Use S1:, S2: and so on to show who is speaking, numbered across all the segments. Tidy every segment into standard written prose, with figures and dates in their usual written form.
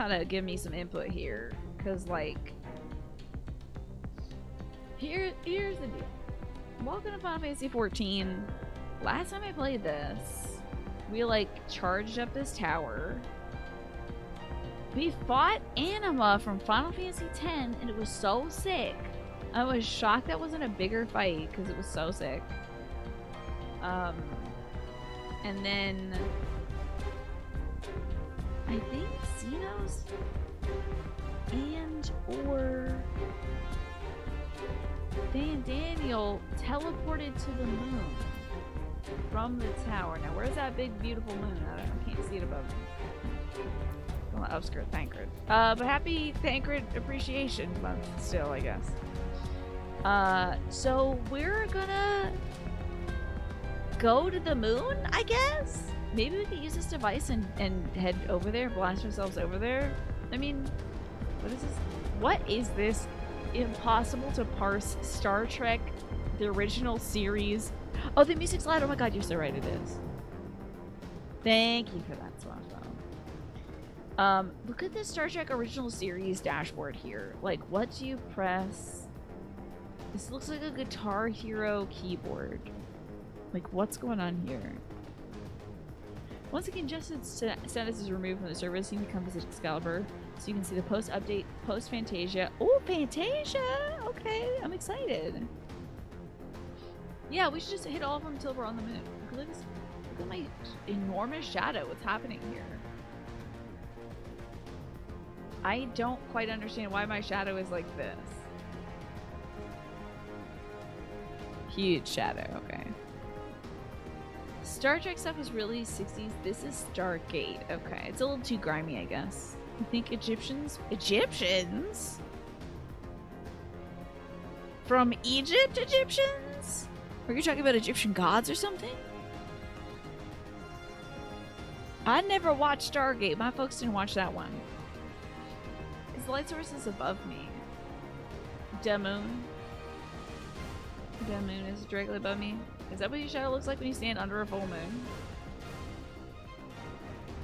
S1: kind of give me some input here, because like, here's the deal. Welcome to Final Fantasy XIV. Last time I played this, we like charged up this tower. We fought Anima from Final Fantasy X, and it was so sick. I was shocked that wasn't a bigger fight because it was so sick. And then I think Xenos and or Daniel teleported to the moon from the tower. Now, where's that big, beautiful moon? I can't see it above me. Well, obscure Thancred. But happy Thancred Appreciation Month still, I guess. So we're gonna go to the moon, I guess? Maybe we could use this device and head over there, blast ourselves over there. I mean, what is this? What is this impossible to parse Star Trek, the original series? Oh, the music's loud. Oh my god, you're so right, it is. Thank you for that, Swaffo. Look at the Star Trek original series dashboard here. Like, what do you press? This looks like a Guitar Hero keyboard. Like, what's going on here? Once a congested status is removed from the service, you can come visit Excalibur, so you can see the post-update, post-Fantasia. Oh, Fantasia! Okay, I'm excited. Yeah, we should just hit all of them until we're on the moon. Look at my enormous shadow. What's happening here? I don't quite understand why my shadow is like this. Huge shadow, okay. Star Trek stuff is really 60s. This is Stargate. Okay, it's a little too grimy, I guess. You think Egyptians? Egyptians? From Egypt, Egyptians? Are you talking about Egyptian gods or something? I never watched Stargate. My folks didn't watch that one. Because the light source is above me. The moon. The moon is directly above me. Is that what your shadow looks like when you stand under a full moon?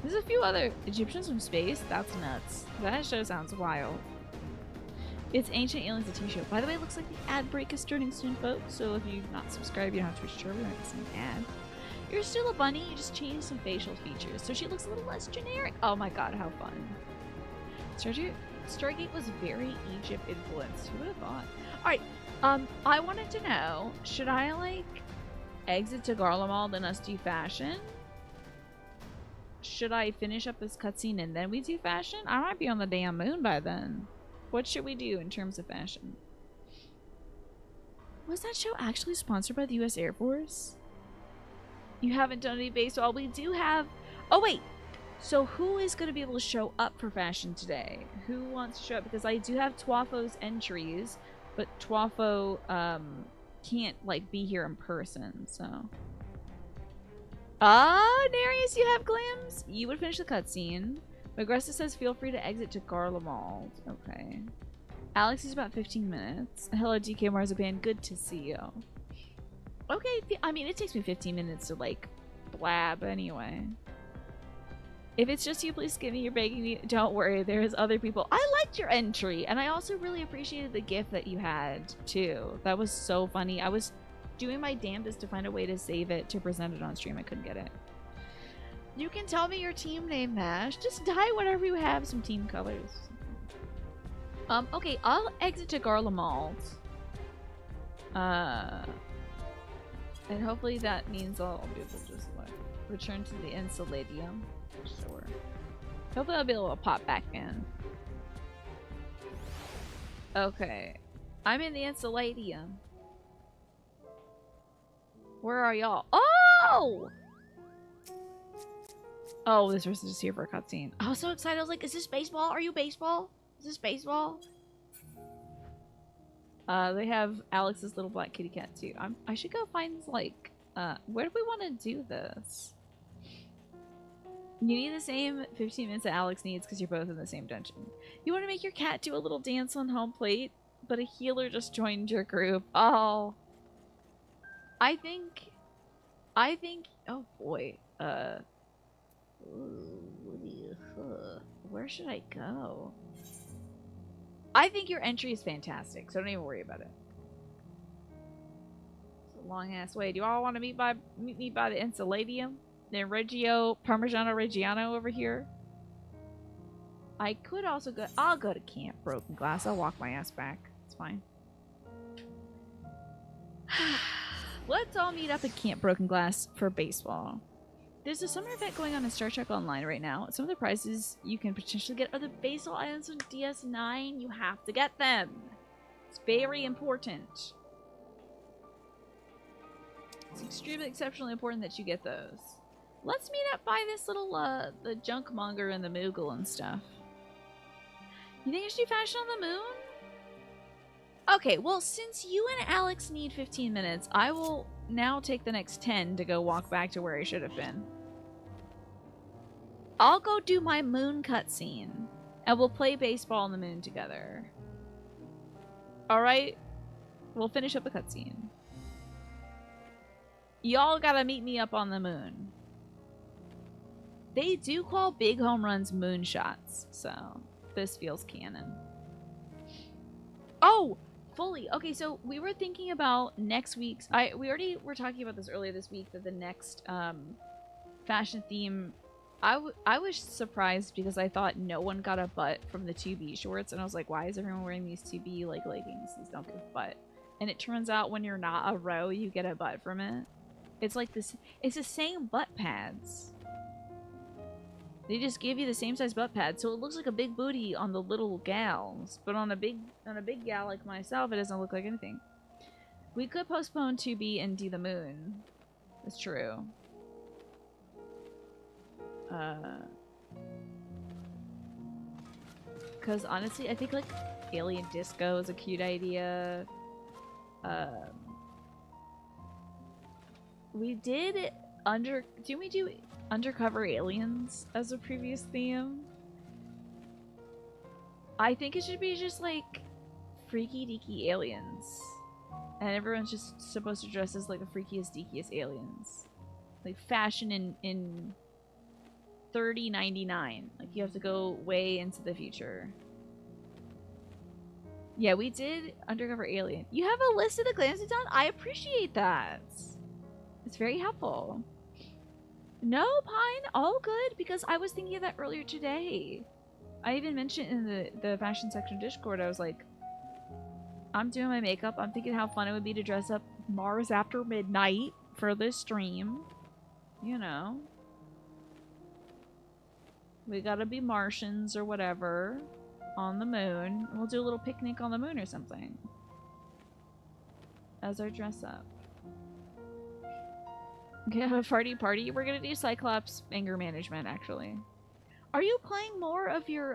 S1: There's a few other Egyptians from space. That's nuts. That show sounds wild. It's Ancient Aliens, a TV show. By the way, it looks like the ad break is starting soon, folks. So if you're not subscribed, you don't have to reach we aren't missing an ad. You're still a bunny. You just changed some facial features, so she looks a little less generic. Oh my god, how fun! Stargate was very Egypt influenced. Who would have thought? All right. I wanted to know, should I like exit to Garlemald and us do fashion? Should I finish up this cutscene and then we do fashion? I might be on the damn moon by then. What should we do in terms of fashion? Was that show actually sponsored by the US Air Force? You haven't done any baseball. We do have... Oh, wait. So who is going to be able to show up for fashion today? Who wants to show up? Because I do have Twafo's entries, but Twafo can't like be here in person, so... Ah, Darius, you have glims? You would finish the cutscene. Magressa says feel free to exit to Garlemald. Okay. Alex is about 15 minutes. Hello, DK Marzipan. Good to see you. Okay, I mean, it takes me 15 minutes to, like, blab anyway. If it's just you, please skip me. You're begging me. Don't worry, there's other people. I liked your entry, and I also really appreciated the gift that you had, too. That was so funny. I was doing my damnedest to find a way to save it, to present it on stream. I couldn't get it. You can tell me your team name, Mash. Just dye whatever you have, some team colors. Okay, I'll exit to Garlemald. And hopefully that means I'll be able to just, like, return to the Enceladium. Sure. Hopefully I'll be able to pop back in. Okay. I'm in the Enceladium. Where are y'all? Oh! Oh, this person's just here for a cutscene. I was so excited. I was like, is this baseball? Are you baseball? Is this baseball? They have Alex's little black kitty cat too. I should go find, like, where do we want to do this? You need the same 15 minutes that Alex needs because you're both in the same dungeon. You want to make your cat do a little dance on home plate, but a healer just joined your group. Oh. I think, oh boy. What where should I go? I think your entry is fantastic, so don't even worry about it. It's a long ass way. Do you all want to meet me by the Insuladium? Then Reggio Parmigiano Reggiano over here. I could also go. I'll go to Camp Broken Glass. I'll walk my ass back. It's fine. Let's all meet up at Camp Broken Glass for baseball. There's a summer event going on in Star Trek Online right now. Some of the prizes you can potentially get are the baseball items on DS9. You have to get them. It's very important. It's extremely exceptionally important that you get those. Let's meet up by this little, the junk monger and the Moogle and stuff. You think I should do fashion on the moon? Okay, well, since you and Alex need 15 minutes, I will now take the next 10 to go walk back to where I should have been. I'll go do my moon cutscene, and we'll play baseball on the moon together. Alright? We'll finish up the cutscene. Y'all gotta meet me up on the moon. They do call big home runs moonshots, so this feels canon. Oh! Fully. Okay, so we were thinking about next week's... we already were talking about this earlier this week, that the next fashion theme... I was surprised because I thought no one got a butt from the 2B shorts, and I was like, why is everyone wearing these 2B like leggings? These don't give butt. And it turns out when you're not a row, you get a butt from it. It's like this... It's the same butt pads. They just give you the same size butt pad, so it looks like a big booty on the little gals, but on a big gal like myself, it doesn't look like anything. We could postpone 2B and do the moon. It's true. Because honestly, I think like alien disco is a cute idea. We did didn't we do Undercover Aliens as a previous theme? I think it should be just like freaky deaky aliens. And everyone's just supposed to dress as like the freakiest deakiest aliens. Like fashion in 3099. Like you have to go way into the future. Yeah, we did Undercover Alien. You have a list of the claims you've done? I appreciate that. It's very helpful. No, Pine, all good, because I was thinking of that earlier today. I even mentioned in the fashion section of Discord, I was like, I'm doing my makeup. I'm thinking how fun it would be to dress up Mars after midnight for this stream. You know. We gotta be Martians or whatever on the moon. We'll do a little picnic on the moon or something as our dress up. Okay, have a party. We're gonna do Cyclops anger management, actually. Are you playing more of your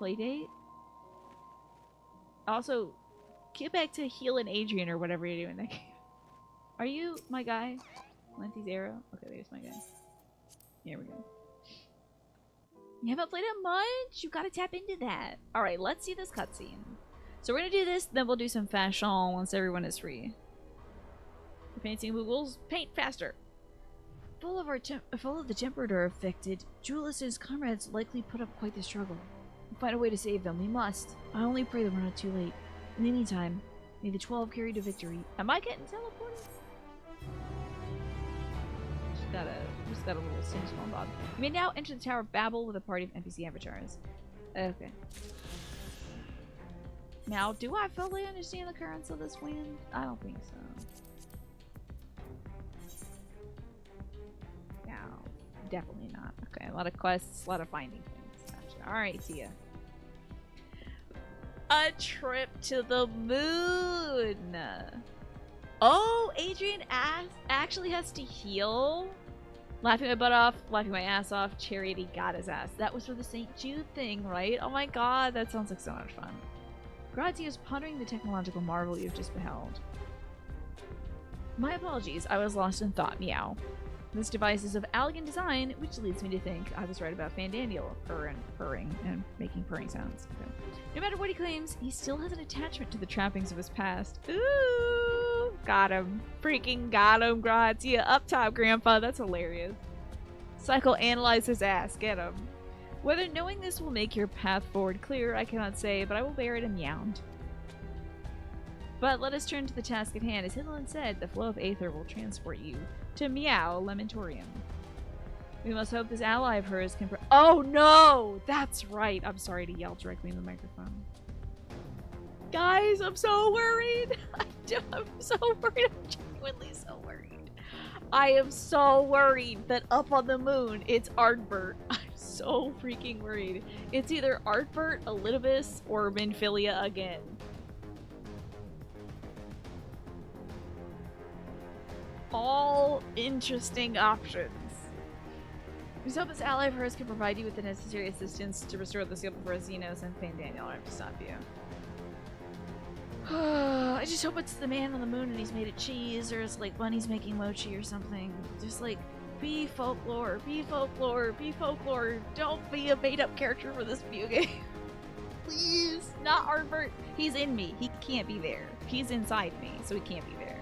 S1: playdate? Also, get back to healing Adrian or whatever you're doing. Are you my guy? Lanty's arrow? Okay, there's my guy. Here we go. You haven't played it much? You gotta tap into that. Alright, let's see this cutscene. So we're gonna do this, then we'll do some fashion once everyone is free. Painting Googles, paint faster! Full of the tempered are affected, Julius's comrades likely put up quite the struggle. We'll find a way to save them, we must. I only pray that we're not too late. In the meantime, may the 12 carry to victory. Am I getting teleported? Just got a little singe on Bob. You may now enter the Tower of Babel with a party of NPC avatars. Okay. Now, do I fully understand the currents of this wind? I don't think so. No, definitely not. Okay, a lot of quests, a lot of finding things. Gotcha. Alright, see ya. A trip to the moon! Oh, Adrian actually has to heal? Laughing my butt off, laughing my ass off, Charity got his ass. That was for the St. Jude thing, right? Oh my god, that sounds like so much fun. Grazia is pondering the technological marvel you've just beheld. My apologies, I was lost in thought, meow. This device is of elegant design, which leads me to think I was right about Fandaniel purring and making purring sounds. Okay. No matter what he claims, he still has an attachment to the trappings of his past. Ooh! Got him. Freaking got him, Grazia. Up top, Grandpa. That's hilarious. Psychoanalyze his ass. Get him. Whether knowing this will make your path forward clear, I cannot say, but I will bear it in Meownd. But let us turn to the task at hand. As Hitland said, the flow of aether will transport you to Meow Lamentorium. We must hope this ally of hers can oh no! That's right! I'm sorry to yell directly in the microphone. Guys, I'm so worried! I'm so worried. I'm genuinely so worried. I am so worried that up on the moon, it's Ardbert. I'm so freaking worried. It's either Ardbert, Elidibus, or Minfilia again. All interesting options. We hope this ally of hers can provide you with the necessary assistance to restore the seal before Xenos and Fane Daniel have to stop you. I just hope it's the man on the moon and he's made of cheese, or it's like Bunny's making mochi or something. Just like, be folklore, be folklore, be folklore. Don't be a made-up character for this video game. Please. Not Ardbert. He's in me. He can't be there. He's inside me, so he can't be there.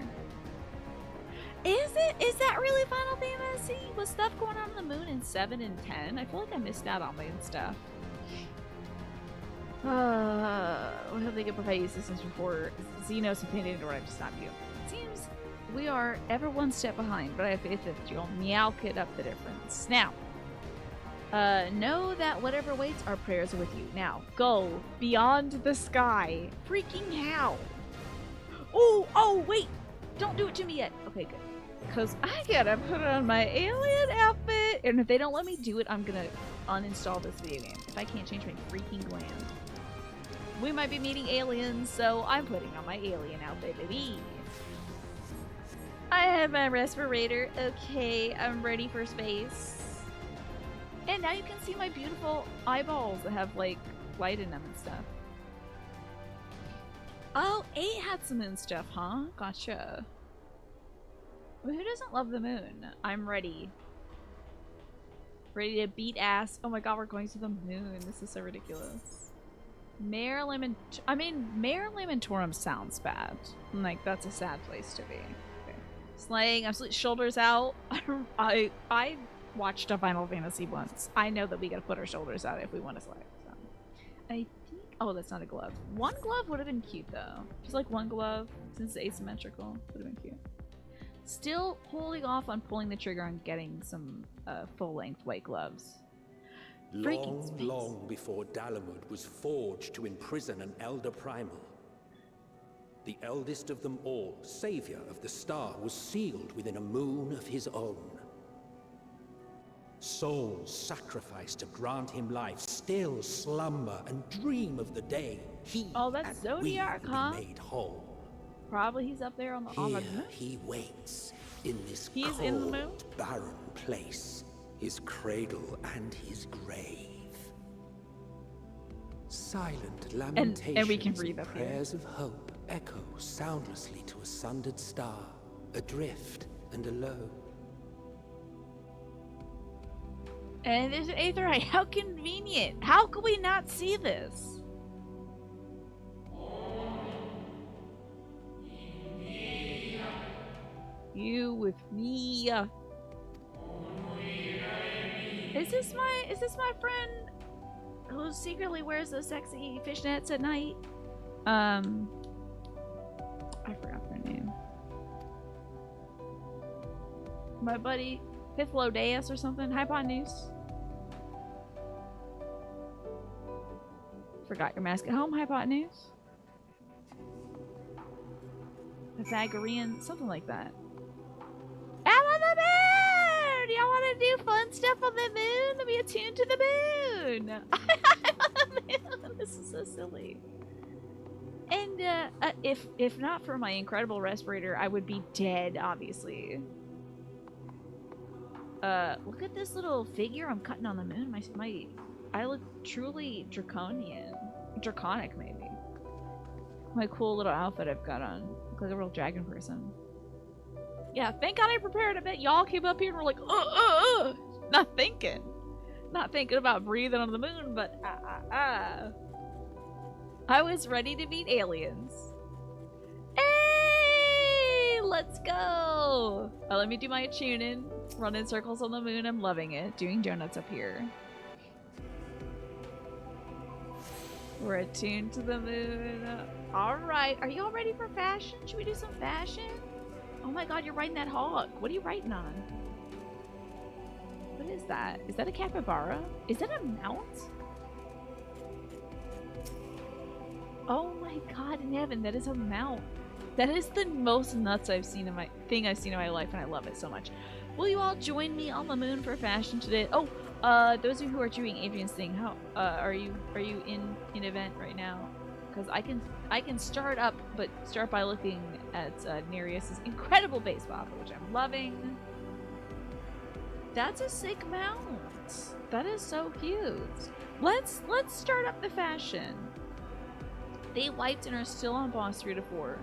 S1: Is that really Final Fantasy? Was stuff going on the moon in 7 and 10? I feel like I missed out on moon stuff. We hope they can provide you assistance before Xenos and Pandora arrive to stop you. It seems we are ever one step behind, but I have faith that you'll meow kid up the difference. Now, know that whatever waits, our prayers are with you. Now, go beyond the sky. Freaking how? Oh, wait. Don't do it to me yet. Okay, good. Because I gotta put on my alien outfit. And if they don't let me do it, I'm gonna uninstall this video game. If I can't change my freaking gland. We might be meeting aliens, so I'm putting on my alien outfit, baby. I have my respirator. Okay, I'm ready for space. And now you can see my beautiful eyeballs that have, like, light in them and stuff. Oh, 8 had some moon stuff, huh? Gotcha. Well, who doesn't love the moon? I'm ready. Ready to beat ass. Oh my god, we're going to the moon. This is so ridiculous. Mare Lamentorum sounds bad. Like, that's a sad place to be. Okay. Slaying, absolute shoulders out. I watched a Final Fantasy once. I know that we gotta put our shoulders out if we want to slay. So. I think, oh, that's not a glove. One glove would have been cute though. Just like one glove, since it's asymmetrical, would have been cute. Still holding off on pulling the trigger on getting some full-length white gloves.
S2: Long before Dalamud was forged to imprison an Elder Primal, the eldest of them all, savior of the star, was sealed within a moon of his own. Souls sacrificed to grant him life still slumber and dream of the day he
S1: that's Zodiac,
S2: huh? Made whole.
S1: Probably he's up there on the moon.
S2: He waits in this
S1: cold, in the moon?
S2: barren place, his cradle and his grave. Silent lamentations
S1: and we can breathe
S2: and
S1: up
S2: prayers
S1: here.
S2: of hope echo soundlessly to a sundered star, adrift and alone.
S1: And there's an Aetherite. How convenient. How could we not see this? You with me. Is this my friend who secretly wears those sexy fishnets at night? I forgot their name. My buddy Hythlodeus or something. Hypotenuse. Forgot your mask at home, Hypotenuse. Pythagorean, something like that. I'm on the moon! Y'all want to do fun stuff on the moon? Let me attune to the moon! I'm on the moon! This is so silly. And if not for my incredible respirator, I would be dead, obviously. Look at this little figure I'm cutting on the moon. I look truly draconic maybe. My cool little outfit I've got on. Look like a real dragon person. Yeah, thank God I prepared a bit. Y'all came up here and were like, not thinking about breathing on the moon, but I was ready to meet aliens. Hey, let's go. Let me do my tuning. Run in circles on the moon. I'm loving it. Doing donuts up here. We're attuned to the moon. Alright, are you all ready for fashion? Should we do some fashion? Oh my god, you're riding that hog. What are you riding on? What is that? Is that a capybara? Is that a mount? Oh my god in heaven, that is a mount. That is the most nuts I've seen in my life, and I love it so much. Will you all join me on the moon for fashion today? Oh, those of you who are doing Adrian's thing, how are you in event right now? Because I can start up, but start by looking at Nereus's incredible base bopper, which I'm loving. That's a sick mount. That is so cute. Let's start up the fashion. They wiped and are still on boss 3 to 4.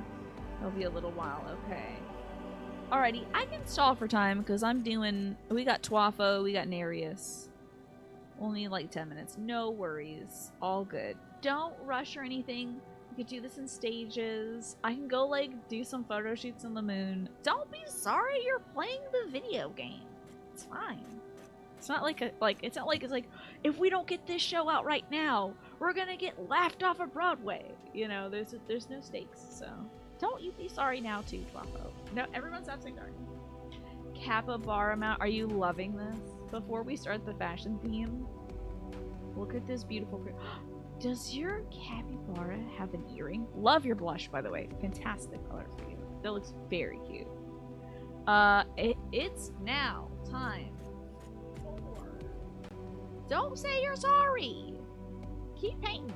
S1: It'll be a little while, okay. Alrighty, I can stall for time because we got Twafo, we got Nereus. Only like 10 minutes. No worries. All good. Don't rush or anything. We could do this in stages. I can go like do some photo shoots on the moon. Don't be sorry you're playing the video game. It's fine. It's not like it's like if we don't get this show out right now, we're gonna get laughed off of Broadway. You know, there's no stakes, so don't you be sorry now too, Twafo. No, everyone stop saying sorry. Capybara mount, are you loving this? Before we start the fashion theme, look at this beautiful. Does your capybara have an earring? Love your blush, by the way. Fantastic color for you. That looks very cute. It's now time. Don't say you're sorry. Keep painting.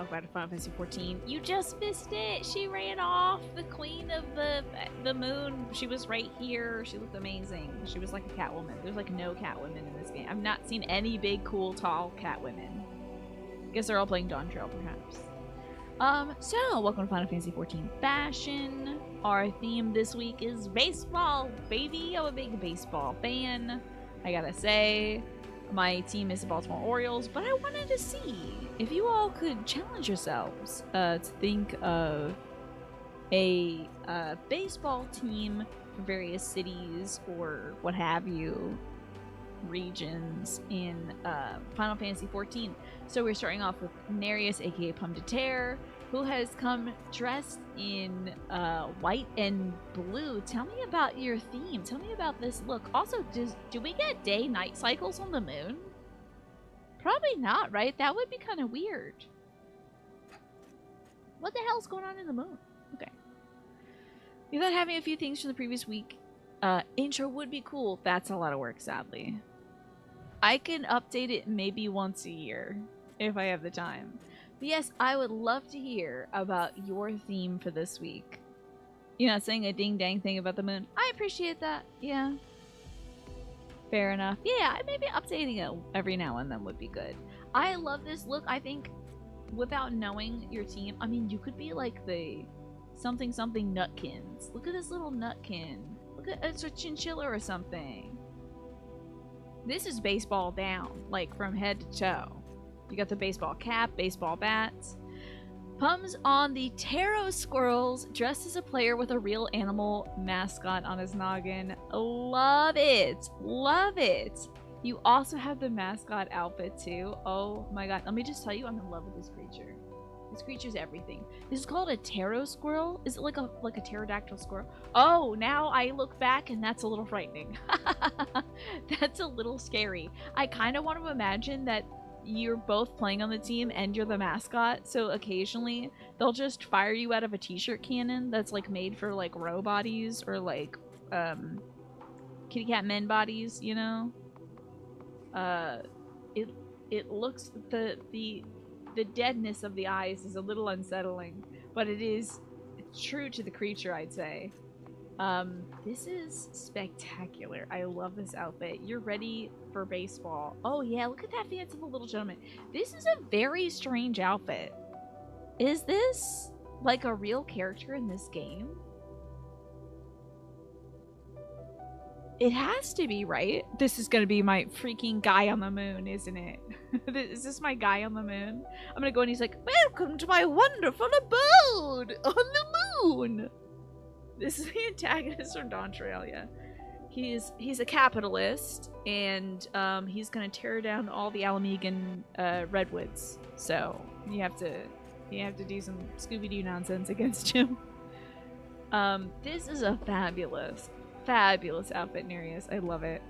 S1: Back to Final Fantasy XIV. You just missed it. She ran off. The queen of the moon. She was right here. She looked amazing. She was like a Catwoman. There's like no Catwomen in this game. I've not seen any big, cool, tall Catwomen. Guess they're all playing Dawn Trail, perhaps. So welcome to Final Fantasy XIV Fashion. Our theme this week is baseball, baby. I'm a big baseball fan. I gotta say, my team is the Baltimore Orioles, but I wanted to see if you all could challenge yourselves to think of a baseball team for various cities or what have you, regions in Final Fantasy XIV. So we're starting off with Nereus, aka Pomme de Terre, who has come dressed in white and blue. Tell me about your theme. Tell me about this look. Also, do we get day-night cycles on the moon? Probably not, right? That would be kind of weird. What the hell's going on in the moon? Okay. Without having a few things from the previous week, intro would be cool. That's a lot of work, sadly. I can update it maybe once a year if I have the time. But yes, I would love to hear about your theme for this week. You're not saying a ding-dang thing about the moon. I appreciate that. Yeah. Fair enough. Yeah, maybe updating it every now and then would be good. I love this look. I think without knowing your team, I mean, you could be like the something nutkins. Look at this little nutkin. Look at it's a chinchilla or something. This is baseball down, like from head to toe. You got the baseball cap, baseball bats. Pums on the Taro Squirrels, dressed as a player with a real animal mascot on his noggin. Love it. Love it. You also have the mascot outfit too. Oh my god. Let me just tell you, I'm in love with this creature. This creature's everything. This is called a Taro Squirrel. Is it like a pterodactyl squirrel? Oh, now I look back and that's a little frightening. That's a little scary. I kind of want to imagine that you're both playing on the team and you're the mascot, so occasionally they'll just fire you out of a t-shirt cannon that's like made for like row bodies or like kitty cat men bodies, you know. It looks, the deadness of the eyes is a little unsettling, but it's true to the creature, I'd say. This is spectacular. I love this outfit. You're ready for baseball. Oh yeah, look at that fanciful little gentleman. This is a very strange outfit. Is this like a real character in this game? It has to be, right? This is gonna be my freaking guy on the moon, isn't it? Is this my guy on the moon? I'm gonna go and he's like, welcome to my wonderful abode on the moon. This is the antagonist from Dawntrail. He's a capitalist, and he's gonna tear down all the Alamegan redwoods. So you have to do some Scooby-Doo nonsense against him. This is a fabulous outfit, Nereus. I love it.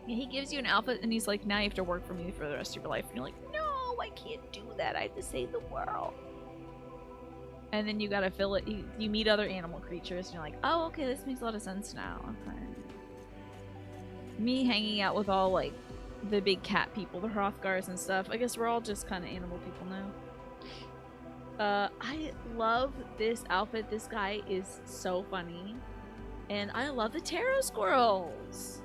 S1: And he gives you an outfit, and he's like, now you have to work for me for the rest of your life. And you're like, no, I can't do that. I have to save the world. And then you gotta fill it. You meet other animal creatures, and you're like, oh, okay, this makes a lot of sense now. Okay. Me hanging out with all, like, the big cat people, the Hrothgars and stuff. I guess we're all just kind of animal people now. I love this outfit. This guy is so funny. And I love the Taro Squirrels.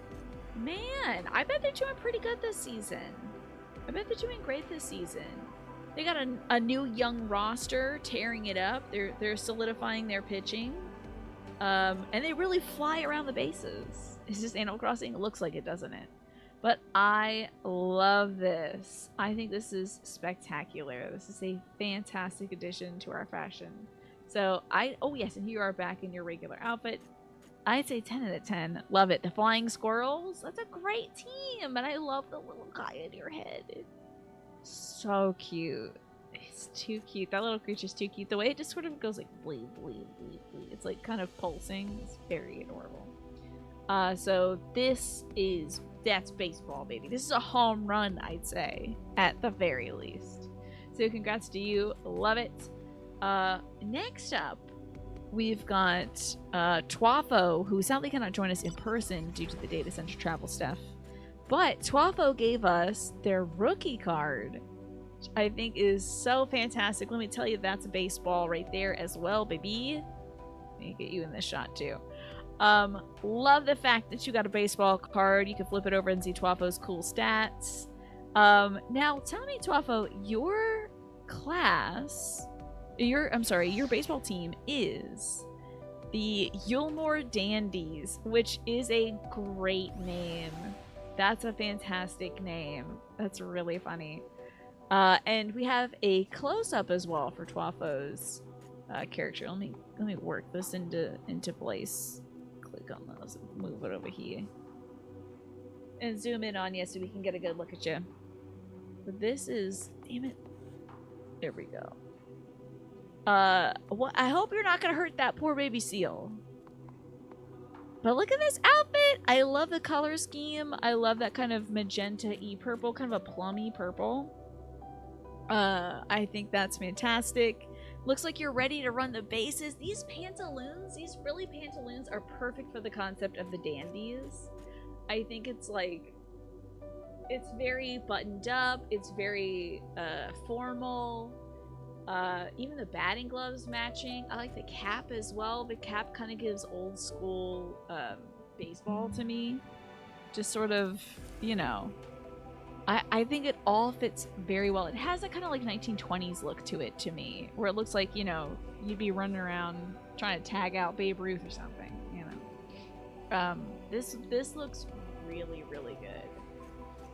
S1: Man, I bet they're doing pretty good this season. I bet they're doing great this season. They got a new young roster tearing it up. They're solidifying their pitching. And they really fly around the bases. Is this Animal Crossing? It looks like it, doesn't it? But I love this. I think this is spectacular. This is a fantastic addition to our fashion. So oh yes, and here you are back in your regular outfit. I'd say 10 out of 10. Love it. The flying squirrels, that's a great team. And I love the little guy in your head. So cute. It's too cute. That little creature's too cute. The way it just sort of goes like bleed, bleed, bleed, bleed. It's like kind of pulsing. It's very adorable. So that's baseball, baby. This is a home run, I'd say, at the very least. So congrats to you. Love it. Next up, we've got Twafo, who sadly cannot join us in person due to the data center travel stuff. But Twafo gave us their rookie card, which I think is so fantastic. Let me tell you, that's a baseball right there as well, baby. Let me get you in this shot too. Love the fact that you got a baseball card. You can flip it over and see Twafo's cool stats. Now tell me, Twafo, your baseball team is the Yulmore Dandies, which is a great name. That's a fantastic name. That's really funny. And we have a close-up as well for Twafo's character. Let me work this into place. Click on those and move it over here. And zoom in on you so we can get a good look at you. But this is... Damn it. There we go. Well, I hope you're not gonna hurt that poor baby seal. But look at this outfit! I love the color scheme. I love that kind of magenta-y purple, kind of a plummy purple. I think that's fantastic. Looks like you're ready to run the bases. These pantaloons, these frilly pantaloons are perfect for the concept of the dandies. I think it's like, it's very buttoned up. It's very formal. Even the batting gloves matching. I like the cap as well. The cap kind of gives old school baseball to me. Just sort of, you know. I think it all fits very well. It has a kind of like 1920s look to it to me. Where it looks like, you know, you'd be running around trying to tag out Babe Ruth or something, you know. This looks really, really good.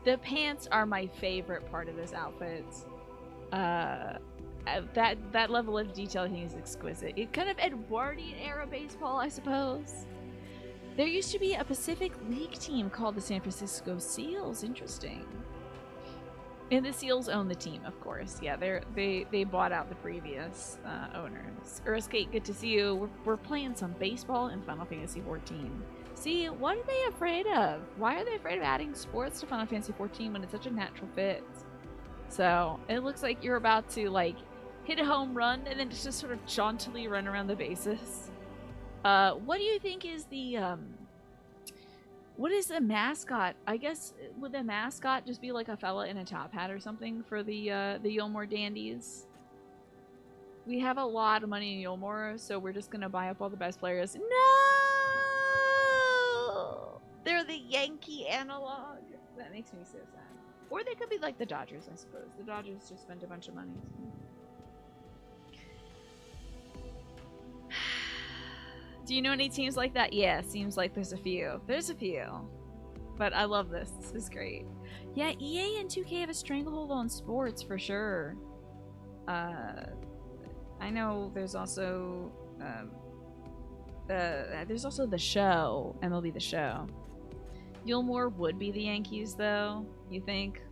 S1: The pants are my favorite part of this outfit. that level of detail I think is exquisite. It kind of Edwardian era baseball, I suppose. There used to be a Pacific League team called the San Francisco Seals. Interesting. And the Seals own the team, of course. Yeah, they bought out the previous owners. Earthskate, good to see you. We're playing some baseball in Final Fantasy XIV. See, what are they afraid of? Why are they afraid of adding sports to Final Fantasy XIV when it's such a natural fit? So it looks like you're about to like hit a home run and then just sort of jauntily run around the bases. What do you think is the what is the mascot? I guess would the mascot just be like a fella in a top hat or something for the Yulmore Dandies? We have a lot of money in Yulmore, so we're just gonna buy up all the best players. No, they're the Yankee analog. That makes me so sad. Or they could be like the Dodgers, I suppose. The Dodgers just spent a bunch of money. So. Do you know any teams like that? Yeah, seems like there's a few. There's a few. But I love this. This is great. Yeah, EA and 2K have a stranglehold on sports for sure. I know there's also the show, MLB The Show. Yulmore would be the Yankees, though. You think?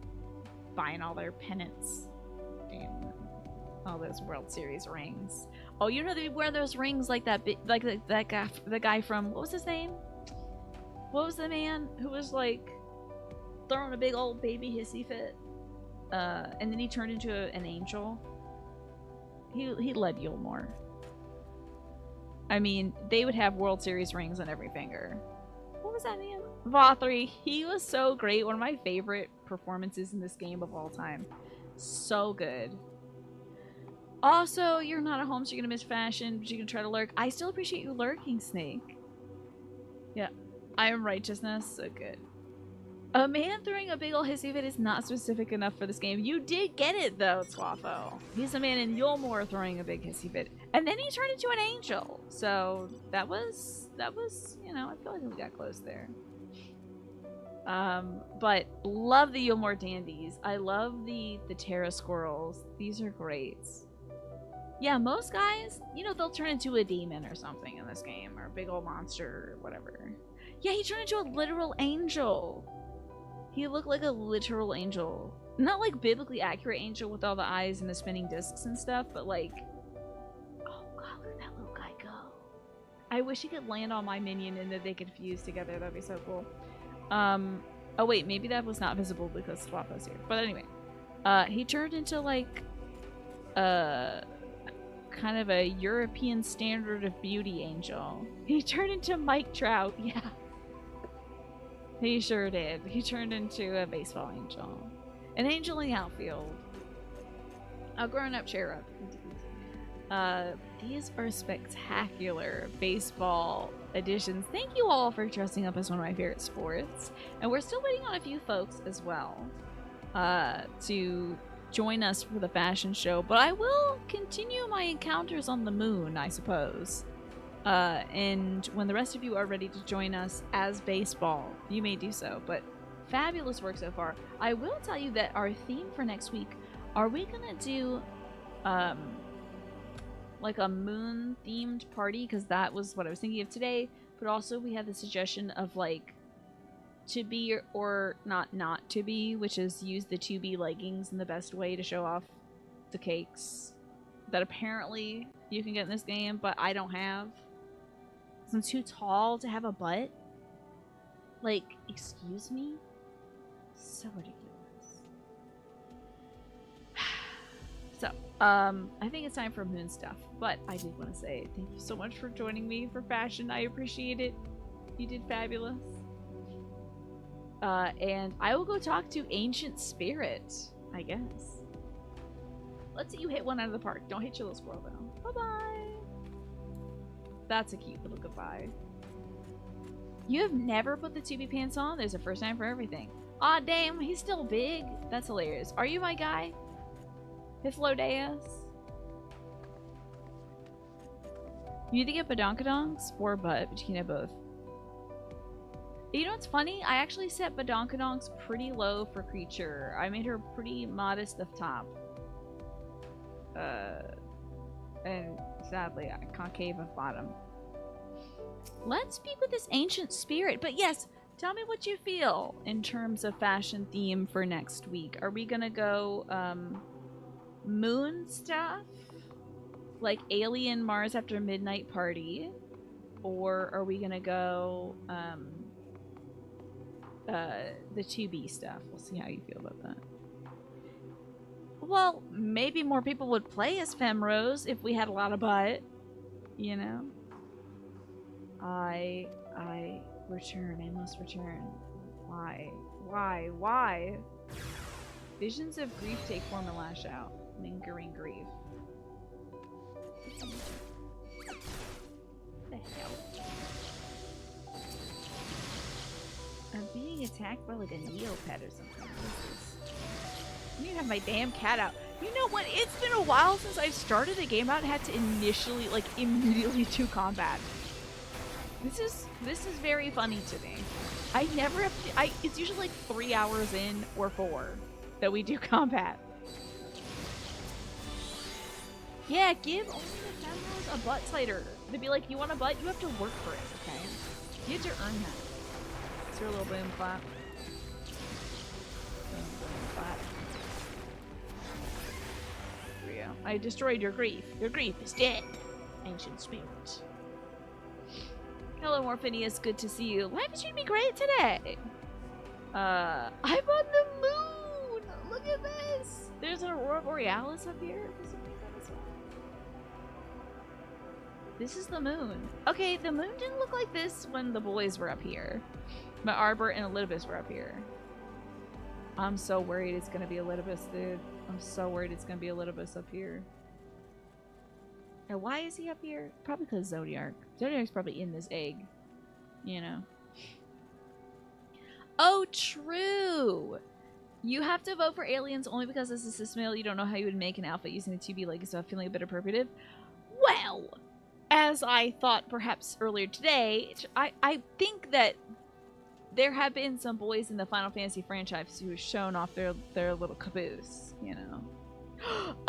S1: Buying all their pennants. Damn. All those World Series rings. Oh, you know they wear those rings like that, like that guy, the guy from, what was his name? What was the man who was like throwing a big old baby hissy fit, and then he turned into an angel. He led Yulmore. I mean, they would have World Series rings on every finger. What was that man? Vothri. He was so great. One of my favorite performances in this game of all time. So good. Also, you're not at home, so you're gonna miss fashion, but you can try to lurk. I still appreciate you lurking, Snake. Yeah. I am righteousness. So good. A man throwing a big ol' hissy fit is not specific enough for this game. You did get it, though, Swaffo. He's a man in Yulmore throwing a big hissy fit. And then he turned into an angel. So, that was, you know, I feel like we got close there. But love the Yulmore Dandies. I love the Terra Squirrels. These are great. Yeah, most guys, you know, they'll turn into a demon or something in this game, or a big old monster or whatever. Yeah, he turned into a literal angel. He looked like a literal angel. Not like biblically accurate angel with all the eyes and the spinning discs and stuff, but like, oh god, look at that little guy go. I wish he could land on my minion and that they could fuse together. That'd be so cool. Oh wait, maybe that was not visible because Swappo's here. But anyway, he turned into like, kind of a European standard of beauty angel. He turned into Mike Trout, yeah. He sure did. He turned into a baseball angel. An angel in the outfield. A grown-up cherub. These are spectacular baseball editions. Thank you all for dressing up as one of my favorite sports. And we're still waiting on a few folks as well to join us for the fashion show, but I will continue my encounters on the moon, I suppose. And when the rest of you are ready to join us as baseball, you may do so, but fabulous work so far. I will tell you that our theme for next week, are we gonna do like a moon themed party? Because that was what I was thinking of today, but also we had the suggestion of like to be or not to be, which is use the to be leggings in the best way to show off the cakes that apparently you can get in this game, but I don't have. I'm too tall to have a butt. Like, excuse me? So ridiculous. So, I think it's time for moon stuff, but I did want to say thank you so much for joining me for fashion. I appreciate it. You did fabulous. And I will go talk to Ancient Spirit, I guess. Let's see you hit one out of the park. Don't hit your little squirrel, though. Bye-bye. That's a cute little goodbye. You have never put the Tubi pants on? There's a first time for everything. Aw, damn, he's still big. That's hilarious. Are you my guy? Hythlodeus? You need to get badonkadonks or butt, but you can have both. You know what's funny? I actually set badonkadonks pretty low for creature. I made her pretty modest up top. And sadly, concave of bottom. Let's speak with this ancient spirit. But yes, tell me what you feel in terms of fashion theme for next week. Are we gonna go moon stuff? Like alien Mars after midnight party? Or are we gonna go the 2B stuff? We'll see how you feel about that. Well, maybe more people would play as Femrose if we had a lot of butt, you know? I return. I must return. Why? Why? Visions of grief take form and lash out. Lingering grief. What the hell? I'm being attacked by like a Neopet or something. What is this? I need to have my damn cat out. You know what? It's been a while since I started a game out and had to initially, like, immediately do combat. This is very funny to me. I never have to, it's usually like 3 hours in or 4 that we do combat. Yeah, give only the Femrose a butt cider. They'd be like, you want a butt? You have to work for it, okay? You have to earn that. It's your little boom clap. Boom clap. There we go. I destroyed your grief. Your grief is dead. Ancient spirit. Hello, Morphinius. Good to see you. Life is treating me great today. I'm on the moon. Look at this. There's an Aurora Borealis up here. This is the moon. Okay, the moon didn't look like this when the boys were up here. But Arbor and Elidibus were up here. I'm so worried it's gonna be Elidibus, dude. I'm so worried it's gonna be Elidibus up here. And why is he up here? Probably because Zodiac. Zodiac's probably in this egg. You know. Oh, true! You have to vote for aliens only because this is a male. You don't know how you would make an outfit using the 2B legacy stuff, feeling a bit appropriative. Well, as I thought perhaps earlier today, I think that there have been some boys in the Final Fantasy franchise who have shown off their little caboose, you know.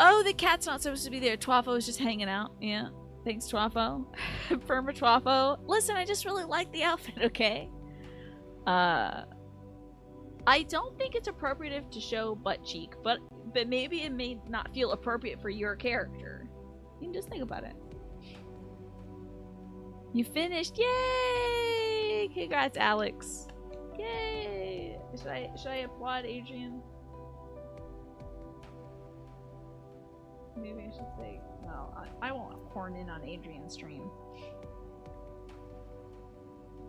S1: Oh, the cat's not supposed to be there. Twafo is just hanging out. Yeah. Thanks, Twafo. Firma Twafo. Listen, I just really like the outfit, okay? I don't think it's appropriate to show butt cheek, but maybe it may not feel appropriate for your character. You can just think about it. You finished. Yay! Congrats, Alex. Yay! Should I applaud Adrian? Maybe I should say, well, I won't horn in on Adrian's stream.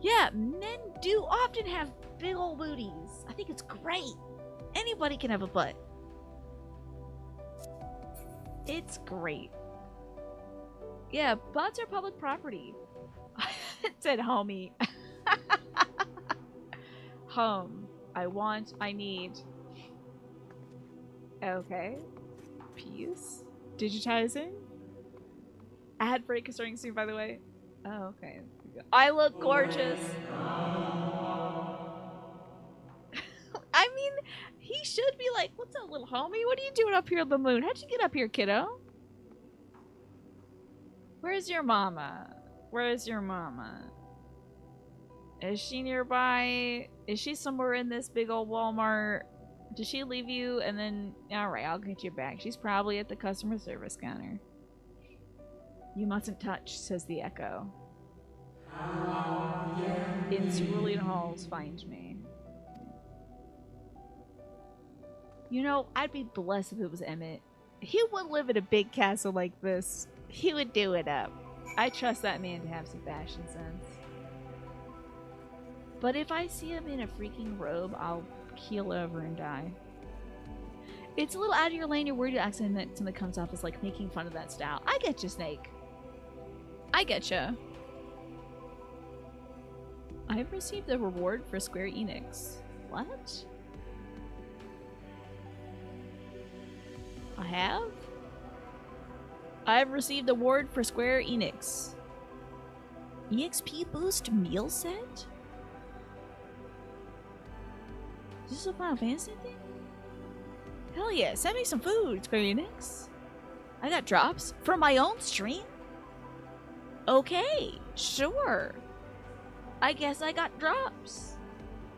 S1: Yeah, men do often have big old booties. I think it's great. Anybody can have a butt. It's great. Yeah, butts are public property. It said homie. Home. I need. Okay. Peace. Digitizing. Ad break is starting soon, by the way. Oh, okay. I look gorgeous. I mean, he should be like, what's up, little homie? What are you doing up here on the moon? How'd you get up here, kiddo? Where's your mama? Where's your mama? Is she nearby? Is she somewhere in this big old Walmart? Did she leave you and then... Alright, I'll get you back. She's probably at the customer service counter. You mustn't touch, says the echo. In cerulean halls, find me. You know, I'd be blessed if it was Emmett. He would live in a big castle like this. He would do it up. I trust that man to have some fashion sense. But if I see him in a freaking robe, I'll keel over and die. It's a little out of your lane. You're worried about accident that something comes off as like making fun of that style. I get you, Snake. I get you. I've received a reward for Square Enix. What? I have? I've received a award for Square Enix. EXP boost meal set? Is this a Final Fantasy thing? Hell yeah, send me some food, Square Enix. I got drops from my own stream? Okay, sure. I guess I got drops.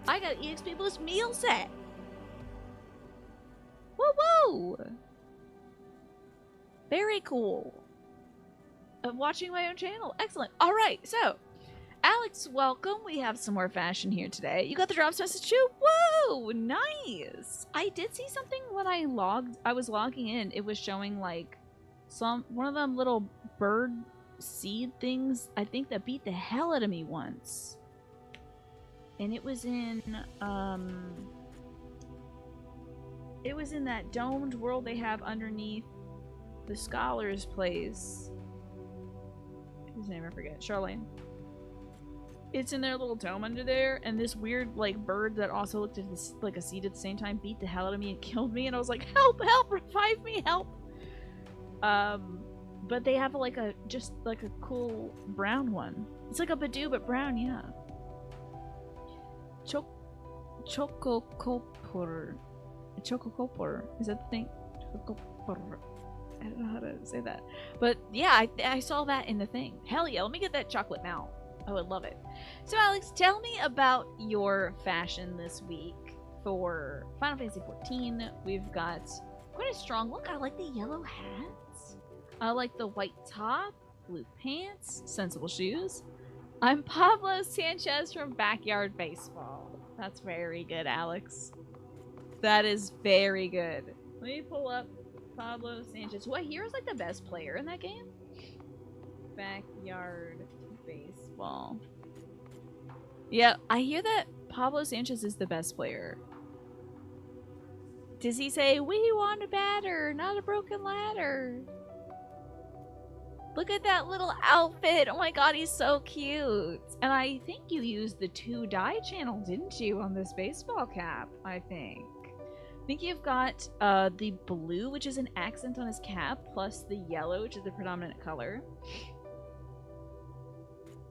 S1: I got EXP Boost meal set. Woo woo! Very cool. I'm watching my own channel. Excellent. All right, so Alex, welcome. We have some more fashion here today. You got the drops message too? Whoa, nice. I did see something when I was logging in. It was showing like one of them little bird seed things, I think, that beat the hell out of me once. And it was in that domed world they have underneath the scholar's place. His name I forget. Charlene. It's in their little dome under there, and this weird like bird that also looked at this like a seed at the same time beat the hell out of me and killed me, and I was like, help, help, revive me, help. But they have like just like a cool brown one. It's like a Badoo but brown, yeah. Chococopor. Chococopor. Is that the thing? Chocopor. I don't know how to say that. But yeah, I saw that in the thing. Hell yeah, let me get that chocolate now. I would love it. So Alex, tell me about your fashion this week for Final Fantasy XIV. We've got quite a strong look. I like the yellow hats. I like the white top, blue pants, sensible shoes. I'm Pablo Sanchez from Backyard Baseball. That's very good, Alex. That is very good. Let me pull up Pablo Sanchez, who I hear is like the best player in that game. Backyard Baseball. Yeah, I hear that Pablo Sanchez is the best player. Does he say, we want a batter, not a broken ladder? Look at that little outfit. Oh my god, he's so cute. And I think you used the 2-dye channel, didn't you, on this baseball cap, I think. I think you've got the blue, which is an accent on his cap, plus the yellow, which is the predominant color.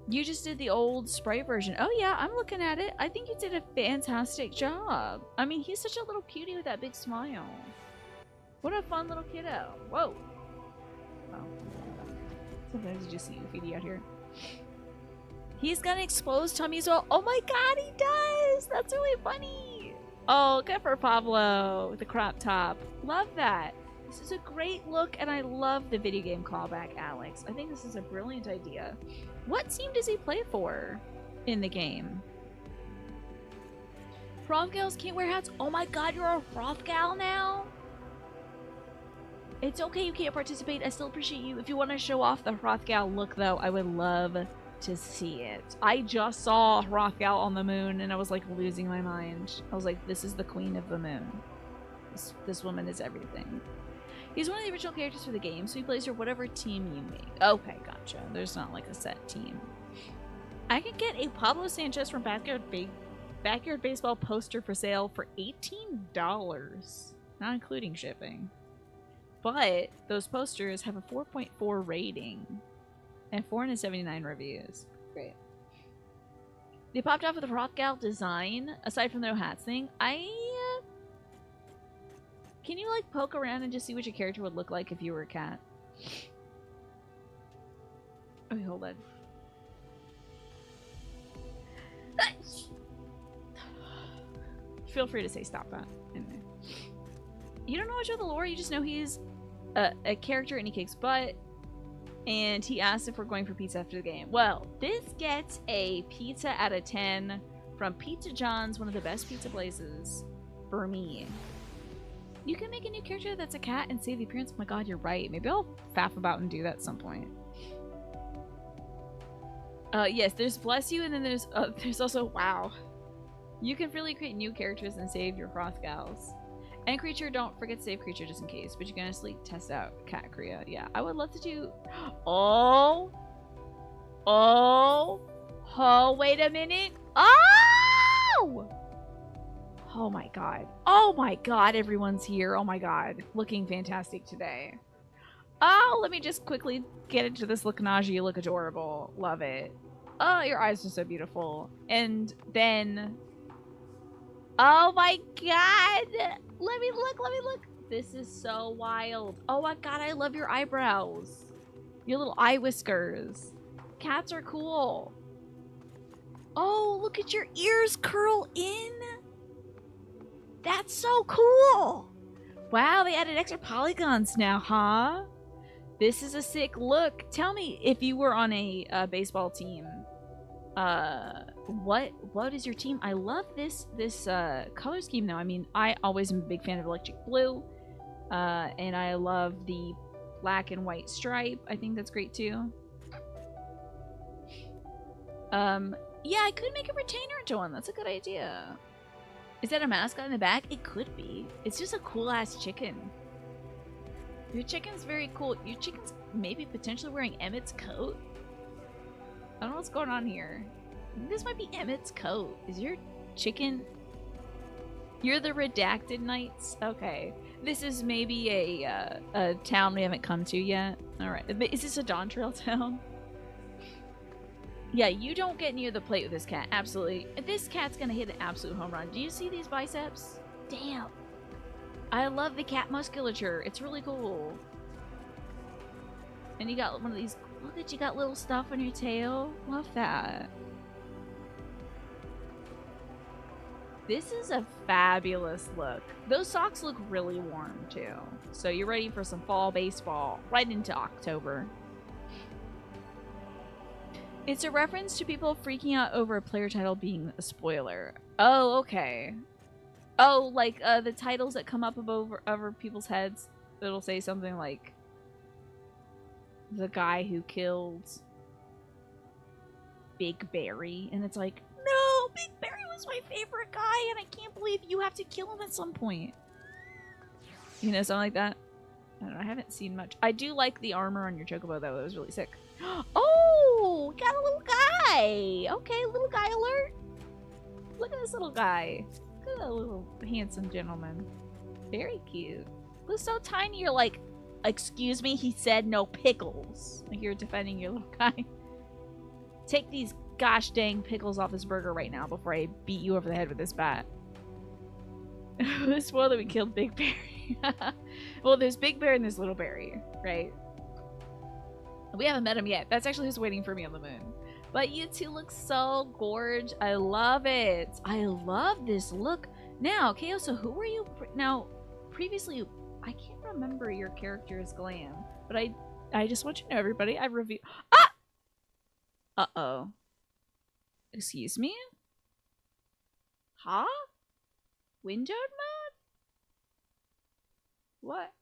S1: You just did the old Sprite version. Oh yeah, I'm looking at it. I think you did a fantastic job. I mean, he's such a little cutie with that big smile. What a fun little kiddo. Whoa. Oh. Sometimes you just see Ufidi out here. He's got an exposed tummy as well. Oh my god, he does! That's really funny. Oh, good for Pablo with the crop top. Love that. This is a great look, and I love the video game callback, Alex. I think this is a brilliant idea. What team does he play for in the game? Hrothgals can't wear hats? Oh my god, you're a Hrothgal now? It's okay you can't participate. I still appreciate you. If you want to show off the Hrothgal look, though, I would love to see it. I just saw Hrothgal on the moon, and I was like losing my mind. I was like, this is the queen of the moon. This woman is everything. He's one of the original characters for the game, so he plays for whatever team you make. Okay, gotcha. There's not like a set team. I could get a Pablo Sanchez from Backyard Baseball poster for sale for $18, not including shipping. But those posters have a 4.4 rating and 479 reviews. Great. They popped off with a Hrothgal design, aside from the no hats thing. Can you, like, poke around and just see what your character would look like if you were a cat? Okay, hold on. Feel free to say stop that. Anyway. You don't know much of the lore, you just know he's a character and he kicks butt. And he asked if we're going for pizza after the game. Well, this gets a pizza out of 10 from Pizza John's, one of the best pizza places for me. You can make a new character that's a cat and save the appearance. Oh my god, you're right. Maybe I'll faff about and do that at some point. Yes, there's Bless You, and then there's also Wow. You can freely create new characters and save your Hrothgals. And creature, don't forget to save creature just in case. But you can honestly test out Cat Kriya. Yeah, I would love to do... Oh, wait a minute. Oh! Oh my god. Oh my god, everyone's here. Oh my god. Looking fantastic today. Oh, let me just quickly get into this look. Naji, you look adorable. Love it. Oh, your eyes are so beautiful. And then... Oh my god! Let me look. This is so wild. Oh my god, I love your eyebrows. Your little eye whiskers. Cats are cool. Oh, look at your ears curl in. That's so cool. Wow, they added extra polygons now, huh? This is a sick look. Tell me, if you were on a baseball team, what is your team? I love this color scheme though. I mean, I always am a big fan of electric blue, and I love the black and white stripe. I think that's great too. Yeah, I could make a retainer into one. That's a good idea. Is that a mascot in the back? It could be. It's just a cool ass chicken. Your chicken's very cool. Your chicken's maybe potentially wearing Emmett's coat. I don't know what's going on here. This might be Emmett's coat. Is your chicken... You're the Redacted Knights? Okay. This is maybe a town we haven't come to yet. Alright. Is this a Dawn Trail town? Yeah, you don't get near the plate with this cat. Absolutely. This cat's gonna hit an absolute home run. Do you see these biceps? Damn. I love the cat musculature. It's really cool. And you got one of these... Look at you got little stuff on your tail. Love that. This is a fabulous look. Those socks look really warm too. So you're ready for some fall baseball right into October. It's a reference to people freaking out over a player title being a spoiler. Oh, okay. Oh, like the titles that come up over people's heads. It'll say something like the guy who killed Big Barry, and it's like, no, Big Barry was my favorite guy, and I can't believe you have to kill him at some point. You know, something like that. I don't know, I haven't seen much. I do like the armor on your chocobo though. It was really sick. Oh, we got a little guy. Okay, little guy alert. Look at this little guy. Look at that little handsome gentleman. Very cute. Looks so tiny. You're like, excuse me, he said no pickles. Like you're defending your little guy. Take these gosh dang pickles off this burger right now before I beat you over the head with this bat. Spoiler that we killed Big Barry. Well, there's Big Bear and there's Little Barry, right? We haven't met him yet. That's actually who's waiting for me on the moon. But you two look so gorge. I love it. I love this look. Now, Kayo, so who were you? Now, previously, I can't remember your character's glam, but I just want you to know, everybody, I reviewed. Ah! Uh-oh. Excuse me? Huh? Windowed mode? What?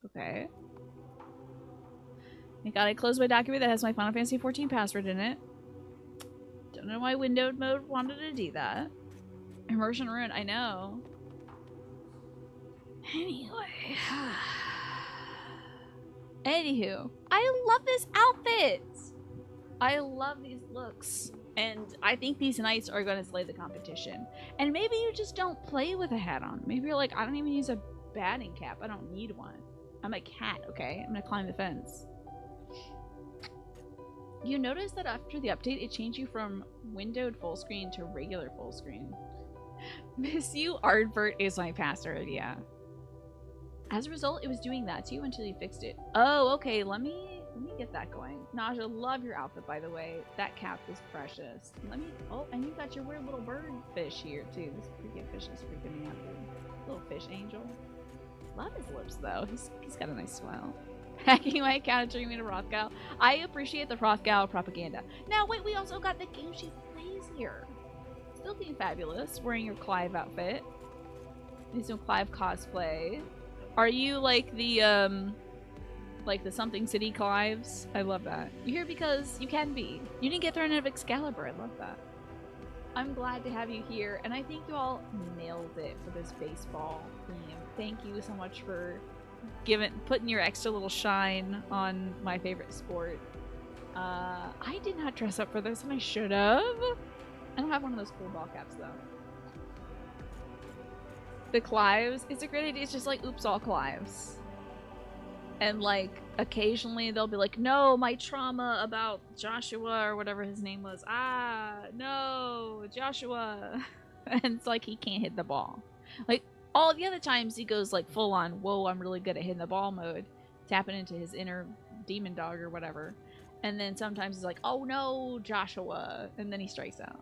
S1: Okay. Thank God I closed my document that has my Final Fantasy XIV password in it. Don't know why windowed mode wanted to do that. Immersion Rune, I know. Anyway. Anywho, I love this outfit! I love these looks. And I think these knights are going to slay the competition. And maybe you just don't play with a hat on. Maybe you're like, I don't even use a batting cap. I don't need one. I'm a cat, okay? I'm going to climb the fence. You notice that after the update, it changed you from windowed full screen to regular full screen. Miss you, Ardbert is my password, yeah. As a result, it was doing that to you until you fixed it. Oh, okay, let me get that going. Naja, love your outfit, by the way. That cap is precious. Let me, oh, and you got your weird little bird fish here, too. This freaking fish is freaking me out, dude. Little fish angel. Love his lips, though. He's got a nice smile. Hacking my account and turning me to Rothgal. I appreciate the Rothgal propaganda. Now, wait, we also got the game she plays here. Still being fabulous, wearing your Clive outfit. Need some Clive cosplay. Are you like the Something City Clives? I love that. You're here because you can be. You didn't get thrown out of Excalibur. I love that. I'm glad to have you here, and I think you all nailed it for this baseball theme. Thank you so much for putting your extra little shine on my favorite sport. I did not dress up for this, and I should have. I don't have one of those cool ball caps though. The Clives, it's a great idea. It's just like, oops, all Clives. And like, occasionally they'll be like, no, my trauma about Joshua or whatever his name was. Ah, no, Joshua. And it's like, he can't hit the ball. Like, All the other times he goes like full on, whoa, I'm really good at hitting the ball mode, tapping into his inner demon dog or whatever. And then sometimes he's like, oh no, Joshua. And then he strikes out.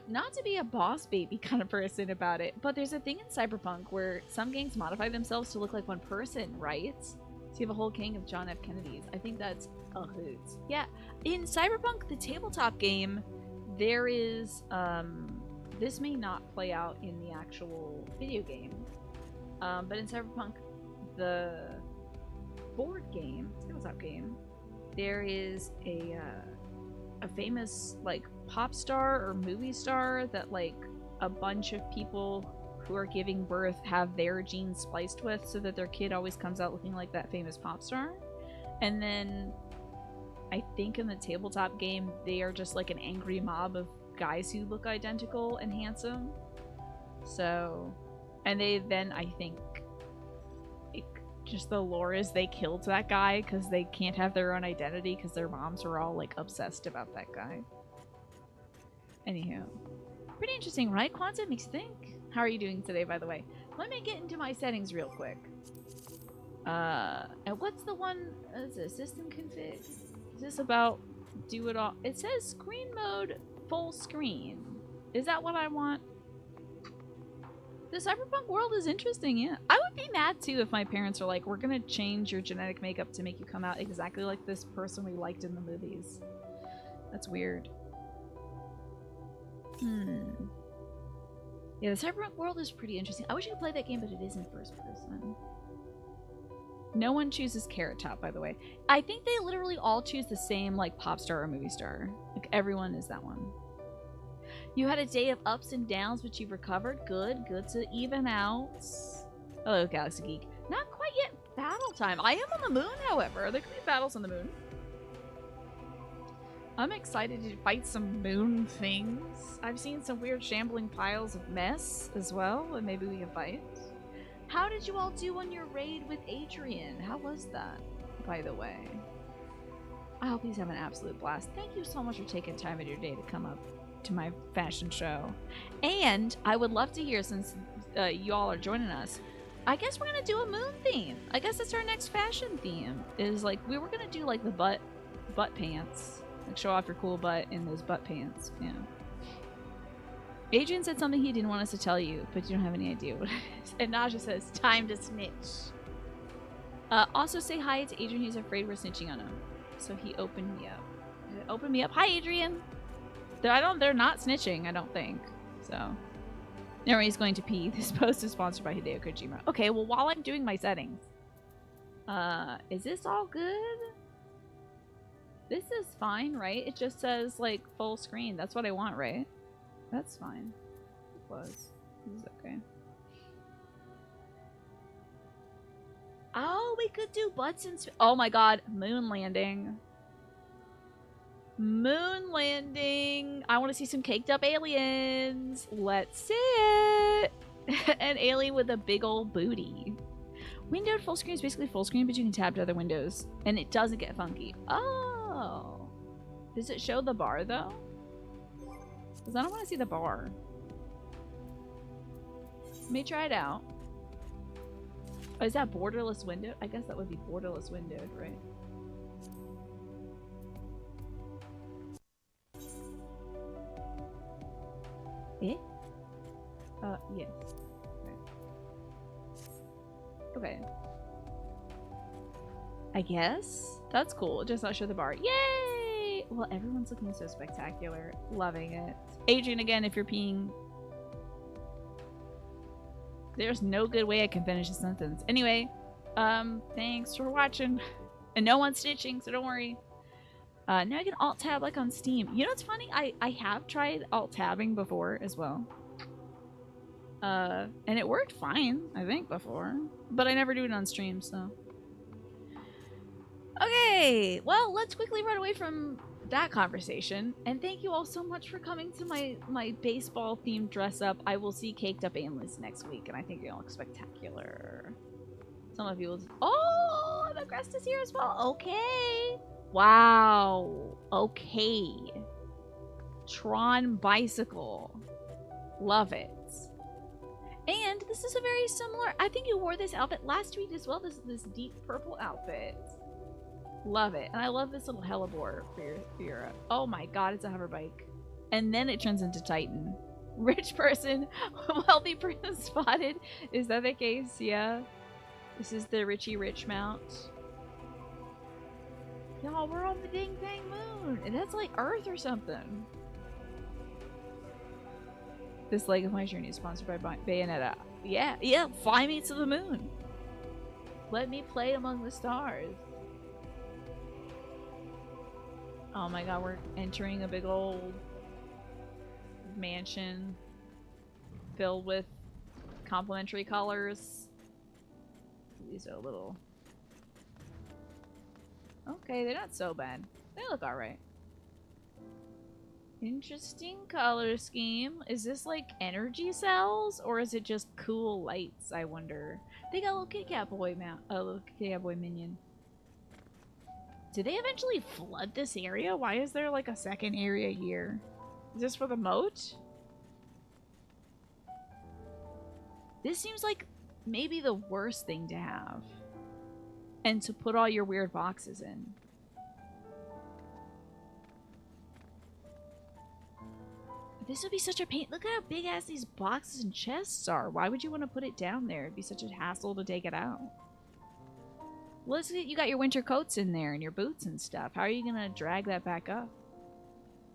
S1: Not to be a boss baby kind of person about it, but there's a thing in Cyberpunk where some gangs modify themselves to look like one person, right? So you have a whole gang of John F. Kennedys. I think that's a hoot. Yeah, in Cyberpunk, the tabletop game, there is, this may not play out in the actual video game, but in Cyberpunk, the board game, tabletop game, there is a famous like pop star or movie star that like a bunch of people who are giving birth have their genes spliced with, so that their kid always comes out looking like that famous pop star. And then I think in the tabletop game they are just like an angry mob of guys who look identical and handsome. So, and they then, I think, just the lore is they killed that guy because they can't have their own identity because their moms are all like obsessed about that guy. Anywho, pretty interesting, right? Quantum makes you think. How are you doing today, by the way? Let me get into my settings real quick. And what's the one? Is it system config? Is this about do it all? It says screen mode full screen. Is that what I want? The cyberpunk world is interesting, yeah. I would be mad too if my parents are like, we're gonna change your genetic makeup to make you come out exactly like this person we liked in the movies. That's weird. Yeah, the cyberpunk world is pretty interesting. I wish you could play that game, but it is in first person. No one chooses Carrot Top, by the way. I think they literally all choose the same, like, pop star or movie star. Like, everyone is that one. You had a day of ups and downs, but you've recovered. Good. Good to even out. Hello, Galaxy Geek. Not quite yet battle time. I am on the moon, however. There could be battles on the moon. I'm excited to fight some moon things. I've seen some weird shambling piles of mess as well, and maybe we can fight. How did you all do on your raid with Adrian? How was that, by the way? I hope he's having an absolute blast. Thank you so much for taking time of your day to come up to my fashion show. And I would love to hear, since y'all are joining us, I guess we're gonna do a moon theme. I guess that's our next fashion theme. Is like, we were gonna do like the butt pants. Like, show off your cool butt in those butt pants. Yeah. Adrian said something he didn't want us to tell you, but you don't have any idea what it is. And Naja says, time to snitch. Also say hi to Adrian. He's afraid we're snitching on him. So he opened me up. Open me up. Hi, Adrian. They're not snitching, I don't think. So. Anyway, he's going to pee. This post is sponsored by Hideo Kojima. Okay, well, while I'm doing my settings. Is this all good? This is fine, right? It just says, like, full screen. That's what I want, right? That's fine. Close. This is okay. Oh, we could do butts and... Oh my god. Moon landing. Moon landing. I want to see some caked up aliens. Let's see it. An alien with a big old booty. Windowed full screen is basically full screen, but you can tab to other windows. And it doesn't get funky. Oh. Does it show the bar, though? Because I don't want to see the bar. Let me try it out. Oh, is that borderless window? I guess that would be borderless windowed, right? Eh? Yes. Okay. I guess? That's cool. It does not show the bar. Yay! Well, everyone's looking so spectacular. Loving it. Adrian, again, if you're peeing. There's no good way I can finish a sentence. Anyway, thanks for watching. And no one's snitching, so don't worry. Now I can alt-tab like on Steam. You know what's funny? I have tried alt-tabbing before as well. And it worked fine, I think, before. But I never do it on stream, so. Okay, well, let's quickly run away from that conversation. And thank you all so much for coming to my baseball-themed dress-up. I will see Caked Up Analysts next week, and I think you'll look spectacular. Some of you will... Oh, the crest is here as well. Okay. Wow. Okay. Tron Bicycle. Love it. And this is a very similar, I think you wore this outfit last week as well. This deep purple outfit. Love it. And I love this little hellebore for your oh my god, it's a hover bike. And then it turns into Titan. Rich person, wealthy person spotted. Is that the case? Yeah. This is the Richie Rich mount. Y'all, we're on the ding dang moon. And that's like Earth or something. This leg of my journey is sponsored by Bayonetta. Yeah, fly me to the moon. Let me play among the stars. Oh my god, we're entering a big old mansion filled with complimentary colors. These are a little... Okay, they're not so bad. They look alright. Interesting color scheme. Is this like energy cells or is it just cool lights, I wonder? They got a little Kit Kat boy mount, a little Kit Kat boy minion. Did they eventually flood this area? Why is there like a second area here? Is this for the moat? This seems like maybe the worst thing to have. And to put all your weird boxes in. This would be such a pain. Look at how big ass these boxes and chests are. Why would you want to put it down there? It'd be such a hassle to take it out. Well, let's get, you got your winter coats in there and your boots and stuff. How are you gonna drag that back up?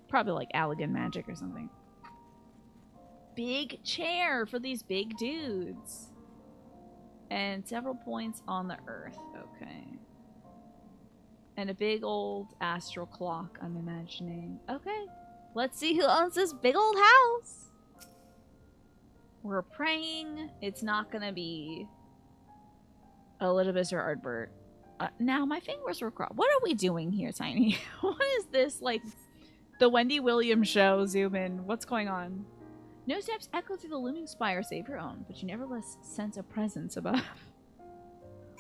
S1: Probably like Allegan magic or something. Big chair for these big dudes. And several points on the earth. Okay. And a big old astral clock, I'm imagining. Okay. Let's see who owns this big old house. We're praying it's not gonna be Elizabeth or Ardbert. Now my fingers were crossed. What are we doing here, Tiny? What is this, like, the Wendy Williams show? Zoom in. What's going on? No steps echo through the looming spire save your own, but you nevertheless sense a presence above.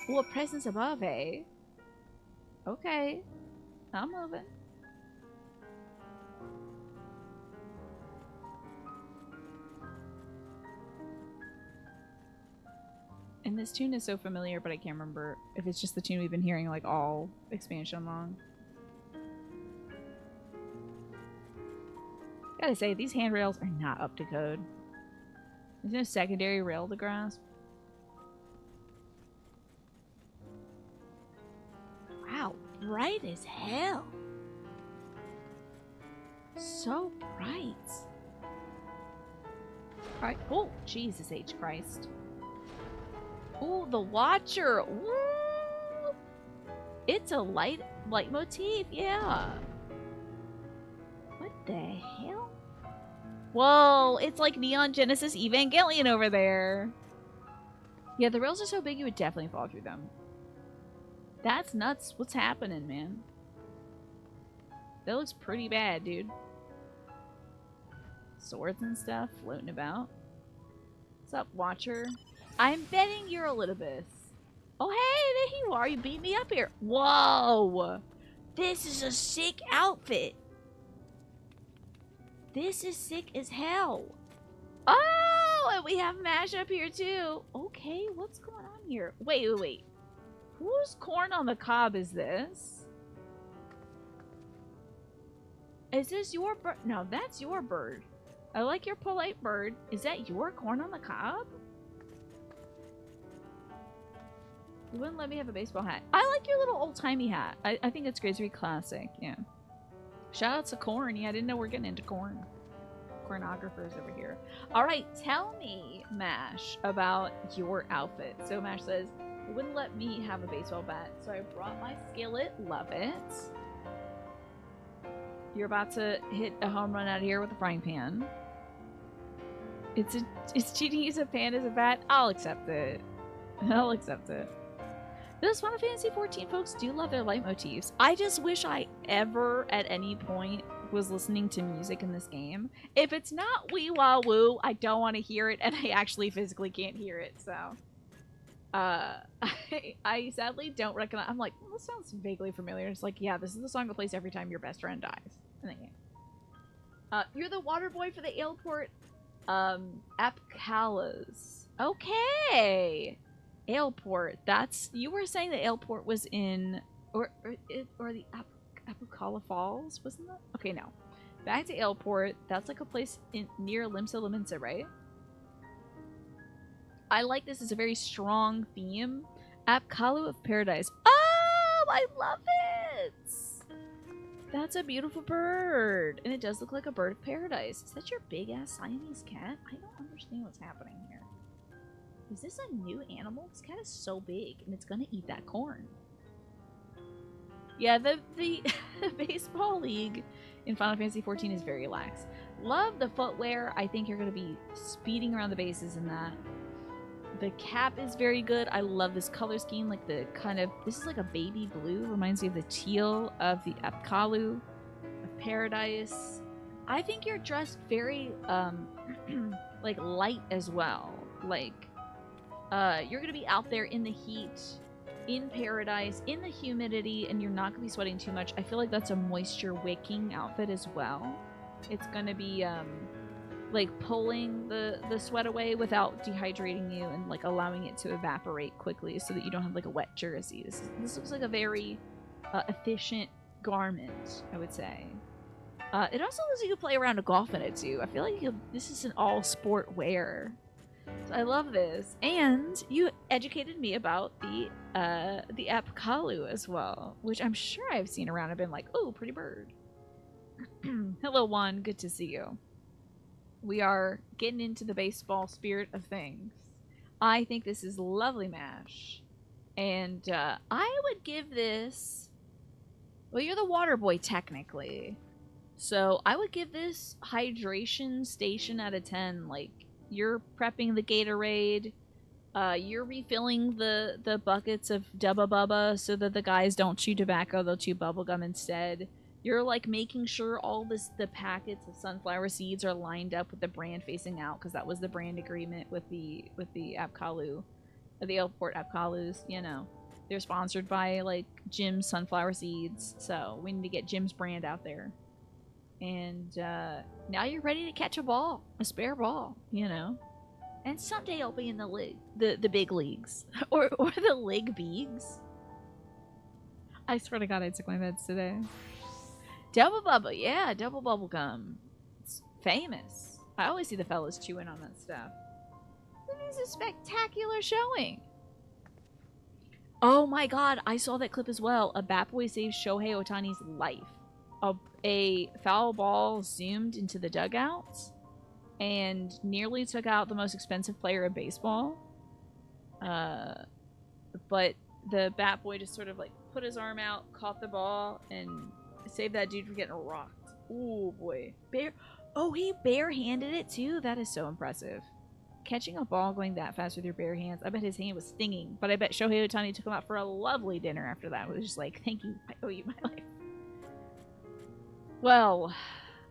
S1: Well, a presence above, eh? Okay. I'm moving. And this tune is so familiar, but I can't remember if it's just the tune we've been hearing like all expansion long. Gotta say, these handrails are not up to code. There's no secondary rail to grasp. Wow, bright as hell. So bright. Alright, oh, Jesus H. Christ. Ooh, the Watcher. Woo! It's a leitmotif, yeah. What the hell? Whoa, it's like Neon Genesis Evangelion over there. Yeah, the rails are so big you would definitely fall through them. That's nuts. What's happening, man? That looks pretty bad, dude. Swords and stuff floating about. What's up, Watcher? I'm betting you're Elizabeth. Oh, hey, there you are. You beat me up here. Whoa. This is a sick outfit. This is sick as hell. Oh, and we have Mash up here, too. Okay, what's going on here? Wait. Whose corn on the cob is this? Is this your bird? No, that's your bird. I like your polite bird. Is that your corn on the cob? You wouldn't let me have a baseball hat. I like your little old-timey hat. I think it's great. It's very classic. Yeah. Shout out to corn. Yeah, I didn't know we're getting into corn. Cornographers over here. All right, tell me, Mash, about your outfit. So Mash says, you wouldn't let me have a baseball bat, so I brought my skillet. Love it. You're about to hit a home run out of here with a frying pan. It's cheating to use a pan as a bat. I'll accept it. I'll accept it. Those Final Fantasy XIV folks do love their leitmotifs. I just wish I ever, at any point, was listening to music in this game. If it's not wee wah woo, I don't want to hear it, and I actually physically can't hear it, so. I sadly don't recognize. I'm like, well, this sounds vaguely familiar. It's like, yeah, this is the song that plays every time your best friend dies in the game. You're the water boy for the airport Apcalas. Okay. Aleport. That's, you were saying that Aleport was in, or the Apocala Falls, wasn't that? Okay, no. Back to Aleport. That's like a place in near Limsa Lominsa, right? I like this. It's a very strong theme. Apkalu of Paradise. Oh, I love it! That's a beautiful bird. And it does look like a bird of paradise. Is that your big-ass Siamese cat? I don't understand what's happening here. Is this a new animal? This cat is so big, and it's gonna eat that corn. Yeah, the baseball league in Final Fantasy XIV is very lax. Love the footwear. I think you're gonna be speeding around the bases in that. The cap is very good. I love this color scheme, like the kind of, this is like a baby blue, reminds me of the teal of the Apkalu of Paradise. I think you're dressed very like light as well. Like you're gonna be out there in the heat, in paradise, in the humidity, and you're not gonna be sweating too much. I feel like that's a moisture wicking outfit as well. It's gonna be like pulling the sweat away without dehydrating you and like allowing it to evaporate quickly so that you don't have like a wet jersey. This looks like a very efficient garment, I would say. It also lets you play around to golf in it too. I feel like this is an all sport wear. So I love this. And you educated me about the Apkalu as well, which I'm sure I've seen around. I've been like, oh, pretty bird. Hello, Juan. Good to see you. We are getting into the baseball spirit of things. I think this is lovely mash. And I would give this... Well, you're the water boy, technically. So I would give this hydration station out of 10. Like, you're prepping the Gatorade. You're refilling the buckets of Dubba Bubba so that the guys don't chew tobacco, they'll chew bubblegum instead. You're like making sure all the packets of sunflower seeds are lined up with the brand facing out, because that was the brand agreement with the Apkalu, the Airport Apkalus. You know, they're sponsored by like Jim's Sunflower Seeds, so we need to get Jim's brand out there. And now you're ready to catch a ball, a spare ball, you know. And someday I'll be in the league, the big leagues, or the league bigs. I swear to God, I took my meds today. Double bubble, yeah, double bubble gum. It's famous. I always see the fellas chewing on that stuff. This is a spectacular showing. Oh my God, I saw that clip as well. A bat boy saved Shohei Ohtani's life. A foul ball zoomed into the dugouts and nearly took out the most expensive player in baseball. But the bat boy just sort of like put his arm out, caught the ball, and saved that dude from getting rocked. Ooh, boy. He barehanded it, too? That is so impressive. Catching a ball going that fast with your bare hands. I bet his hand was stinging. But I bet Shohei Ohtani took him out for a lovely dinner after that. It was just like, thank you. I owe you my life. Well,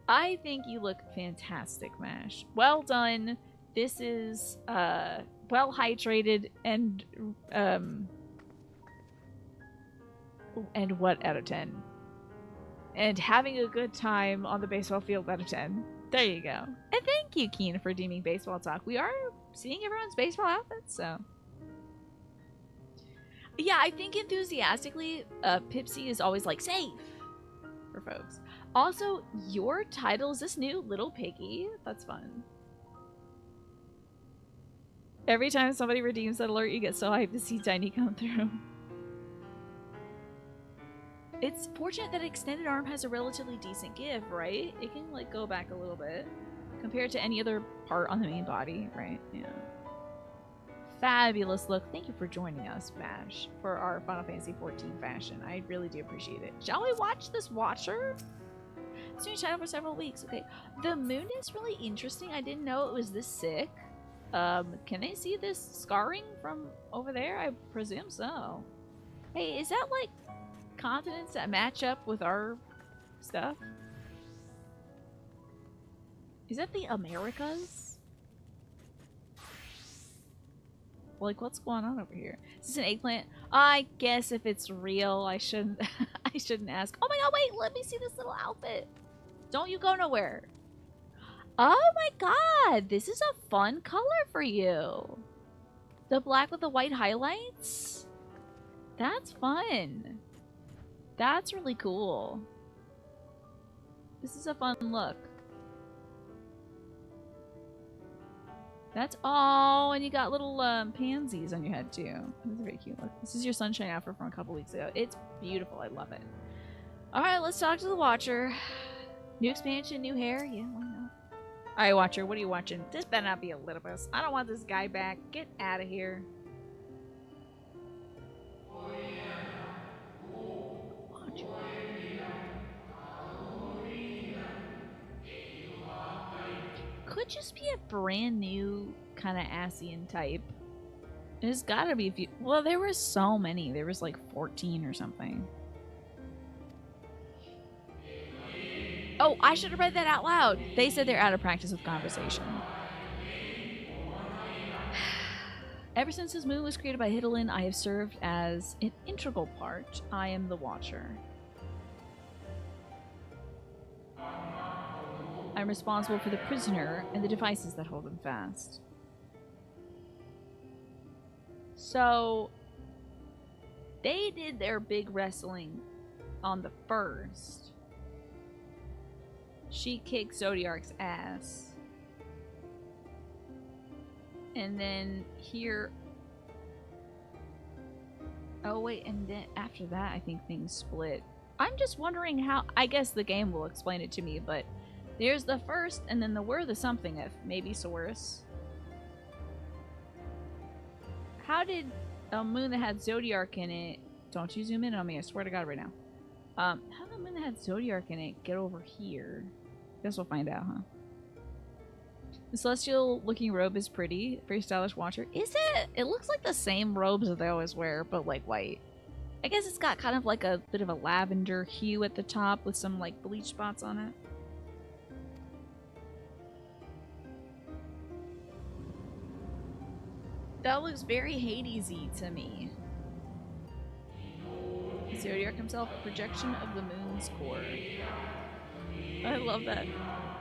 S1: I think you look fantastic, Mash. Well done. This is, well hydrated and what out of 10? And having a good time on the baseball field out of 10. There you go. And thank you, Keen, for deeming baseball talk. We are seeing everyone's baseball outfits, so. Yeah, I think enthusiastically, Pipsy is always like, safe for folks. Also, your title is this new, Little Piggy. That's fun. Every time somebody redeems that alert, you get so hyped to see Tiny come through. It's fortunate that Extended Arm has a relatively decent give, right? It can, like, go back a little bit compared to any other part on the main body, right? Yeah. Fabulous look. Thank you for joining us, Bash, for our Final Fantasy XIV fashion. I really do appreciate it. Shall we watch this Watcher? It's been in China for several weeks. Okay. The moon is really interesting. I didn't know it was this sick. Can they see this scarring from over there? I presume so. Hey, is that, like, continents that match up with our stuff? Is that the Americas? Like, what's going on over here? Is this an eggplant? I guess if it's real, I shouldn't I shouldn't ask. Oh my God, wait, let me see this little outfit. Don't you go nowhere. Oh my god, this is a fun color for you. The black with the white highlights? That's fun. That's really cool. This is a fun look. That's all, and you got little pansies on your head too. That's a very cute look. This is your sunshine outfit from a couple weeks ago. It's beautiful. I love it. All right, let's talk to the Watcher. New expansion, new hair. Yeah, why not? All right, Watcher, what are you watching? This better not be Elidibus. I don't want this guy back. Get out of here. Watcher. Could just be a brand new kind of Asian type. There's gotta be a few. Well, there were so many. There was like 14 or something. Oh, I should have read that out loud. They said they're out of practice with conversation. Ever since this moon was created by Hidalin, I have served as an integral part. I am the Watcher. I'm responsible for the prisoner and the devices that hold him fast. So, they did their big wrestling on the 1st. She kicked Zodiark's ass. And then here... Oh wait, and then after that I think things split. I'm just wondering how... I guess the game will explain it to me, but... There's the 1st, and then the we're the something if maybe Saurus. How did a moon that had Zodiark in it... Don't you zoom in on me, I swear to God right now. How did the moon that had Zodiark in it get over here? Guess we'll find out, huh? The celestial looking robe is pretty. Very stylish Watcher. Is it? It looks like the same robes that they always wear, but like white. I guess it's got kind of like a bit of a lavender hue at the top with some like bleach spots on it. That looks very Hadesy to me. Zodiark himself, a projection of the moon's core. I love that.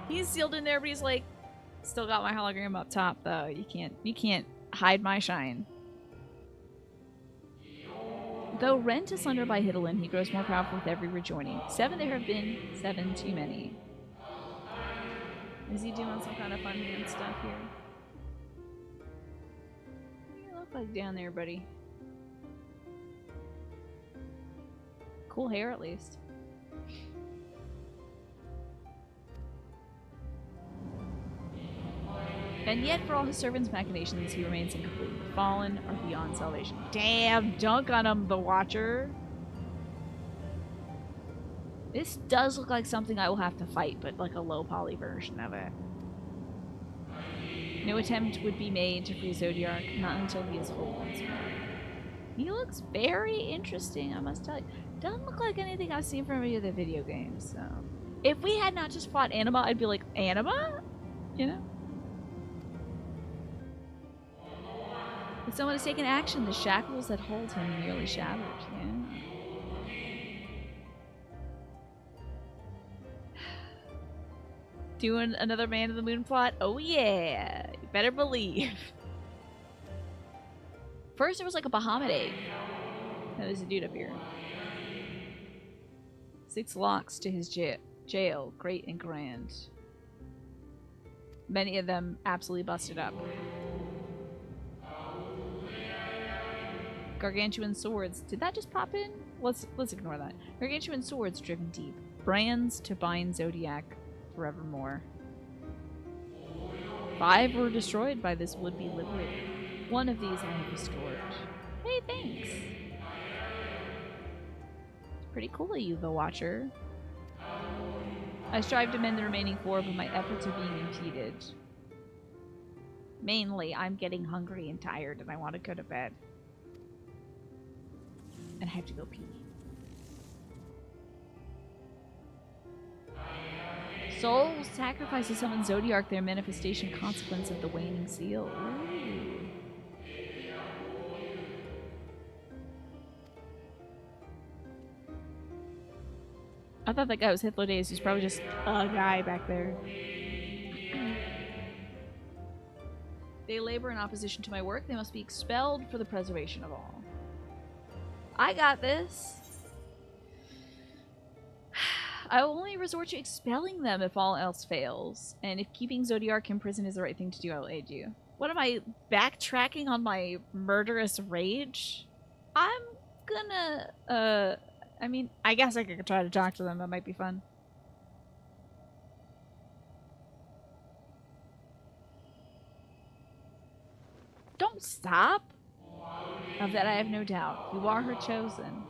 S1: He's sealed in there, but he's like, still got my hologram up top though. You can't hide my shine. Though rent asunder by Hidalin, he grows more powerful with every rejoining. 7 there have been, 7 too many. Is he doing some kind of fun hand stuff here? You look like down there, buddy. Cool hair at least. And yet, for all his servants' machinations, he remains incomplete. The fallen are beyond salvation. Damn, dunk on him, the Watcher. This does look like something I will have to fight, but like a low poly version of it. No attempt would be made to free Zodiark, not until he is whole once more. He looks very interesting, I must tell you. Doesn't look like anything I've seen from any of the video games, so... If we had not just fought Anima, I'd be like, Anima? You know? But someone has taken action. The shackles that hold him nearly shattered. Yeah. Doing another Man of the Moon plot? Oh yeah! You better believe. First there was like a Bahamut egg. Now there's a dude up here. 6 locks to his jail. Great and grand. Many of them absolutely busted up. Gargantuan swords. Did that just pop in? Let's ignore that. Gargantuan swords driven deep. Brands to bind Zodiac forevermore. 5 were destroyed by this would-be liberator. 1 of these I have restored. Hey, thanks. It's pretty cool of you, the Watcher. I strive to mend the remaining 4, but my efforts are being impeded. Mainly, I'm getting hungry and tired, and I want to go to bed. And I have to go pee. Souls sacrifice to summon Zodiark, their manifestation consequence of the waning seal. Ooh. I thought that guy was Hitler Days. He's probably just a guy back there. They labor in opposition to my work. They must be expelled for the preservation of all. I got this. I will only resort to expelling them if all else fails. And if keeping Zodiark in prison is the right thing to do, I will aid you. What am I backtracking on my murderous rage? I'm gonna, I mean, I guess I could try to talk to them. That might be fun. Don't stop. Of that I have no doubt. You are her chosen.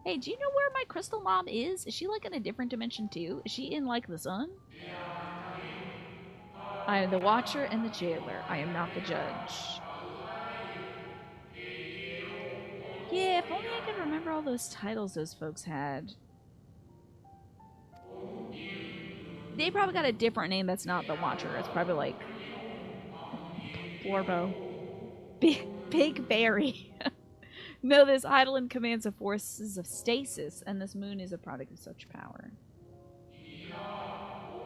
S1: Hey, do you know where my crystal mom is? Is she like in a different dimension too? Is she in like the sun? I am the watcher and the jailer. I am not the judge. Yeah, if only I could remember all those titles those folks had. They probably got a different name that's not the watcher. It's probably like Florbo. Big Berry. No, this Eidolon commands the forces of stasis, and this moon is a product of such power.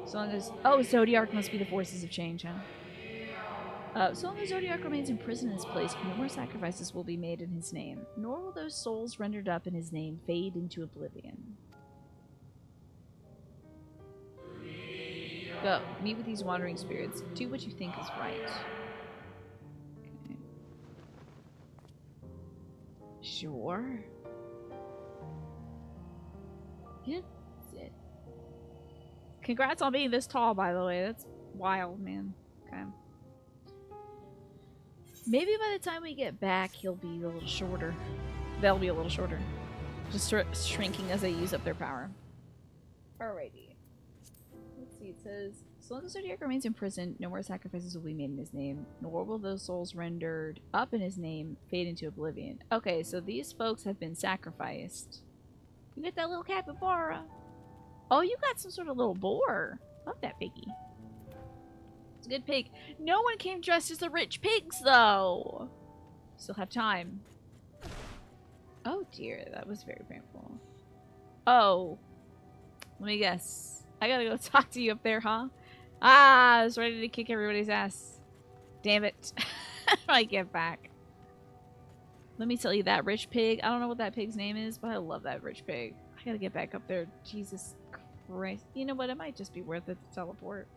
S1: So long as... Oh, Zodiark must be the forces of change, huh? So long as Zodiark remains in prison in his place, no more sacrifices will be made in his name, nor will those souls rendered up in his name fade into oblivion. Go, meet with these wandering spirits. Do what you think is right. Okay. Sure. Yeah. Congrats on being this tall, by the way. That's wild, man. Okay. Maybe by the time we get back, he'll be a little shorter. They'll be a little shorter. Just start shrinking as they use up their power. Alrighty. Let's see. It says, so long as Zodiac remains in prison, no more sacrifices will be made in his name, nor will those souls rendered up in his name fade into oblivion. Okay, so these folks have been sacrificed. You get that little capybara. Oh, you got some sort of little boar. Love that piggy. It's a good pig. No one came dressed as the rich pigs, though. Still have time. Oh, dear. That was very painful. Oh. Let me guess. I gotta go talk to you up there, huh? Ah, I was ready to kick everybody's ass. Damn it. I get back. Let me tell you, that rich pig. I don't know what that pig's name is, but I love that rich pig. I gotta get back up there. Jesus Christ. You know what? It might just be worth it to teleport.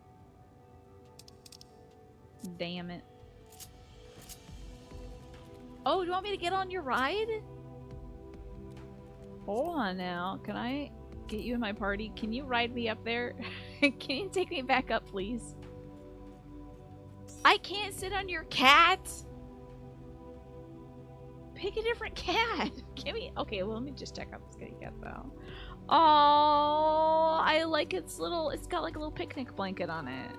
S1: Damn it. Oh, do you want me to get on your ride? Hold on now. Can I get you in my party? Can you ride me up there? Can you take me back up, please? I can't sit on your cat. Pick a different cat. Give me... Okay, well, let me just check out this kitty cat, though. Oh, I like its little... It's got like a little picnic blanket on it.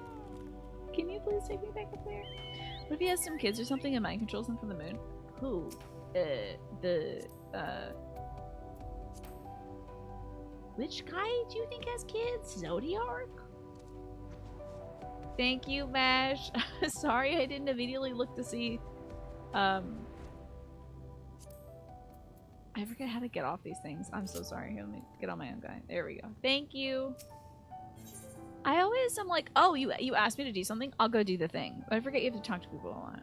S1: Can you please take me back up there? What if he has some kids or something and mind controls them from the moon? Who? Which guy do you think has kids? Zodiark? Thank you, Mash. Sorry I didn't immediately look to see. I forget how to get off these things. I'm so sorry. Let me get on my own guy. There we go. Thank you. I always am like, oh, you asked me to do something, I'll go do the thing. But I forget you have to talk to people a lot.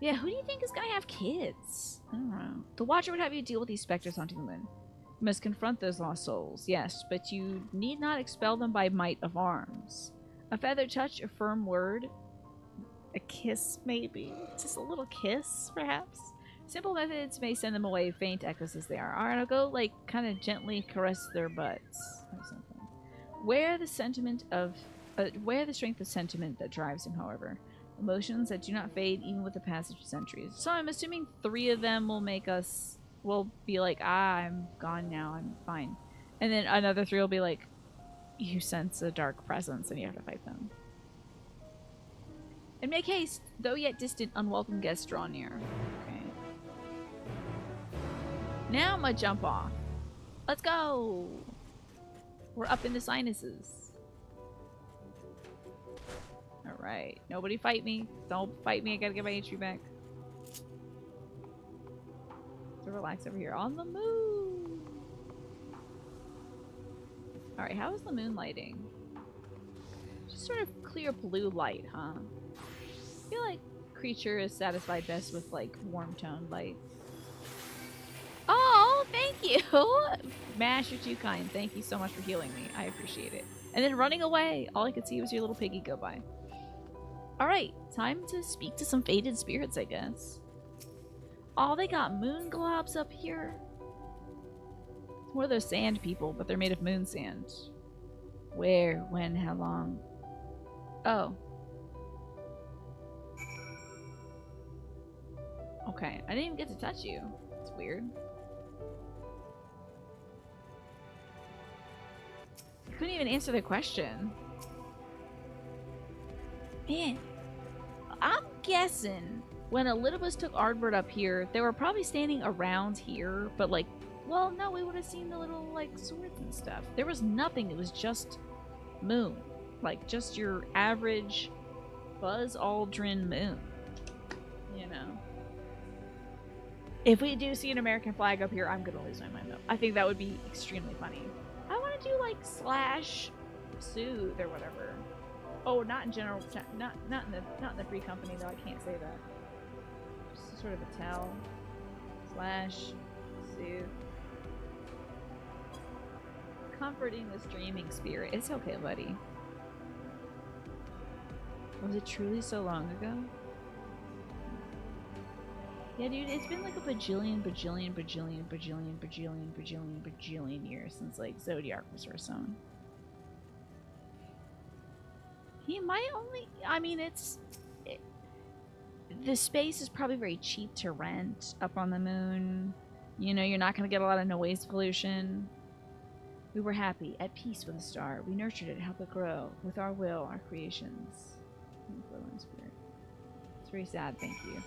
S1: Yeah, who do you think is gonna have kids? I don't know. The Watcher would have you deal with these specters haunting the moon. You must confront those lost souls, yes, but you need not expel them by might of arms. A feather touch, a firm word, a kiss maybe. Just a little kiss, perhaps? Simple methods may send them away, faint echoes as they are. Alright, I'll go, like, kind of gently caress their butts or something. Where the strength of sentiment that drives him, however. Emotions that do not fade even with the passage of centuries. So I'm assuming 3 of them will make us... will be like, ah, I'm gone now, I'm fine. And then another 3 will be like, you sense a dark presence and you have to fight them. And make haste, though yet distant, unwelcome guests draw near. Okay. Now I'm gonna jump off. Let's go! We're up in the sinuses. Alright. Nobody fight me. Don't fight me. I gotta get my HP back. So relax over here. On the move! Alright, how is the moon lighting? Just sort of clear blue light, huh? I feel like creature is satisfied best with like warm toned light. Oh, thank you! Mash, you're too kind. Thank you so much for healing me. I appreciate it. And then running away. All I could see was your little piggy go by. Alright, time to speak to some faded spirits, I guess. Oh, they got moon globs up here. It's more of those sand people, but they're made of moon sand. Where, when, how long? Oh. Okay, I didn't even get to touch you. It's weird. I couldn't even answer the question. Man, I'm guessing when Elidibus took Ardbert up here, they were probably standing around here, but like, well, no, we would have seen the little, like, swords and stuff. There was nothing. It was just moon. Like, just your average Buzz Aldrin moon. You know? If we do see an American flag up here, I'm gonna lose my mind, though. I think that would be extremely funny. I want to do, like, slash soothe or whatever. Oh, not in general, not in the free company, though. I can't say that. Just sort of a tell. Slash soothe. Comforting the streaming spirit. It's okay, buddy. Was it truly so long ago? Yeah, dude, it's been like a bajillion years since, like, Zodiac was first sown. He might only... I mean, the space is probably very cheap to rent up on the moon. You know, you're not going to get a lot of noise pollution. We were happy, at peace with the star. We nurtured it, helped it grow. With our will, our creations. It's very sad, thank you.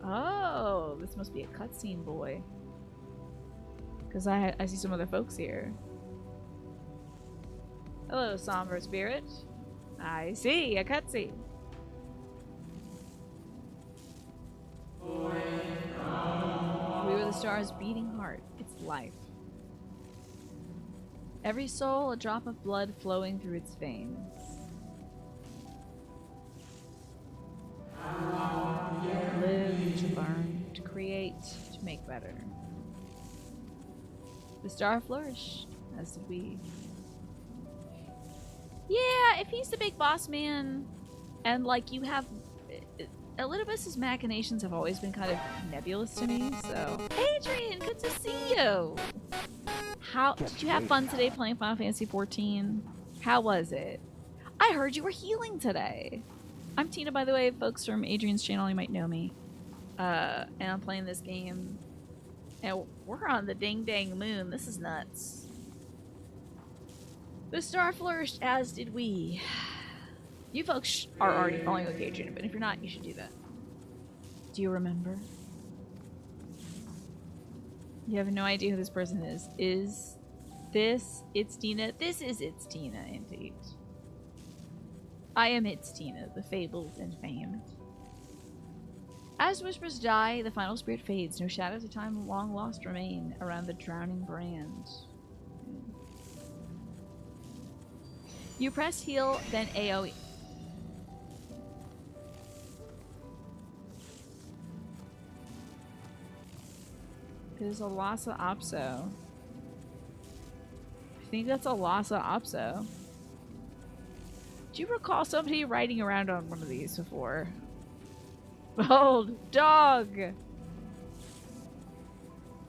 S1: Oh, this must be a cutscene, boy. Because I see some other folks here. Hello, somber spirit. I see, a cutscene. We were the star's beating heart, its life. Every soul, a drop of blood flowing through its veins. Live to learn, to create, to make better. The star flourished, as did we. Yeah, if he's the big boss man, and like you have... Elidibus's machinations have always been kind of nebulous to me, so... Adrian, good to see you! How did you have fun today playing Final Fantasy XIV? How was it? I heard you were healing today. I'm Tina, by the way. Folks from Adrian's channel, you might know me. And I'm playing this game. And we're on the ding-dang moon. This is nuts. The star flourished, as did we. You folks are already following with Adrian, but if you're not, you should do that. Do you remember? You have no idea who this person is. Is this It's Tina? This is It's Tina, indeed. I am It's Tina, the fabled and famed. As whispers die, the final spirit fades. No shadows of time long lost remain around the drowning brand. You press heal, then AoE. There's a Lhasa Apso. I think that's a Lhasa Apso. Do you recall somebody riding around on one of these before? Old dog!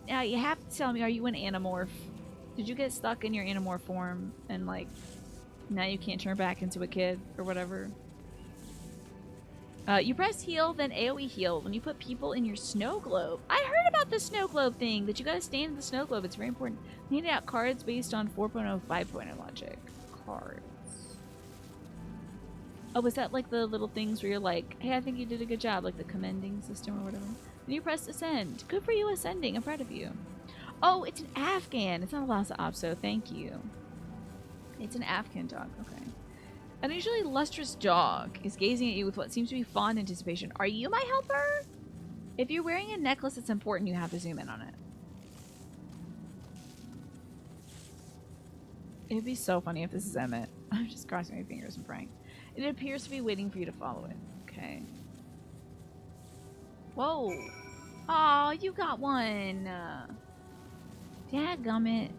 S1: Now, you have to tell me, are you an Animorph? Did you get stuck in your Animorph form and, like, now you can't turn back into a kid or whatever? You press heal, then AoE heal when you put people in your snow globe. I heard about the snow globe thing, that you gotta stand in the snow globe. It's very important. Handing out cards based on 4.0, 5.0 logic. Cards. Oh, was that like the little things where you're like, hey, I think you did a good job, like the commending system or whatever? Then you press ascend. Good for you ascending. I'm proud of you. Oh, it's an Afghan. It's not a Lhasa Apso. Thank you. It's an Afghan dog. Okay. An unusually lustrous dog is gazing at you with what seems to be fond anticipation. Are you my helper? If you're wearing a necklace, it's important you have to zoom in on it. It'd be so funny if this is Emmett. I'm just crossing my fingers and praying. It appears to be waiting for you to follow it. Okay. Whoa. Aw, you got one. Dadgummit.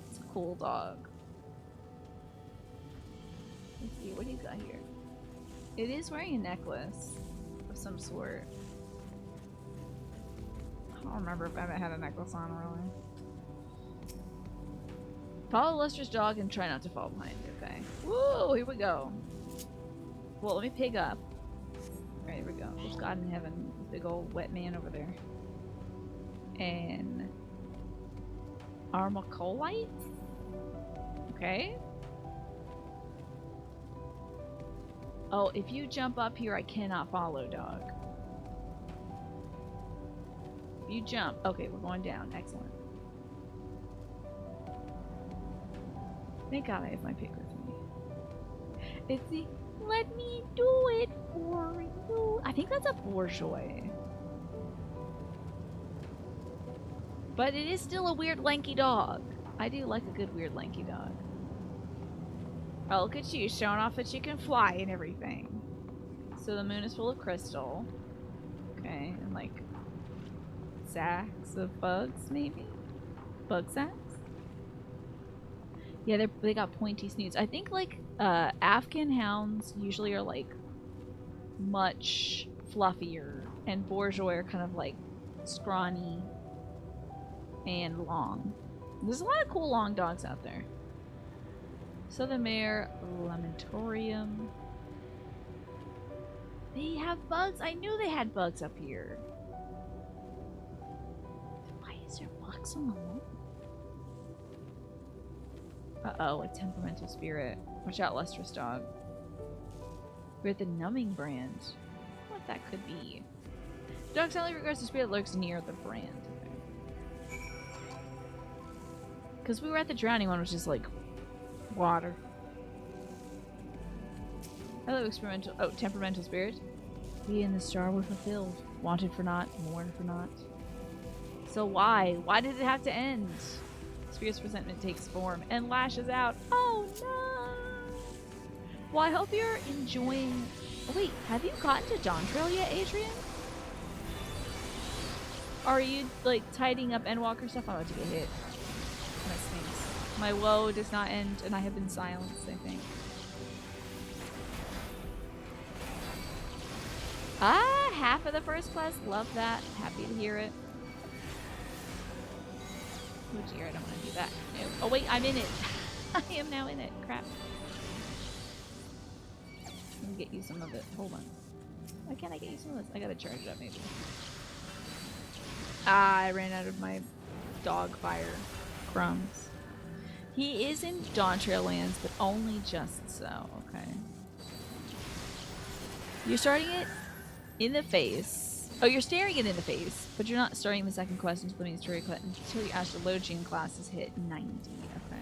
S1: It's a cool dog. Let's see, what do you got here? It is wearing a necklace of some sort. I don't remember if Emmett had a necklace on, really. Follow Lester's dog and try not to fall behind. Okay. Woo! Here we go. Well, let me pig up. Alright, here we go. There's God in heaven. This big old wet man over there. And... Armacolite? Okay. Oh, if you jump up here, I cannot follow, dog. If you jump... Okay, we're going down. Excellent. Thank God I have my pig with me. It's the... Let me do it for you. I think that's a bourgeois. But it is still a weird lanky dog. I do like a good weird lanky dog. Oh, look at you showing off that you can fly and everything. So the moon is full of crystal. Okay, and like sacks of bugs, maybe? Bug sacks? Yeah, they got pointy snoots. I think like Afghan hounds usually are like much fluffier, and bourgeois are kind of like scrawny and long. There's a lot of cool long dogs out there. Southern Mare, Lamentorium. They have bugs. I knew they had bugs up here. Why is there bugs on the wall? Uh-oh, a temperamental spirit. Watch out, Lustrous dog. We're at the numbing brand. What that could be. The dog sadly regards the spirit that lurks near the brand. Because we were at the drowning one, which is like water. Hello, experimental. Oh, temperamental spirit. We and the star were fulfilled. Wanted for naught, mourned for naught. So why? Why did it have to end? Spirit's resentment takes form and lashes out. Oh no! Well, I hope you're enjoying. Oh, wait, have you gotten to Dawntrail yet, Adrian? Are you like tidying up Endwalker stuff? I'm about to get hit. That stinks. My woe does not end, and I have been silenced, I think. Ah, half of the first class. Love that. Happy to hear it. Oh dear, I don't want to do that. No. Oh wait, I'm in it. I am now in it. Crap. Let me get you some of it. Hold on. Why can't I get you some of this? I gotta charge it up maybe. Ah, I ran out of my dog fire crumbs. He is in Dawntrail lands, but only just so. Okay. You're starting it in the face. Oh, you're staring it in the face, but you're not starting the second quest until the main story quest until your astrologian class is hit 90. Okay.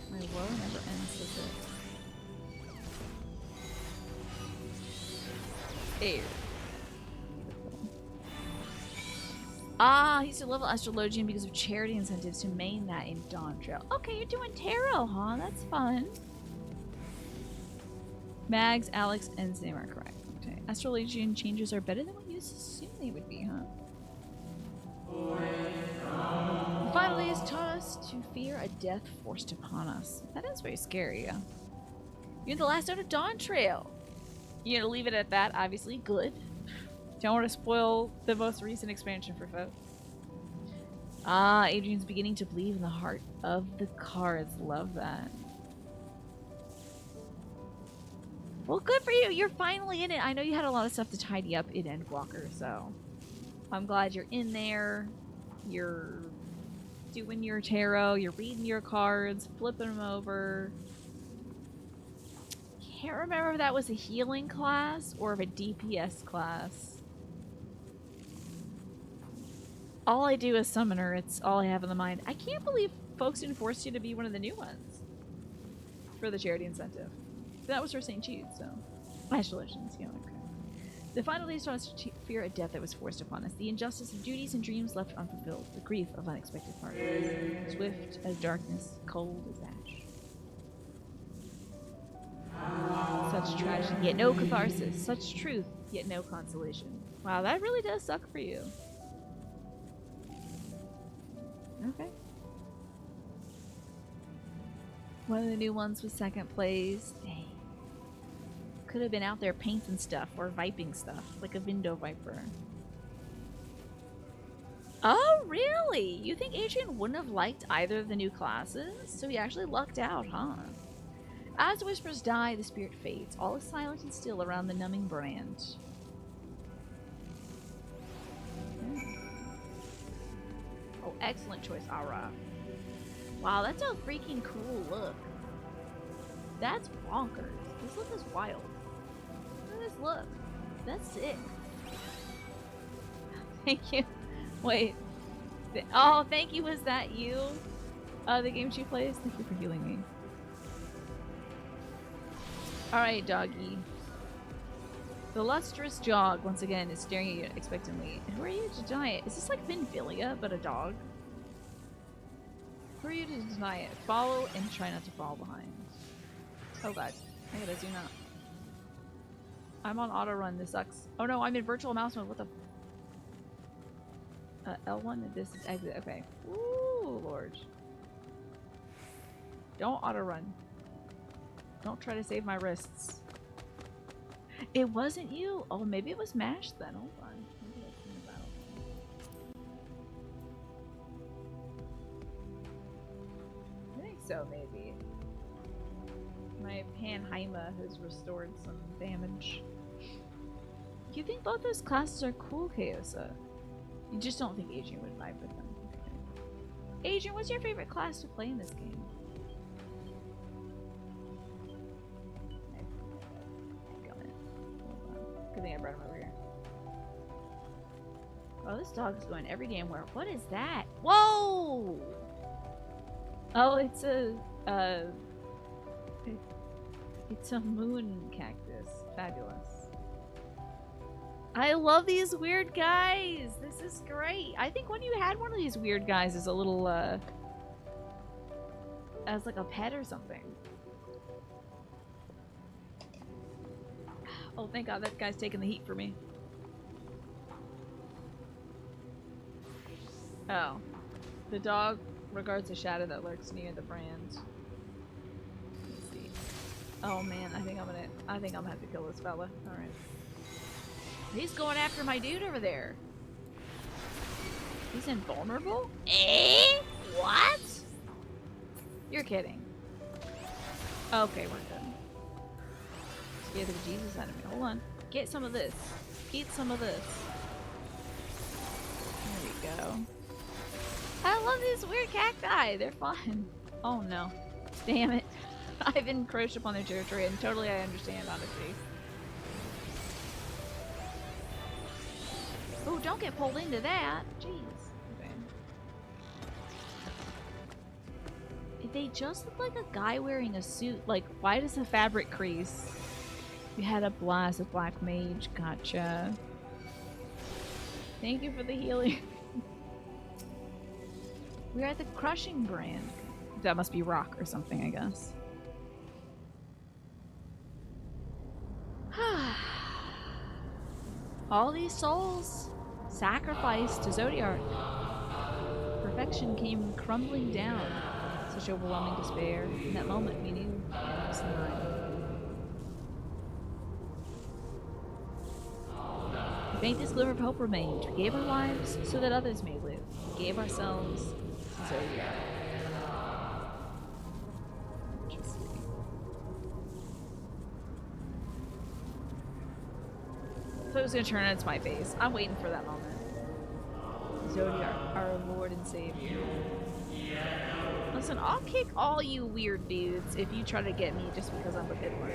S1: My woe never ends with it. There. Ah, he's a level astrologian because of charity incentives to main that in Dawntrail. Okay, you're doing tarot, huh? That's fun. Mags, Alex, and Sam are correct. Okay. Astrologian changes are better than what you assumed they would be, huh? Finally, has taught us to fear a death forced upon us. That is very scary, yeah. You're the last out of Dawntrail. You're gonna leave it at that, obviously. Good. Don't want to spoil the most recent expansion for folks. Ah, Adrian's beginning to believe in the heart of the cards. Love that. Well, good for you. You're finally in it. I know you had a lot of stuff to tidy up in Endwalker, so I'm glad you're in there. You're doing your tarot. You're reading your cards, flipping them over. Can't remember if that was a healing class or if a DPS class. All I do is summoner. It's all I have in the mind. I can't believe folks didn't force you to be one of the new ones for the charity incentive. That was for St. Jude, so. Astrologians, yeah, okay. The final days taught us to fear a death that was forced upon us, the injustice of duties and dreams left unfulfilled, the grief of unexpected partings, swift as darkness, cold as ash. Such tragedy, yet no catharsis. Such truth, yet no consolation. Wow, that really does suck for you. Okay. One of the new ones was second place. Dang. Could have been out there painting stuff or viping stuff, like a window viper. Oh, really? You think Adrian wouldn't have liked either of the new classes? So he actually lucked out, huh? As the whispers die, the spirit fades. All is silent and still around the numbing brand. Oh, excellent choice, Ara. Wow, that's a freaking cool look. That's bonkers. This look is wild. Look at this look. That's sick. Thank you. Wait. Oh, thank you. Was that you? The game she plays? Thank you for healing me. Alright, doggy. The lustrous jog, once again, is staring at you expectantly. Who are you to deny it? Is this like Vinfilia, but a dog? Who are you to deny it? Follow and try not to fall behind. Oh god. I gotta zoom out. I'm on auto run. This sucks. Oh no, I'm in virtual mouse mode. What the... L1 and this is exit. Okay. Ooh, lord. Don't auto run. Don't try to save my wrists. It wasn't you? Oh, maybe it was MASH then. Hold on. Maybe that's in the battle. I think so, maybe. My Panheima has restored some damage. You think both those classes are cool, Kaosa? You just don't think Adrian would vibe with them. Adrian, what's your favorite class to play in this game? Good thing I brought him over here. Oh, this dog is going every damn where. What is that? Whoa! Oh, it's a it's a moon cactus. Fabulous. I love these weird guys. This is great. I think when you had one of these weird guys as a little as like a pet or something. Oh, thank God that guy's taking the heat for me. Oh. The dog regards the shadow that lurks near the brand. Let's see. Oh man, I think I'm gonna have to kill this fella. Alright. He's going after my dude over there. He's invulnerable? Eh? What? You're kidding. Okay, we're good. Scared the Jesus out of me. Hold on. Get some of this. Eat some of this. There we go. I love these weird cacti. They're fun. Oh no. Damn it. I've encroached upon their territory and totally I understand, honestly. Oh, don't get pulled into that. Jeez. Okay. They just look like a guy wearing a suit. Like, why does the fabric crease? We had a blast with Black Mage. Gotcha. Thank you for the healing. We're at the Crushing brand. That must be rock or something, I guess. All these souls sacrificed to Zodiark. Perfection came crumbling down. Such overwhelming despair. In that moment, we knew it was the line. The faintest glimmer of hope remained. We gave our lives so that others may live. We gave ourselves to Zodiac. Interesting. So it was gonna turn into my face. I'm waiting for that moment. Zodiac, our Lord and Savior. Listen, I'll kick all you weird dudes if you try to get me just because I'm a good one.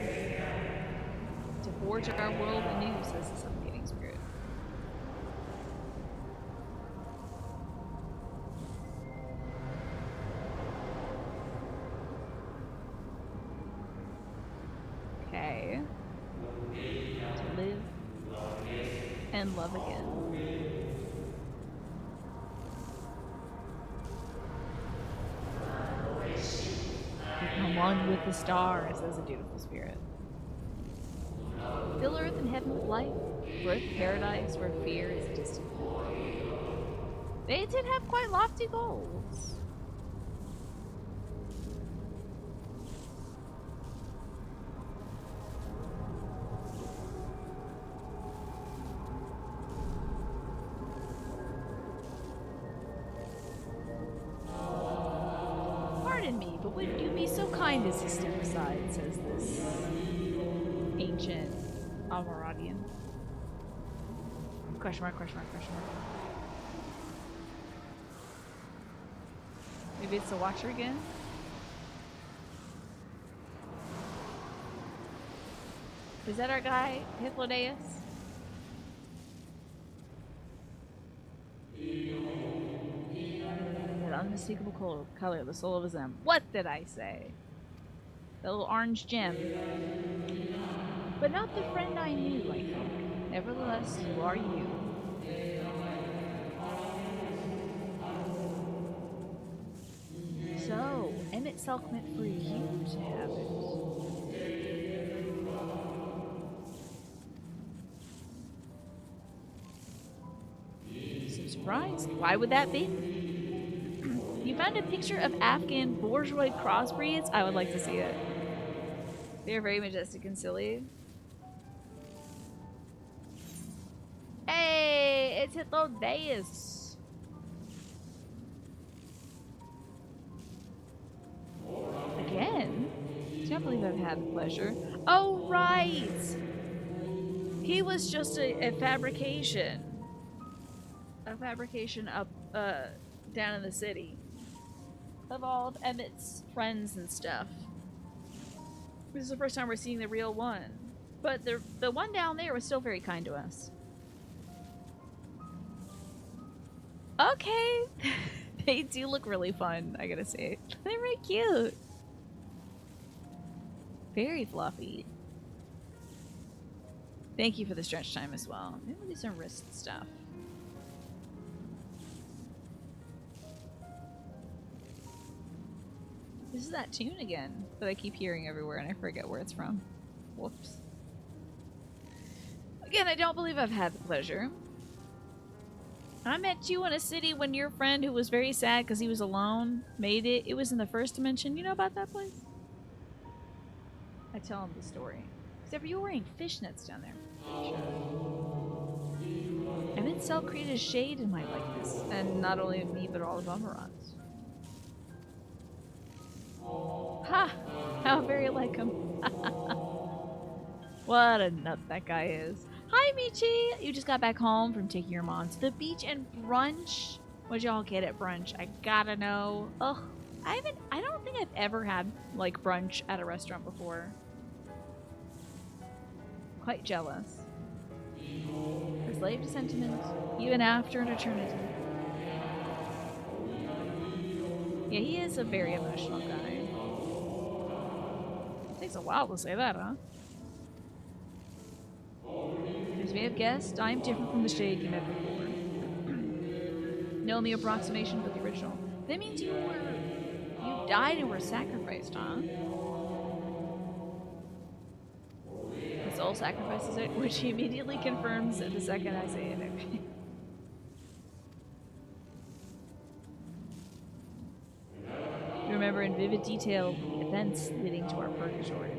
S1: To forge our world anew, says the suffocating spirit. Okay. To live And love again. Become one with the stars, as a dutiful spirit. Fill earth and heaven with life. Birth paradise where fear is a distant memory. They did have quite lofty goals. Pardon me, but would you be so kind as to step aside, says this ancient Alvaradian. Question mark, question mark, question mark. Maybe it's the Watcher again? Is that our guy, Hythlodaeus? That unmistakable color, the soul of his M. What did I say? The little orange gem. But not the friend I knew, I think. Nevertheless, you are you. So, Emmett Selk meant for you to have it. So surprised. Why would that be? You found a picture of Afghan bourgeois crossbreeds? I would like to see it. They are very majestic and silly. Hey, it's Hythlodaeus. Again? I can't believe I've had the pleasure. Oh, right! He was just a fabrication. A fabrication up, down in the city. Of all of Emmett's friends and stuff. This is the first time we're seeing the real one. But the one down there was still very kind to us. Okay. They do look really fun, I gotta say. They're very cute. Very fluffy. Thank you for the stretch time as well. Maybe we'll do some wrist stuff. This is that tune again that I keep hearing everywhere and I forget where it's from. Whoops. Again, I don't believe I've had the pleasure. I met you in a city when your friend, who was very sad because he was alone, made it. It was in the first dimension. You know about that place? I tell him the story. Except for you were wearing fishnets down there. Emmett Selk created a shade in my likeness. And not only of me, but all of Amarant's. Ha! How very like him. What a nut that guy is. Hi, Michi! You just got back home from taking your mom to the beach and brunch? What'd y'all get at brunch? I gotta know. Ugh. I don't think I've ever had, like, brunch at a restaurant before. Quite jealous. A slave to sentiment, even after an eternity. Yeah, he is a very emotional guy. Takes a while to say that, huh? As you may have guessed, I am different from the shade you met before. No mere approximation but the original. That means you died and were sacrificed, huh? The soul sacrifices it, which he immediately confirms the second I say it. You remember in vivid detail the events leading to our purgatory.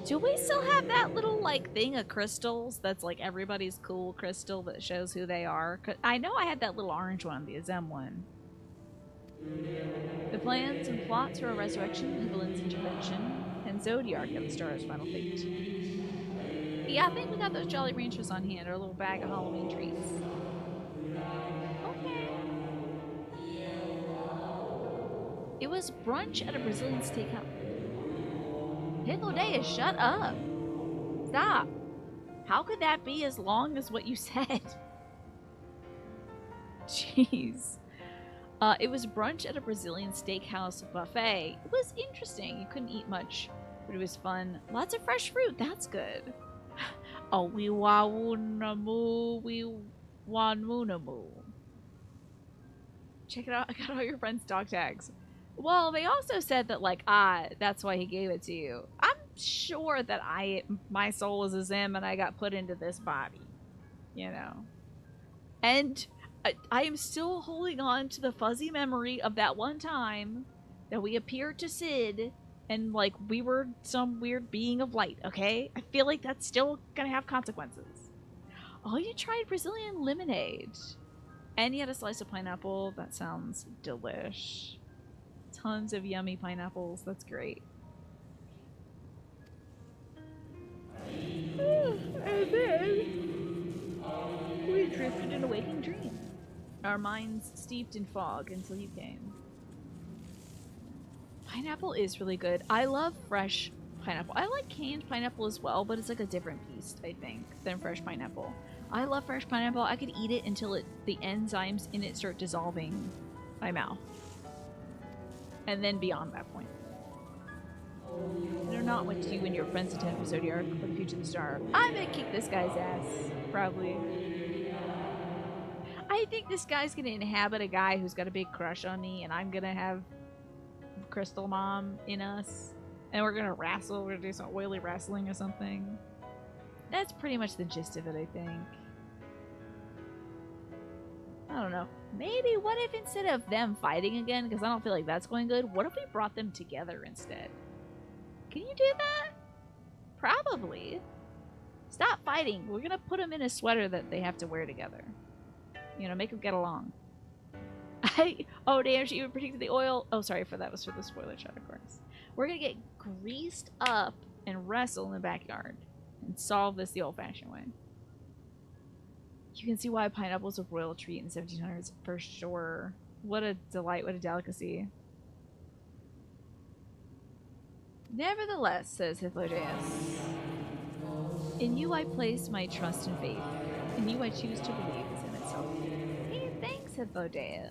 S1: Do we still have that little, like, thing of crystals that's, like, everybody's cool crystal that shows who they are? 'Cause I know I had that little orange one, the Azem one. The plans and plots for a resurrection, Evelyn's intervention, and Zodiark of the Star's final fate. Yeah, I think we got those Jolly Ranchers on hand, or a little bag of Halloween treats. Okay. It was brunch at a Brazilian steakhouse. Hythlodaeus, shut up! Stop! How could that be as long as what you said? Jeez. It was brunch at a Brazilian steakhouse buffet. It was interesting. You couldn't eat much, but it was fun. Lots of fresh fruit. That's good. Oh, we wawunamu, we wanmunamu. Check it out. I got all your friends' dog tags. Well, they also said that, like, that's why he gave it to you. I'm sure that my soul is a Zim and I got put into this body, you know. And I am still holding on to the fuzzy memory of that one time that we appeared to Sid and, like, we were some weird being of light, okay? I feel like that's still gonna have consequences. Oh, you tried Brazilian lemonade. And you had a slice of pineapple. That sounds delish. Tons of yummy pineapples. That's great. And then we drifted in a waking dream. Our minds steeped in fog until you came. Pineapple is really good. I love fresh pineapple. I like canned pineapple as well, but it's like a different beast, I think, than fresh pineapple. I love fresh pineapple. I could eat it until the enzymes in it start dissolving my mouth. And then beyond that point. They're not what you and your friends attend for Zodiac or the Future of the Star. I'm gonna kick this guy's ass, probably. I think this guy's gonna inhabit a guy who's got a big crush on me, and I'm gonna have Crystal Mom in us. And we're gonna wrestle. We're gonna do some oily wrestling or something. That's pretty much the gist of it, I think. I don't know. Maybe what if instead of them fighting again, because I don't feel like that's going good, what if we brought them together instead? Can you do that? Probably. Stop fighting. We're gonna put them in a sweater that they have to wear together. You know, make them get along. Oh damn, she even predicted the oil. Oh, sorry for that. Was for the spoiler chat, of course. We're gonna get greased up and wrestle in the backyard and solve this the old-fashioned way. You can see why pineapples a royal treat in the 1700s for sure. What a delight, what a delicacy. Nevertheless, says Hythlodeus, in you I place my trust and faith. In you I choose to believe is in itself. Hey, thanks, Hythlodeus.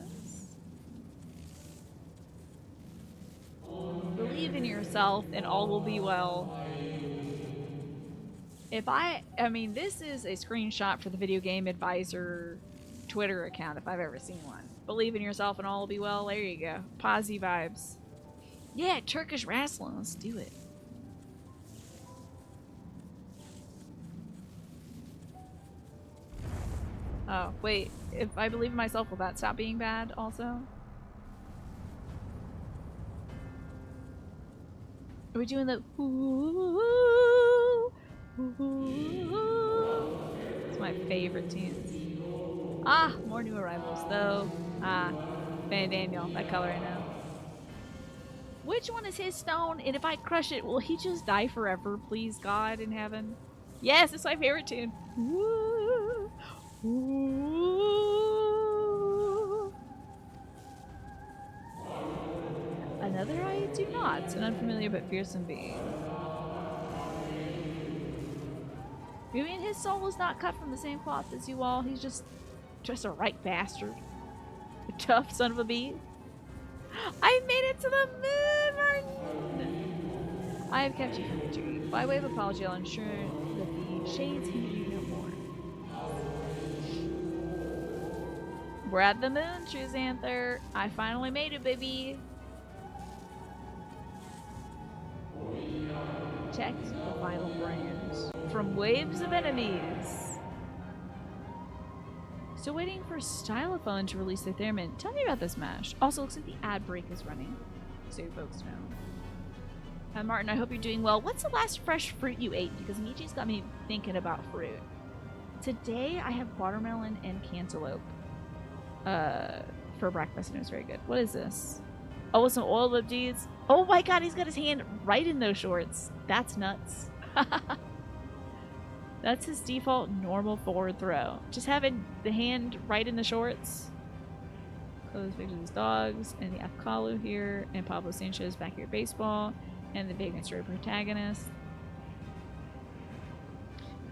S1: Believe in yourself and all will be well. I mean, this is a screenshot for the Video Game Advisor Twitter account if I've ever seen one. Believe in yourself and all will be well. There you go. Posy vibes. Yeah, Turkish wrestling. Let's do it. Oh, wait. If I believe in myself, will that stop being bad also? Are we doing the ooh, ooh, ooh? It's my favorite tunes. Ah, more new arrivals though. Ah, Van Daniel, that color I know. Which one is his stone? And if I crush it, will he just die forever? Please, God in heaven. Yes, it's my favorite tune. Ooh, ooh. Another I do not. An unfamiliar but fearsome being. You mean his soul was not cut from the same cloth as you all? He's just a right bastard. A tough son of a bee. I made it to the moon, Martin! I have kept you from victory. By way of apology, I'll ensure that the shades heed you no more. We're at the moon, True Xanther. I finally made it, baby. Check the final brand. From waves of enemies. Still waiting for Stylophone to release their theremin. Tell me about this mash. Also, looks like the ad break is running. So you folks know. Martin, I hope you're doing well. What's the last fresh fruit you ate? Because Michi's got me thinking about fruit. Today, I have watermelon and cantaloupe. For breakfast, and it was very good. What is this? Oh, some oil lip G's. Oh my god, he's got his hand right in those shorts. That's nuts. That's his default normal forward throw. Just having the hand right in the shorts. Close pictures of his dogs, and the Afkalu here, and Pablo Sanchez back here at baseball, and the big story protagonist.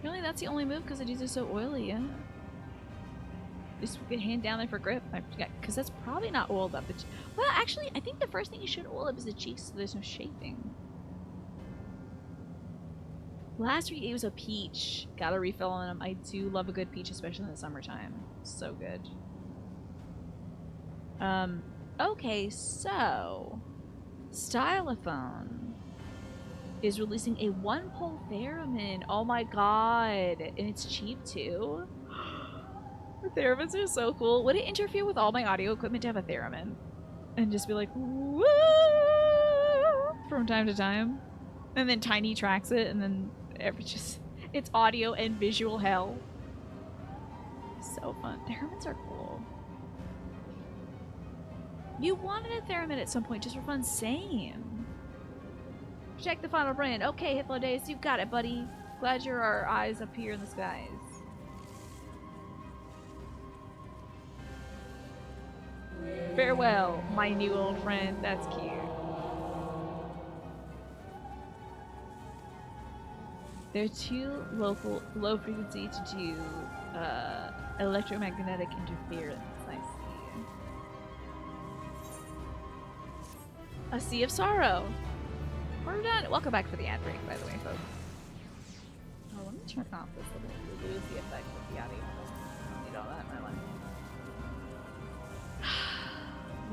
S1: Really, that's the only move because the dudes are so oily, yeah? Just get hand down there for grip. I forget, because that's probably not oiled up. Well, actually, I think the first thing you should oil up is the cheeks so there's no shaping. Last week it was a peach. Got a refill on them. I do love a good peach, especially in the summertime. So good. Okay, so Stylophone is releasing a one-pole theremin. Oh my god. And it's cheap too. The theremins are so cool. Would it interfere with all my audio equipment to have a theremin? And just be like, woo! From time to time. And then Tiny tracks it, and then it's audio and visual hell. So fun. Theremins are cool. You wanted a theremin at some point just for fun. Same. Check the final brand. Okay, Hypnodace, you've got it, buddy. Glad you're our eyes up here in the skies. Farewell, my new old friend. That's cute. They're too low frequency to do electromagnetic interference. I see. A Sea of Sorrow. We're done. Welcome back for the ad break, by the way, folks. Oh, let me turn off this little. We lose the effect of the audio. I don't need all that in my life.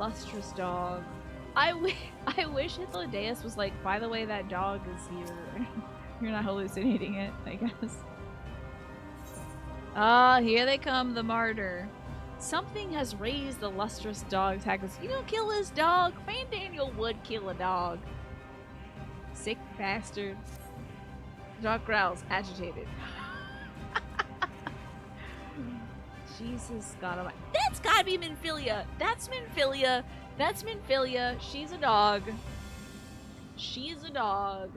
S1: Lustrous dog. I wish Hythlodaeus was like, by the way, that dog is here. You're not hallucinating it, I guess. Ah, here they come, the martyr. Something has raised the lustrous dog's hackles. You don't kill this dog. Fan Daniel would kill a dog. Sick bastard. The dog growls, agitated. Jesus God almighty. That's gotta be Minfilia. That's Minfilia. That's Minfilia. She's a dog. She's a dog.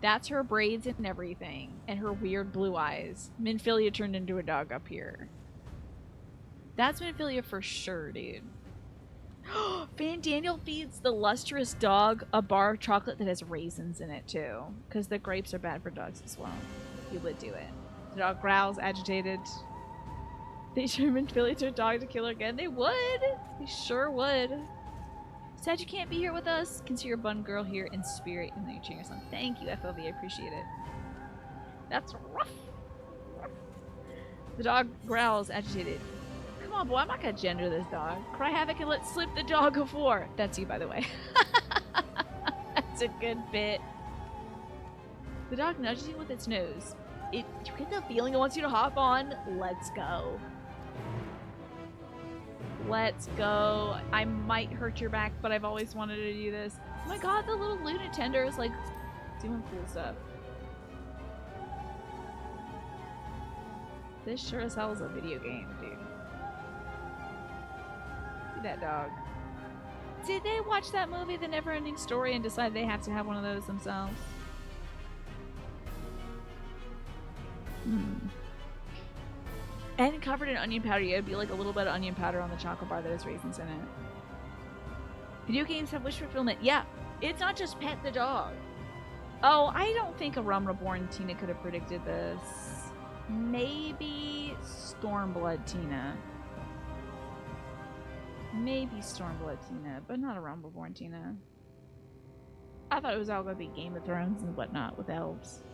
S1: That's her braids and everything. And her weird blue eyes. Minfilia turned into a dog up here. That's Minfilia for sure, dude. Fan Daniel feeds the lustrous dog a bar of chocolate that has raisins in it, too. Because the grapes are bad for dogs as well. You would do it. The dog growls, agitated. They determined Philly to a dog to kill her again. They would! They sure would. Sad you can't be here with us. Consider your bun girl here in spirit and then you're cheering us on. Thank you, FLV. I appreciate it. That's rough. The dog growls, agitated. Come on, boy. I'm not gonna gender this dog. Cry havoc and let slip the dog of war. That's you, by the way. That's a good bit. The dog nudges you with its nose. You get the feeling it wants you to hop on. Let's go. Let's go. I might hurt your back, but I've always wanted to do this. Oh my god, the little Luna Tender is like doing cool stuff. This sure as hell is a video game, dude. See that dog. Did they watch that movie, The Neverending Story, and decide they have to have one of those themselves? And covered in onion powder, yeah, it'd be like a little bit of onion powder on the chocolate bar that has raisins in it. Video games have wish fulfillment. Yeah, it's not just pet the dog. Oh, I don't think a Rum Reborn Tina could have predicted this. Maybe Stormblood Tina. Maybe Stormblood Tina, but not a Rum Reborn Tina. I thought it was all going to be Game of Thrones and whatnot with elves.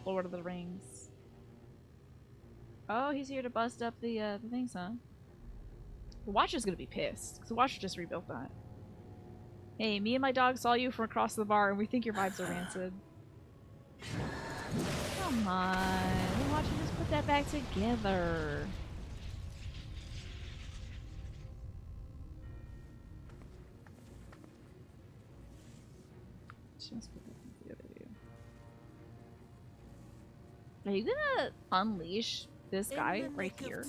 S1: Lord of the Rings. Oh, he's here to bust up the things, huh? The Watcher's gonna be pissed, because the Watcher just rebuilt that. Hey, me and my dog saw you from across the bar, and we think your vibes are rancid. Come on. The Watcher just put that back together. Just put that together, dude. Are you gonna unleash this guy right here?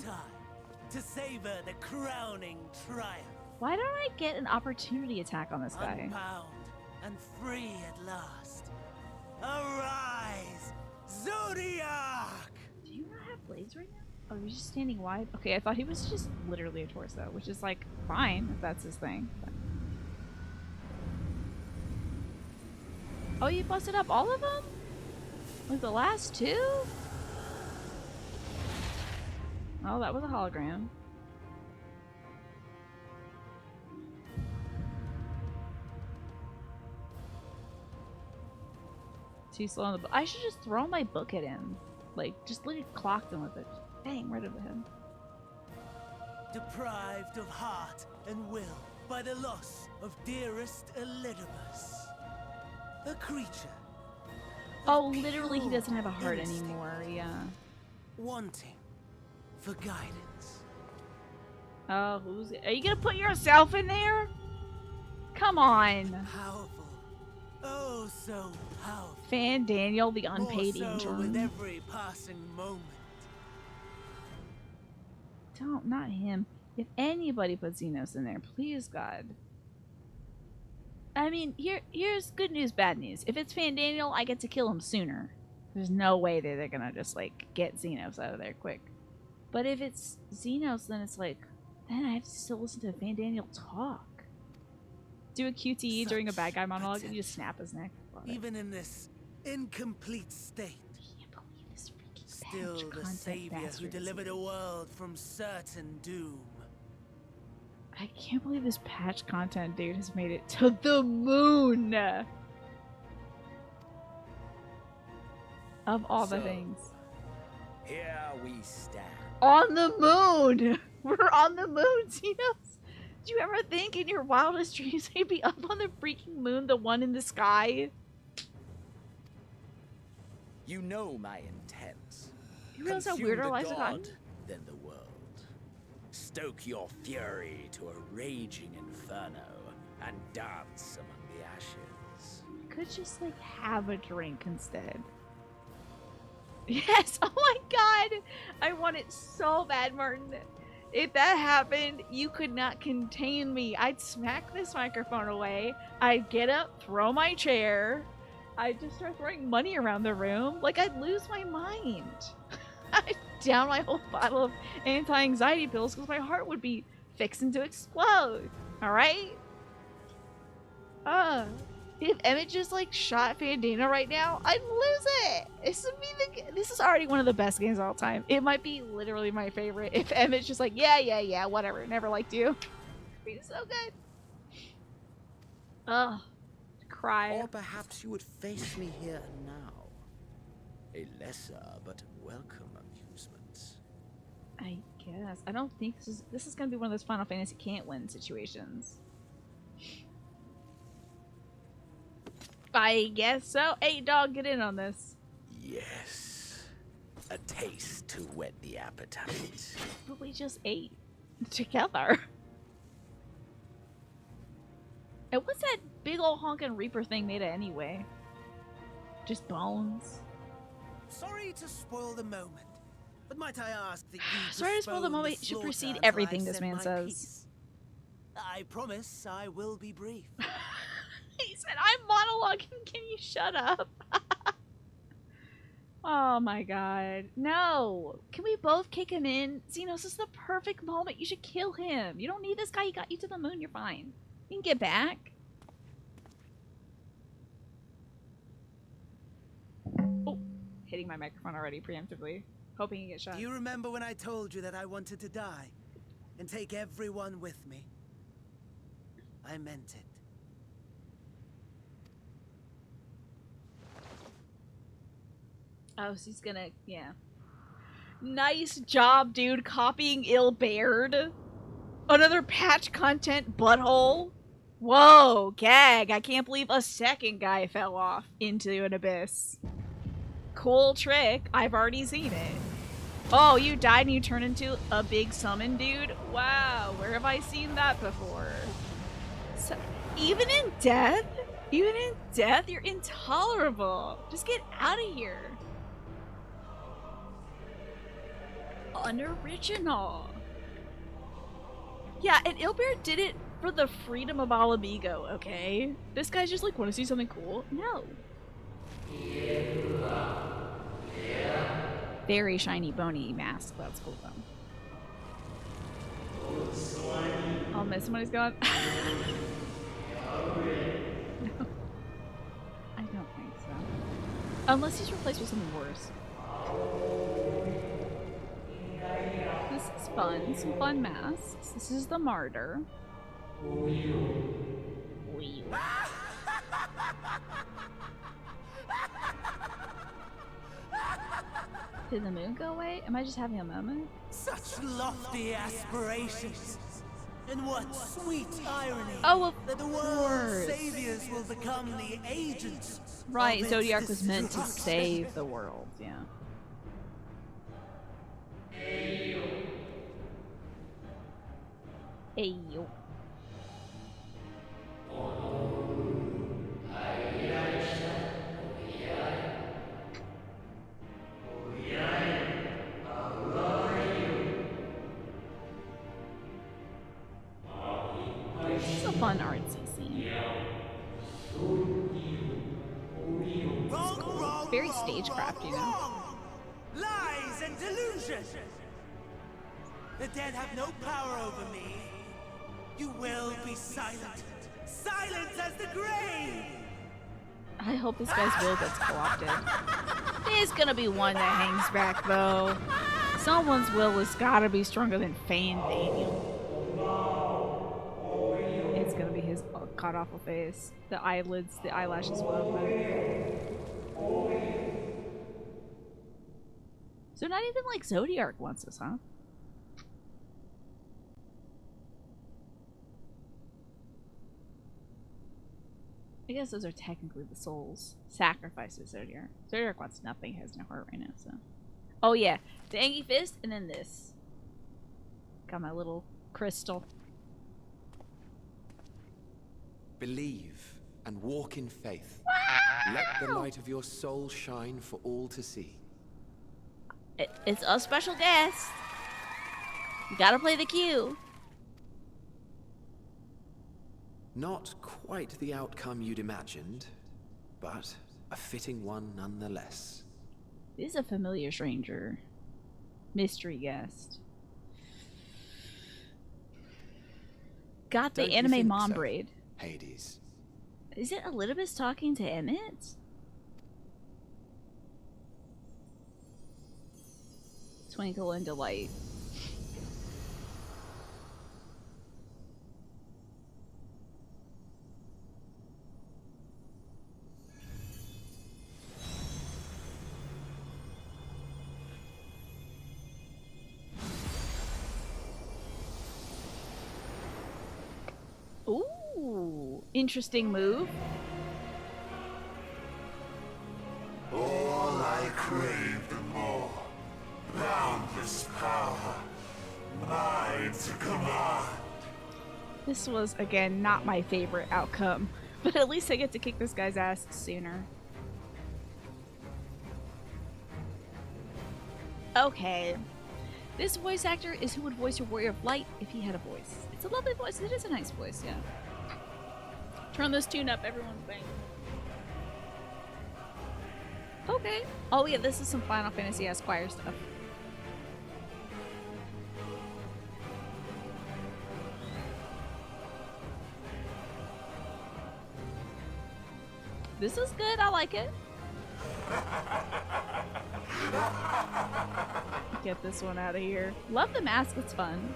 S3: To savor the crowning triumph.
S1: Why don't I get an opportunity attack on this guy?
S3: Unbound and free at last. Arise, Zodiac!
S1: Do you not have blades right now? Oh, you're just standing wide? Okay, I thought he was just literally a torso, which is like fine if that's his thing. But... Oh, you busted up all of them? Like the last two? Oh, that was a hologram. Too slow on the book. I should just throw my book at him. Like, just let it clock him with it. Bang, right over the head.
S3: Deprived of heart and will by the loss of dearest Elidibus. A creature.
S1: Oh, literally, he
S3: pure
S1: doesn't have a heart
S3: instinct.
S1: anymore. Yeah.
S3: Wanting for guidance.
S1: Oh, who's it? Are you gonna put yourself in there? Come on.
S3: Powerful. Oh, so powerful.
S1: Fan Daniel, the unpaid
S3: More so with
S1: intern.
S3: every passing moment.
S1: Don't, not him. If anybody puts Xenos in there, please God. I mean, here's good news, bad news. If it's Fan Daniel, I get to kill him sooner. There's no way that they're gonna just, like, get Xenos out of there quick. But if it's Xenos, then it's like, then I have to still listen to Fan Daniel talk. Do a QTE during a bad guy monologue and you just snap his neck. Love it.
S3: Even in this incomplete state.
S1: I can't believe this freaking
S3: Still
S1: patch
S3: the
S1: content
S3: savior who
S1: bastard is
S3: delivered
S1: here.
S3: a world from certain doom.
S1: I can't believe this patch content dude has made it to the moon. Of all the
S4: So,
S1: things.
S4: Here we stand.
S1: On the moon! We're on the moon, Xenos! Did you ever think in your wildest dreams you'd be up on the freaking moon, the one in the sky?
S4: You know my intents.
S1: You realize how
S4: Consume
S1: weird our
S4: the
S1: lives have gotten?
S4: god, then the world. Stoke your fury to a raging inferno and dance among the ashes.
S1: Could just, like, have a drink instead. Yes! Oh my god! I want it so bad, Martin. If that happened, you could not contain me. I'd smack this microphone away. I'd get up, throw my chair. I'd just start throwing money around the room. Like, I'd lose my mind. I'd down my whole bottle of anti-anxiety pills because my heart would be fixing to explode. Alright? If Emmett just, like, shot Fandina right now, I'd lose it. This is already one of the best games of all time. It might be literally my favorite. If Emmett's just like, yeah, whatever, never liked you. It'd be so good. Ugh. Cry.
S4: Or perhaps you would face me here and now. A lesser but welcome amusement.
S1: I guess. I don't think this is gonna be one of those Final Fantasy can't win situations. I guess so. Hey, dog, get in on this.
S4: Yes. A taste to whet the appetite.
S1: But we just ate together. And what's that big old honkin' Reaper thing made of anyway? Just bones.
S3: Sorry to spoil the moment, but might I ask that you
S1: Sorry to spoil the
S3: postpone
S1: moment. Should
S3: slaughter
S1: precede
S3: until
S1: everything
S3: I've
S1: this
S3: said
S1: man
S3: my
S1: says.
S3: piece? I promise I will be brief.
S1: He said, I'm monologuing. Can you shut up? Oh my god. No. Can we both kick him in? Xenos, this is the perfect moment. You should kill him. You don't need this guy. He got you to the moon. You're fine. You can get back. Oh, hitting my microphone already preemptively. Hoping he gets shot.
S3: Do you remember when I told you that I wanted to die and take everyone with me? I meant it.
S1: Oh, so he's gonna, yeah. Nice job, dude, copying Ill-Baird. Another patch content butthole. Whoa, gag. I can't believe a second guy fell off into an abyss. Cool trick. I've already seen it. Oh, you died and you turned into a big summon dude? Wow, where have I seen that before? So, even in death? Even in death, you're intolerable. Just get out of here. Unoriginal. Yeah, and Ilbear did it for the freedom of Alamigo, okay? This guy's just like, want to see something cool? No. Very shiny, bony mask. That's cool, though. Oh, man, somebody's gone. No. I don't think so. Unless he's replaced with something worse. This is fun. Some fun masks. This is the martyr. Wee. and the moon go away? Am I just having a moment?
S3: Such lofty aspirations. And what sweet irony
S1: Oh, of
S3: that the world's saviors will become the agents.
S1: Right,
S3: of its
S1: Zodiac was meant to
S3: destruction.
S1: save the world, yeah. Ayo. It's a fun artsy scene.
S3: Wrong,
S1: Very
S3: wrong,
S1: stagecraft,
S3: wrong,
S1: you know?
S3: wrong. Lies and delusion. The dead have no power over me. You will be silent. Silent as the grave.
S1: I hope this guy's will gets co-opted. There's gonna be one that hangs back, though. Someone's will has gotta be stronger than Fan Daniel. It's gonna be his cut-off face. The eyelids, the eyelashes will open. So not even like Zodiac wants us, huh? I guess those are technically the souls. Sacrifices Zodiac. Zodiac wants nothing, has no heart right now, so. Oh yeah, the Angie Fist and then this. Got my little crystal.
S2: Believe and walk in faith. Let the light of your soul shine for all to see.
S1: It's a special guest. You gotta play the cue.
S2: Not quite the outcome you'd imagined, but a fitting one nonetheless.
S1: This is a familiar stranger. Mystery guest. Got the
S2: Don't you
S1: anime
S2: think
S1: mom
S2: so,
S1: braid.
S2: Hades.
S1: Is it Elizabeth talking to Emmett? Twinkle and delight. Ooh, interesting move.
S5: All I craved and more. Boundless power. Mine to command.
S1: This was, again, not my favorite outcome, but at least I get to kick this guy's ass sooner. Okay. This voice actor is who would voice your Warrior of Light if he had a voice. It's a lovely voice. It is a nice voice, yeah. Turn this tune up, everyone's banging. Okay. Oh yeah, this is some Final Fantasy Esquire stuff. This is good. I like it. Get this one out of here. Love the mask. It's fun.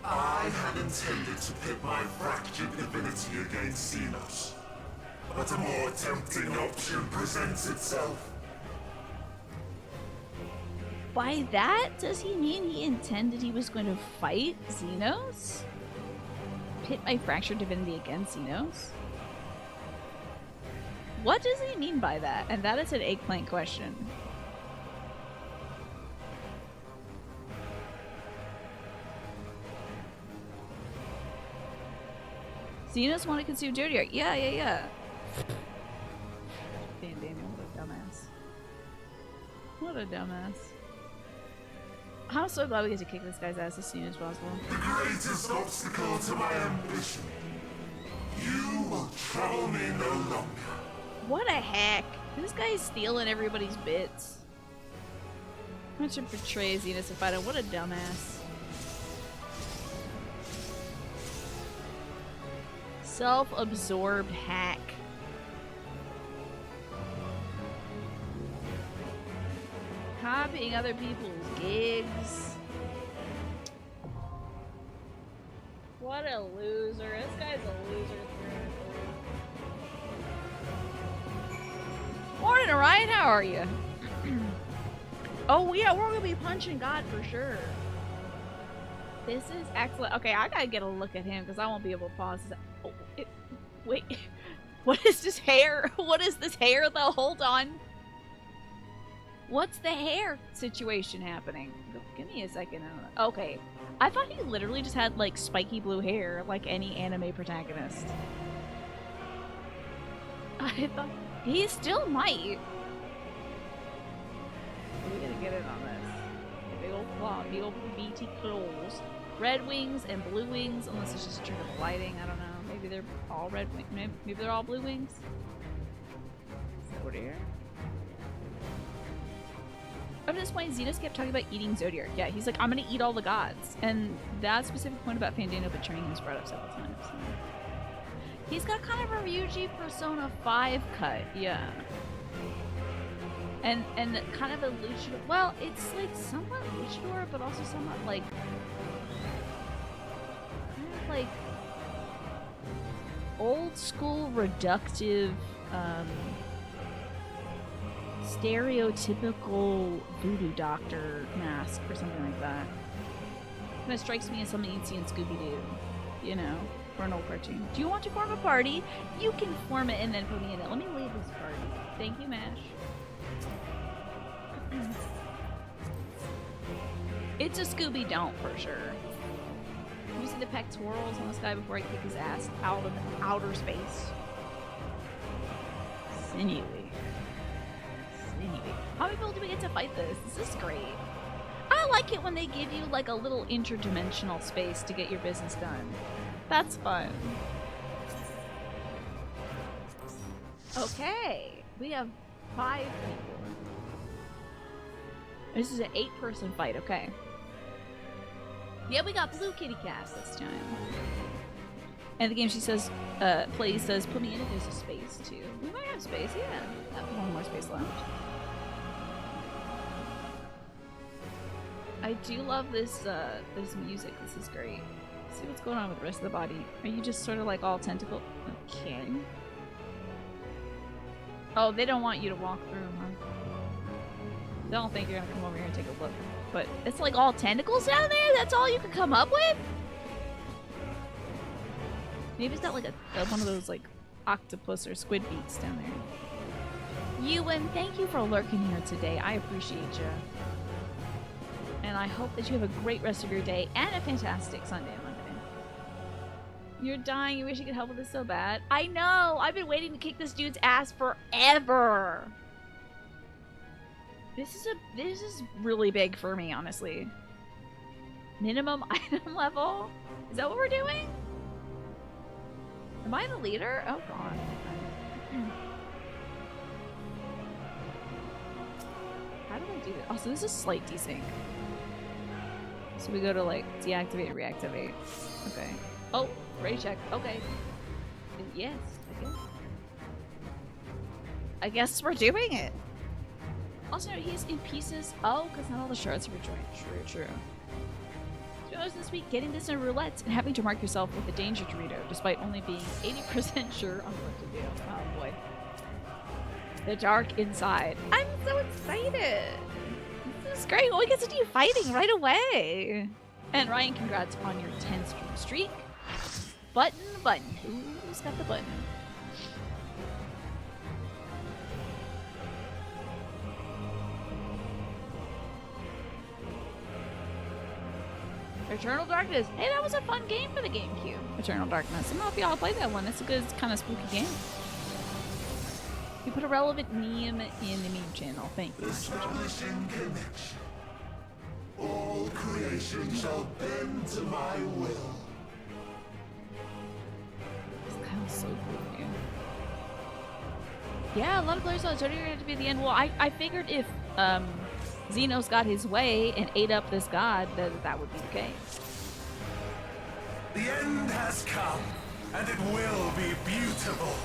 S5: I had intended to pit my fractured divinity against Xenos, but a more tempting option presents itself.
S1: By that, does he mean he intended he was going to fight Xenos? Pit my fractured divinity against Xenos? What does he mean by that? And that is an eggplant question. Xenos want to consume Zodiac. Yeah. Damn, Daniel, what a dumbass. What a dumbass. I'm so glad we get to kick this guy's ass as soon as possible.
S5: The greatest obstacle to my ambition. You will trouble me no longer.
S1: What a hack. This guy is stealing everybody's bits. I'm trying to portray Xenos as a fighter. What a dumbass. Self-absorbed hack. Copying other people's gigs. What a loser. This guy's a loser. More morning, Orion. How are you? Oh, yeah, we're gonna be punching God for sure. This is excellent. Okay, I gotta get a look at him because I won't be able to pause this. Oh, wait, what is this hair? What is this hair though? Hold on. What's the hair situation happening? Give me a second. Okay, I thought he literally just had like spiky blue hair, like any anime protagonist. I thought he still might. We gotta get in on this. Big old claw, big old BT claws. Red wings and blue wings, unless it's just a trick of lighting. I don't know. Maybe they're all red wings. Maybe they're all blue wings. Over here. Up to this point, Xenos kept talking about eating Zodiac. Yeah, he's like, I'm gonna eat all the gods. And that specific point about Fandango betraying him is brought up several times. So. He's got kind of a Ryuji Persona 5 cut, yeah. And kind of a luchador. Well, it's like somewhat luchador, but also somewhat like kind of like old school reductive, stereotypical voodoo doctor mask or something like that. Kind of strikes me as something you'd see in Scooby-Doo, you know, or an old cartoon. Do you want to form a party? You can form it and then put me in it. Let me leave this party. Thank you, Mash. It's a Scooby-Don't for sure. You see the pectorals on this guy before I kick his ass out of outer space. Sinewy. How many people do we get to fight this? This is great. I like it when they give you like a little interdimensional space to get your business done. That's fun. Okay, we have 5 people. This is an 8-person fight, okay. Yeah, we got Blue Kitty Cast this time. And the game she says, plays says, put me in if there's a space too. We might have space, yeah. I have 1 more space left. I do love this this music. This is great. Let's see what's going on with the rest of the body. Are you just sort of like all tentacle? Okay. Oh, they don't want you to walk through, huh? They don't think you're gonna come over here and take a look. But it's like all tentacles down there? That's all you could come up with? Maybe it's got like a one of those like octopus or squid beaks down there. Ewan, thank you for lurking here today. I appreciate you. And I hope that you have a great rest of your day and a fantastic Sunday and Monday. You're dying. You wish you could help with this so bad. I know. I've been waiting to kick this dude's ass forever. This is really big for me, honestly. Minimum item level? Is that what we're doing? Am I the leader? Oh god. How do I do this? Oh, so this is slight desync. So we go to like deactivate, reactivate. Okay. Oh, ready check. Okay. Yes, I guess we're doing it. Also, he's in pieces. Oh, because not all the shards are rejoined. True. So I was this week getting this in roulette and having to mark yourself with a danger Dorito, despite only being 80% sure on what to do. Oh boy. The dark inside. I'm so excited. This is great. Well, we get to do fighting right away. And Ryan, congrats on your 10 streak. Button. Who's got the button? Eternal Darkness. Hey, that was a fun game for the GameCube. Eternal Darkness. I don't know if y'all played that one. It's a good kind of spooky game. You put a relevant meme in the meme channel. Thank you.
S5: Establishing connection. All creation shall bend to my will.
S1: It's kind of so cool. Yeah, a lot of players thought Zodiac had to be the end. Well, I figured if Xenos got his way and ate up this god, that would be the case.
S5: The end has come, and it will be beautiful.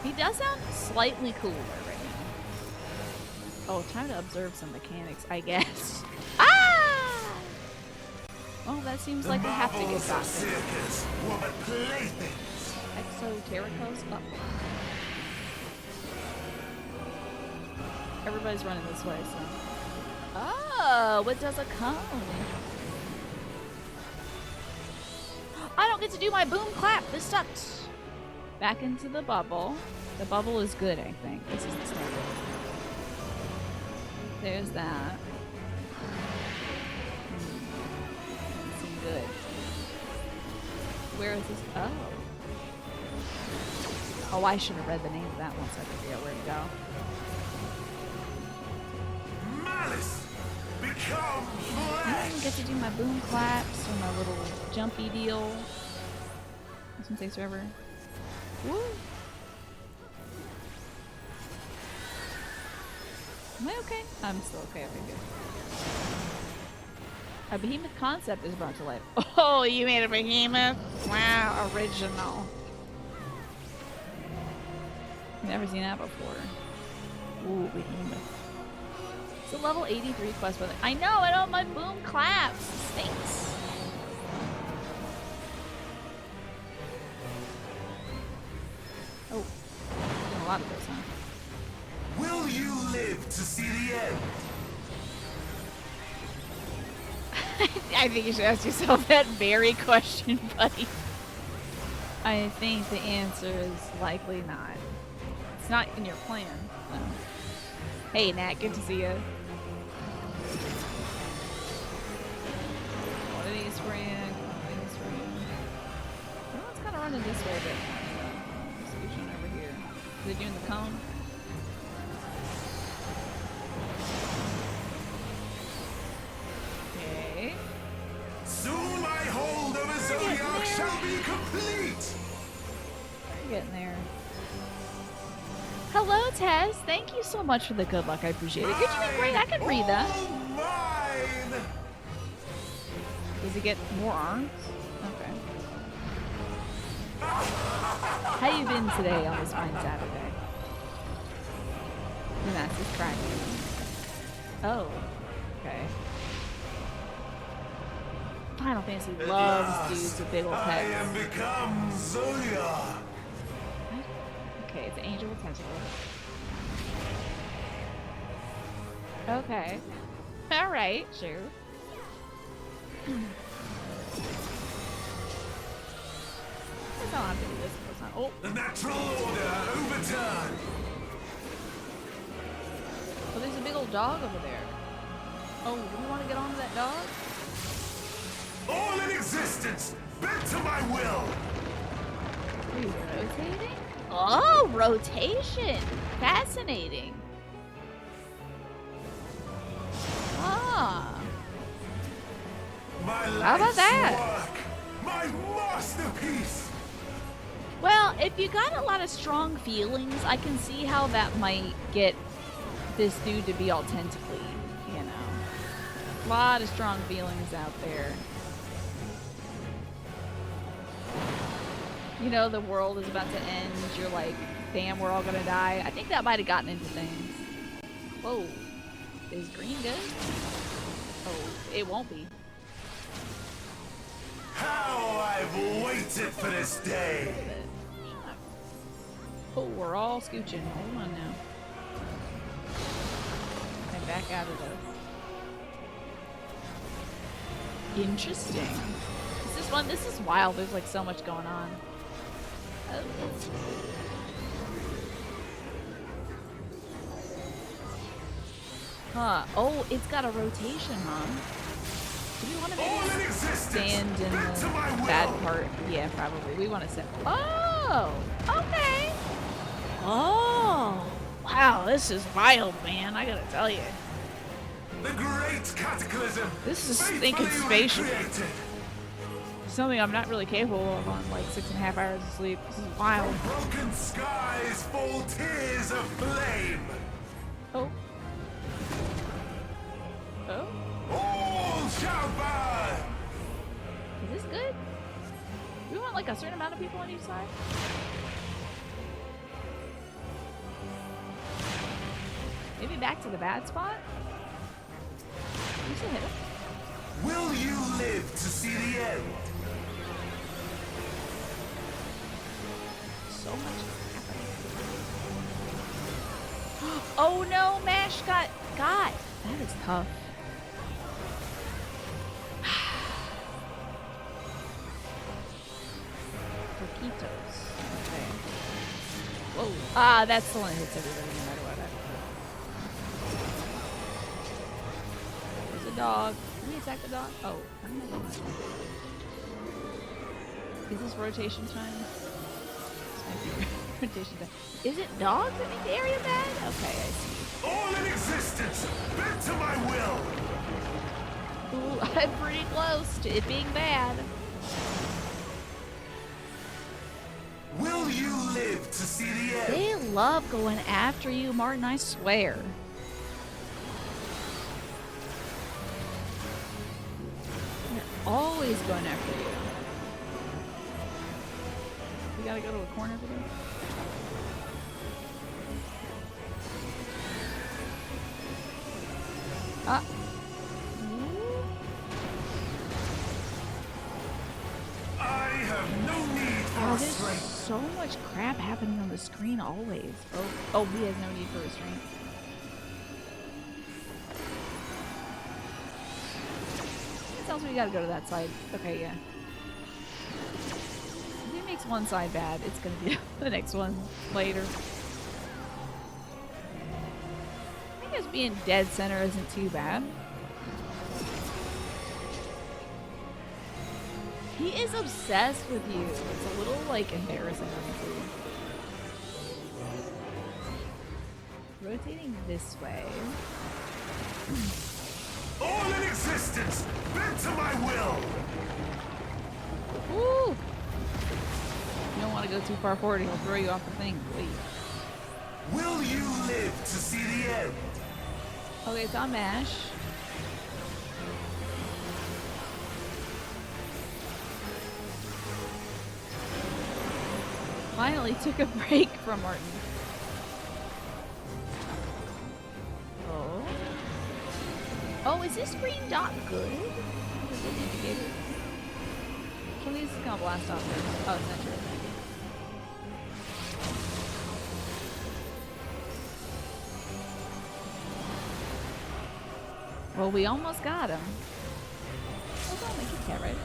S1: He does sound slightly cooler right now. Oh, time to observe some mechanics, I guess. Ah! Well, that seems like we have to get back there. Exotericos up. Everybody's running this way, so. Oh, what does a cone? I don't get to do my boom clap. This sucks. Back into the bubble. The bubble is good, I think. This is the start. There's that. Doesn't seem good. Where is this? Oh. Oh, I should have read the name of that one so I could figure out where to go.
S5: Malice, become
S1: I
S5: flesh.
S1: didn't get to do my boom claps or my little jumpy deal. This one takes forever. Woo! Am I okay? I'm still okay. Okay, good. A behemoth concept is brought to life. Oh, you made a behemoth? Wow, original. I've never seen that before. Ooh, behemoth. It's a level 83 quest, but I know, I don't have my boom claps. Stinks. Oh, doing a lot of those, huh?
S5: Will you live to see the end?
S1: I think you should ask yourself that very question, buddy. I think the answer is likely not. It's not in your plan. No. Hey, Nat, good to see you. One of these for you. One of these for you. Everyone's kind of running this way, but scooching over here. Are they doing the cone? Okay.
S5: Soon my hold of a zodiac shall be complete.
S1: We're getting there. Hello, Tess. Thank you so much for the good luck. I appreciate it. You're doing great. I could read that.
S5: All mine.
S1: Does he get more arms? Okay. How you been today on this fine Saturday? The mask is cracking. Oh. Okay. Final Fantasy loves dudes with big old
S5: I
S1: pecs.
S5: am become Zodiac.
S1: Okay, it's an angel with tentacles. Okay. Alright, sure. That's not have to do this. That's not. Oh,
S5: The natural order overturned.
S1: oh, there's a big old dog over there. Oh, do we want to get onto that dog?
S5: All in existence, bent to my will.
S1: Are you rotating? Oh, rotation. Fascinating. Ah.
S5: My
S1: How about
S5: life's
S1: that?
S5: work, my masterpiece.
S1: Well, if you got a lot of strong feelings, I can see how that might get this dude to be all tentacly, you know. A lot of strong feelings out there. You know, the world is about to end. You're like, damn, we're all gonna die. I think that might have gotten into things. Whoa. Is green good? Oh, it won't be.
S5: How I've waited for this day.
S1: Oh, we're all scooching. Hold on now. And back out of this. Interesting. This is fun. This is wild. There's like so much going on. Oh. Huh. Oh, it's got a rotation, huh? Do we want to
S5: All in
S1: maybe
S5: existence,
S1: stand in
S5: bent to
S1: the
S5: my will.
S1: bad part? Yeah, probably. We want to sit. Oh! Okay. Oh! Wow, this is wild, man. I gotta tell you.
S5: The great cataclysm.
S1: This is
S5: faithfully
S1: stinking spatial.
S5: recreated.
S1: Something I'm not really capable of on like 6.5 hours of sleep. This is wild.
S5: From broken skies fall tears of flame.
S1: Oh. Oh?
S5: All shall burn.
S1: Is this good? Do we want like a certain amount of people on each side? Maybe back to the bad spot? You should hit him.
S5: Will you live to see the end?
S1: So much is happening. Oh no, Mash got. That is tough. Taquitos. Okay. Whoa. Ah, that's the one that hits everybody no matter what. There's a dog. Can we attack the dog? Oh, I'm not gonna. Is this rotation time? This might be rotation time. Is it dogs that make the area bad? Okay, I see.
S5: All in existence, bent to my will.
S1: Ooh, I'm pretty close to it being bad.
S5: Will you live to see the end?
S1: They love going after you, Martin, I swear. They're always going after you. We gotta go to a corner for this. Ah.
S5: I have no need for
S1: Oh, there's
S5: restraint.
S1: so much crap happening on the screen always. Oh, he has no need for restraint. It tells me we gotta go to that side. Okay, yeah. If he makes one side bad, it's gonna be the next one later. I guess being dead center isn't too bad. He is obsessed with you. It's a little, like, embarrassing, honestly. Rotating this way.
S5: All in existence, bent to my will.
S1: Woo! You don't want to go too far forward, he'll throw you off the thing. Wait.
S5: Will you live to see the end?
S1: Okay, it's on MASH. Finally took a break from Martin. Oh. Oh, is this green dot good? Is it an indicator? Can we just kind of blast off this? Oh, it's not true. Well, we almost got him. Hold on, make it cat, right?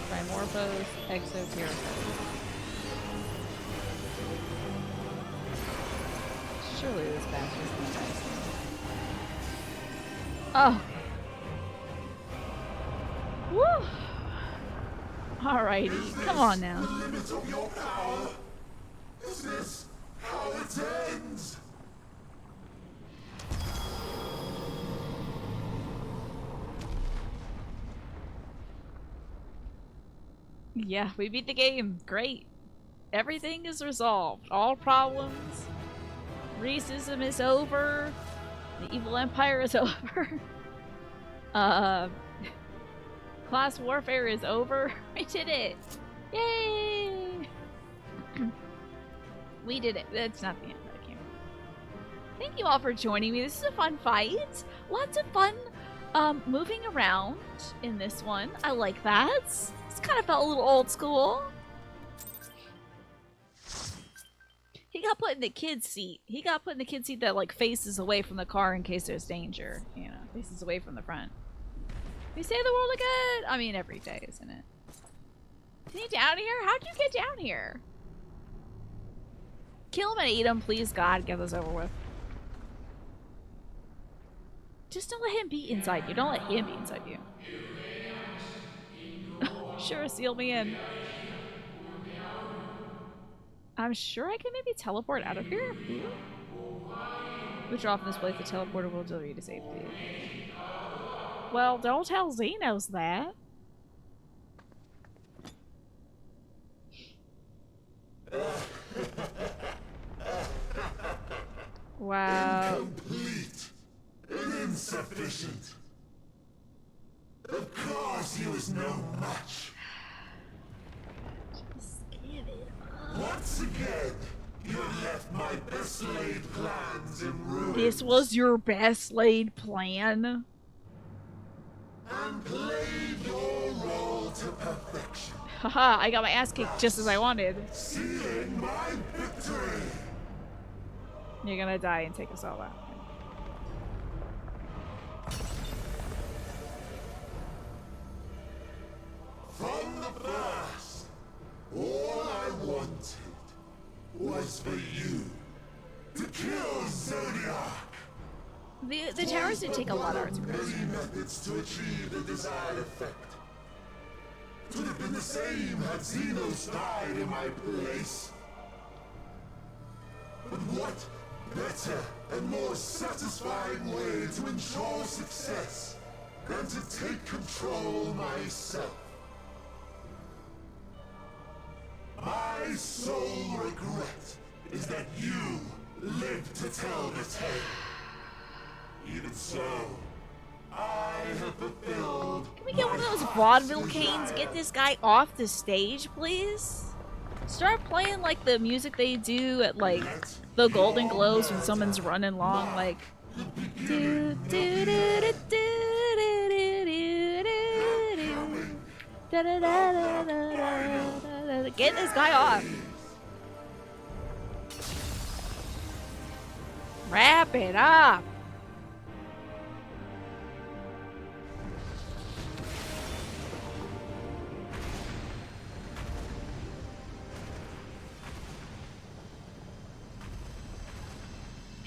S1: Primorphos, Exoterrapos. Surely this bastard's gonna die soon. Oh! Woo! Alrighty, come on now.
S5: The limit of your power. Is this how it ends?
S1: Yeah, we beat the game. Great. Everything is resolved. All problems. Racism is over. The evil empire is over. Class warfare is over. We did it. Yay! We did it. That's not the end of the game. Thank you all for joining me. This is a fun fight. Lots of fun moving around in this one. I like that. It's kind of felt a little old school. He got put in the kid's seat. He got put in the kid's seat that like faces away from the car in case there's danger. You know, faces away from the front. We save the world again. I mean, every day, isn't it? Can you down here? How'd you get down here? Kill him and eat him, please, God. Get this over with. Just don't let him be inside you. Don't let him be inside you. Sure, seal me in. I'm sure I can maybe teleport out of here. Withdraw from this place, the teleporter will deliver you to safety. Well, don't tell Xenos that. Wow.
S5: Incomplete and insufficient. Of course he was no match.
S1: Just give it up.
S5: Once again, you have left my best laid plans in ruins.
S1: This was your best laid plan?
S5: And played your role to perfection.
S1: Haha, I got my ass kicked just as I wanted.
S5: Sealing my victory!
S1: You're gonna die and take us all out.
S5: From the first, all I wanted was for you to kill Zodiac.
S1: The towers did take a lot of arts.
S5: Many methods to achieve the desired effect. It would have been the same had Xenos died in my place. But what better and more satisfying way to ensure success than to take control myself? My sole regret is that you lived to tell the tale. Even so, I have fulfilled.
S1: Can we get one of those vaudeville canes? Get this guy off the stage, please? Start playing like the music they do at like the Golden Globes when someone's running long, like. Get this guy off. Wrap it up.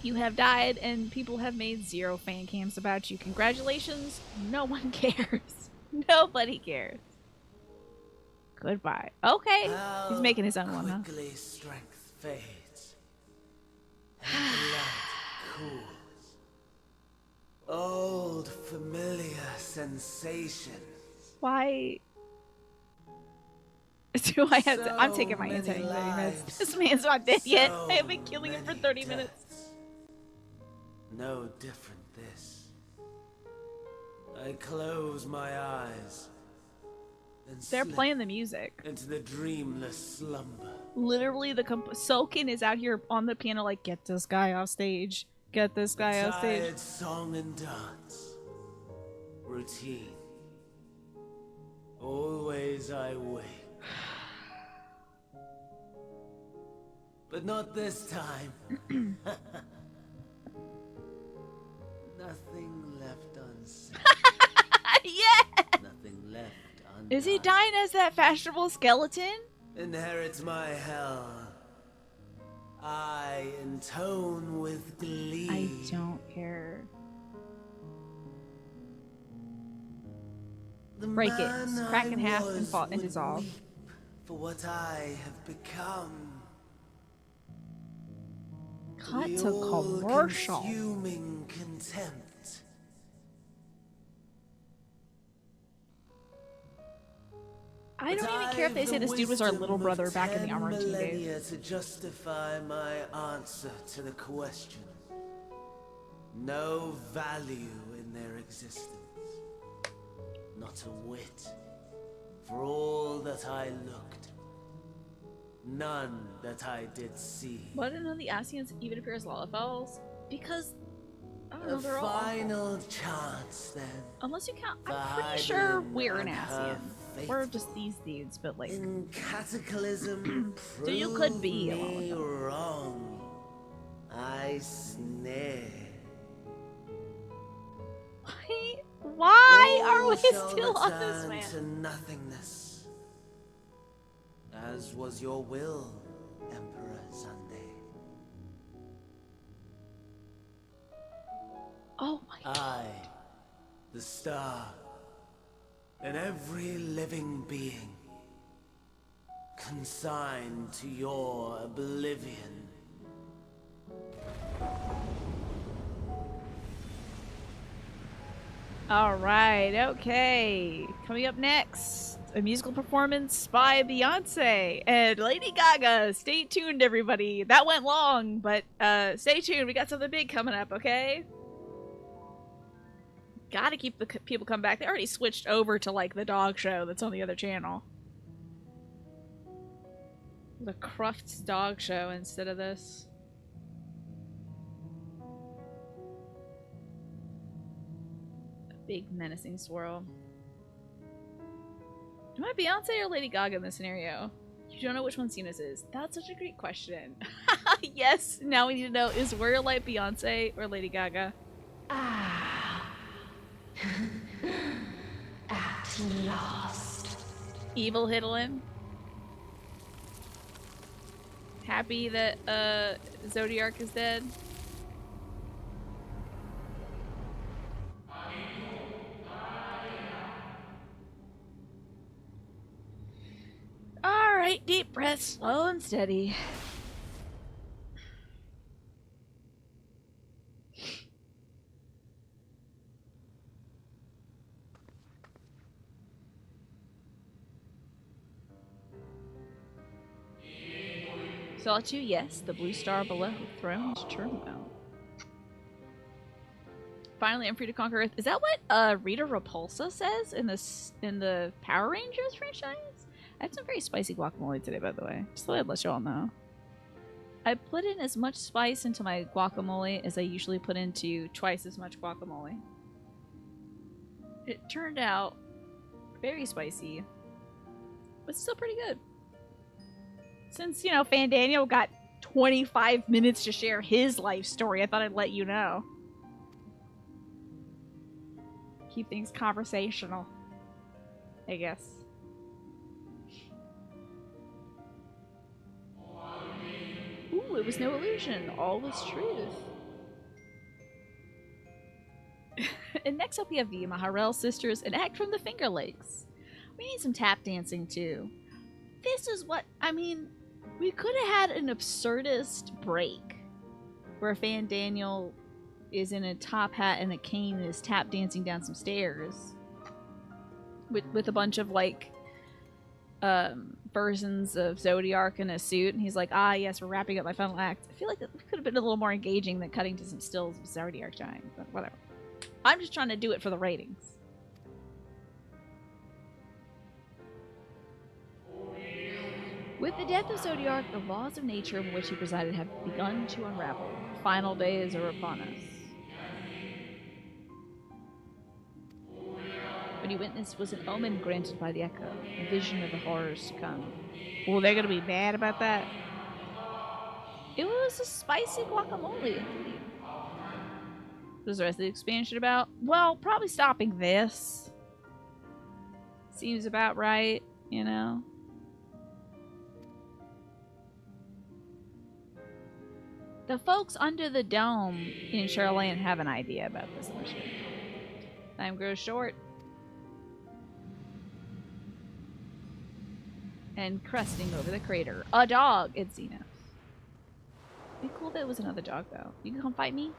S1: You have died and people have made 0 fan cams about you. Congratulations. No one cares. Nobody cares. Goodbye. Okay. He's making his own one, huh?
S3: Quickly strength fades. And blood cools. Old familiar sensations.
S1: Why do I have to? I'm taking my anti-30 minutes. This man's not dead yet. I have been killing him for 30 minutes.
S3: No different this. I close my eyes. And
S1: They're
S3: slip
S1: playing the music.
S3: into the dreamless slumber.
S1: Literally, the Soken is out here on the piano like, get this guy off stage. Get this guy off stage.
S3: Tired song and dance. Routine. Always I wake. But not this time. Nothing left unsaid.
S1: Yeah!
S3: Nothing left undone.
S1: Is he dying as that fashionable skeleton?
S3: Inherits my hell. I intone with glee.
S1: I don't care.
S3: The
S1: Break it.
S3: man
S1: Crack
S3: I
S1: in half and
S3: was
S1: fall and
S3: would
S1: dissolve.
S3: weep for what I have become.
S1: Cut
S3: The
S1: to commercial.
S3: all-consuming contempt.
S1: I don't even care if they say this dude was our little brother back in the Armored Teen days.
S3: millennia to justify my answer to the question. No value in their existence. Not a whit. For all that I looked. None that I did see.
S1: Why didn't know the Asians even appear as Lalafels? Because I don't know,
S3: A
S1: they're all
S3: final chance then.
S1: unless you count.
S3: The
S1: I'm pretty sure
S3: Hybrid
S1: we're an
S3: and her
S1: Asian. We're just these dudes, but like
S3: In cataclysm,
S1: So you could
S3: prove
S1: be along with
S3: me
S1: them.
S3: wrong. I snare.
S1: why are we
S3: All shall
S1: still on this
S3: return
S1: man?
S3: to nothingness, as was your will, Emperor Sunday.
S1: Oh my god.
S3: I, the star, and every living being, consigned to your oblivion.
S1: Alright, okay. Coming up next, a musical performance by Beyonce and Lady Gaga. Stay tuned, everybody. That went long, but stay tuned. We got something big coming up, okay? Gotta keep the people come back. They already switched over to, like, the dog show that's on the other channel. The Crufts dog show instead of this. Big menacing swirl. Am I Beyonce or Lady Gaga in this scenario? You don't know which one Cena's is. That's such a great question. Yes, now we need to know, is Warrior Light Beyonce or Lady Gaga?
S6: Ah. At last.
S1: Evil Hiddlin. Happy that Zodiac is dead. Alright, deep breath, slow and steady. Solitude, yes. The blue star below. Throne's turmoil. Finally, I'm free to conquer Earth. Is that what Rita Repulsa says in the Power Rangers franchise? I had some very spicy guacamole today, by the way. Just thought I'd let you all know. I put in as much spice into my guacamole as I usually put into twice as much guacamole. It turned out very spicy, but still pretty good. Since, you know, Fandaniel got 25 minutes to share his life story, I thought I'd let you know. Keep things conversational, I guess. Ooh, it was no illusion. All was truth. And next up we have the Maharel sisters, an act from the Finger Lakes. We need some tap dancing too. This is what, I mean, we could have had an absurdist break where Fandaniel is in a top hat and a cane and is tap dancing down some stairs with a bunch of like versions of Zodiac in a suit, and he's like, ah yes, we're wrapping up my final act. I feel like it could have been a little more engaging than cutting to some stills of Zodiac dying, but whatever. I'm just trying to do it for the ratings. With the death of Zodiac, the laws of nature over which he presided have begun to unravel. Final days are upon us. What he witnessed was an omen granted by the echo, a vision of the horrors to come. Well, they're gonna be mad about that. It was a spicy guacamole. What's the rest of the expansion about? Well, probably stopping this. Seems about right, you know? The folks under the dome in Charlotte have an idea about this initiative. Time grows short. And cresting over the crater. A dog! It's Xenos. It'd be cool if it was another dog, though. You can come fight me?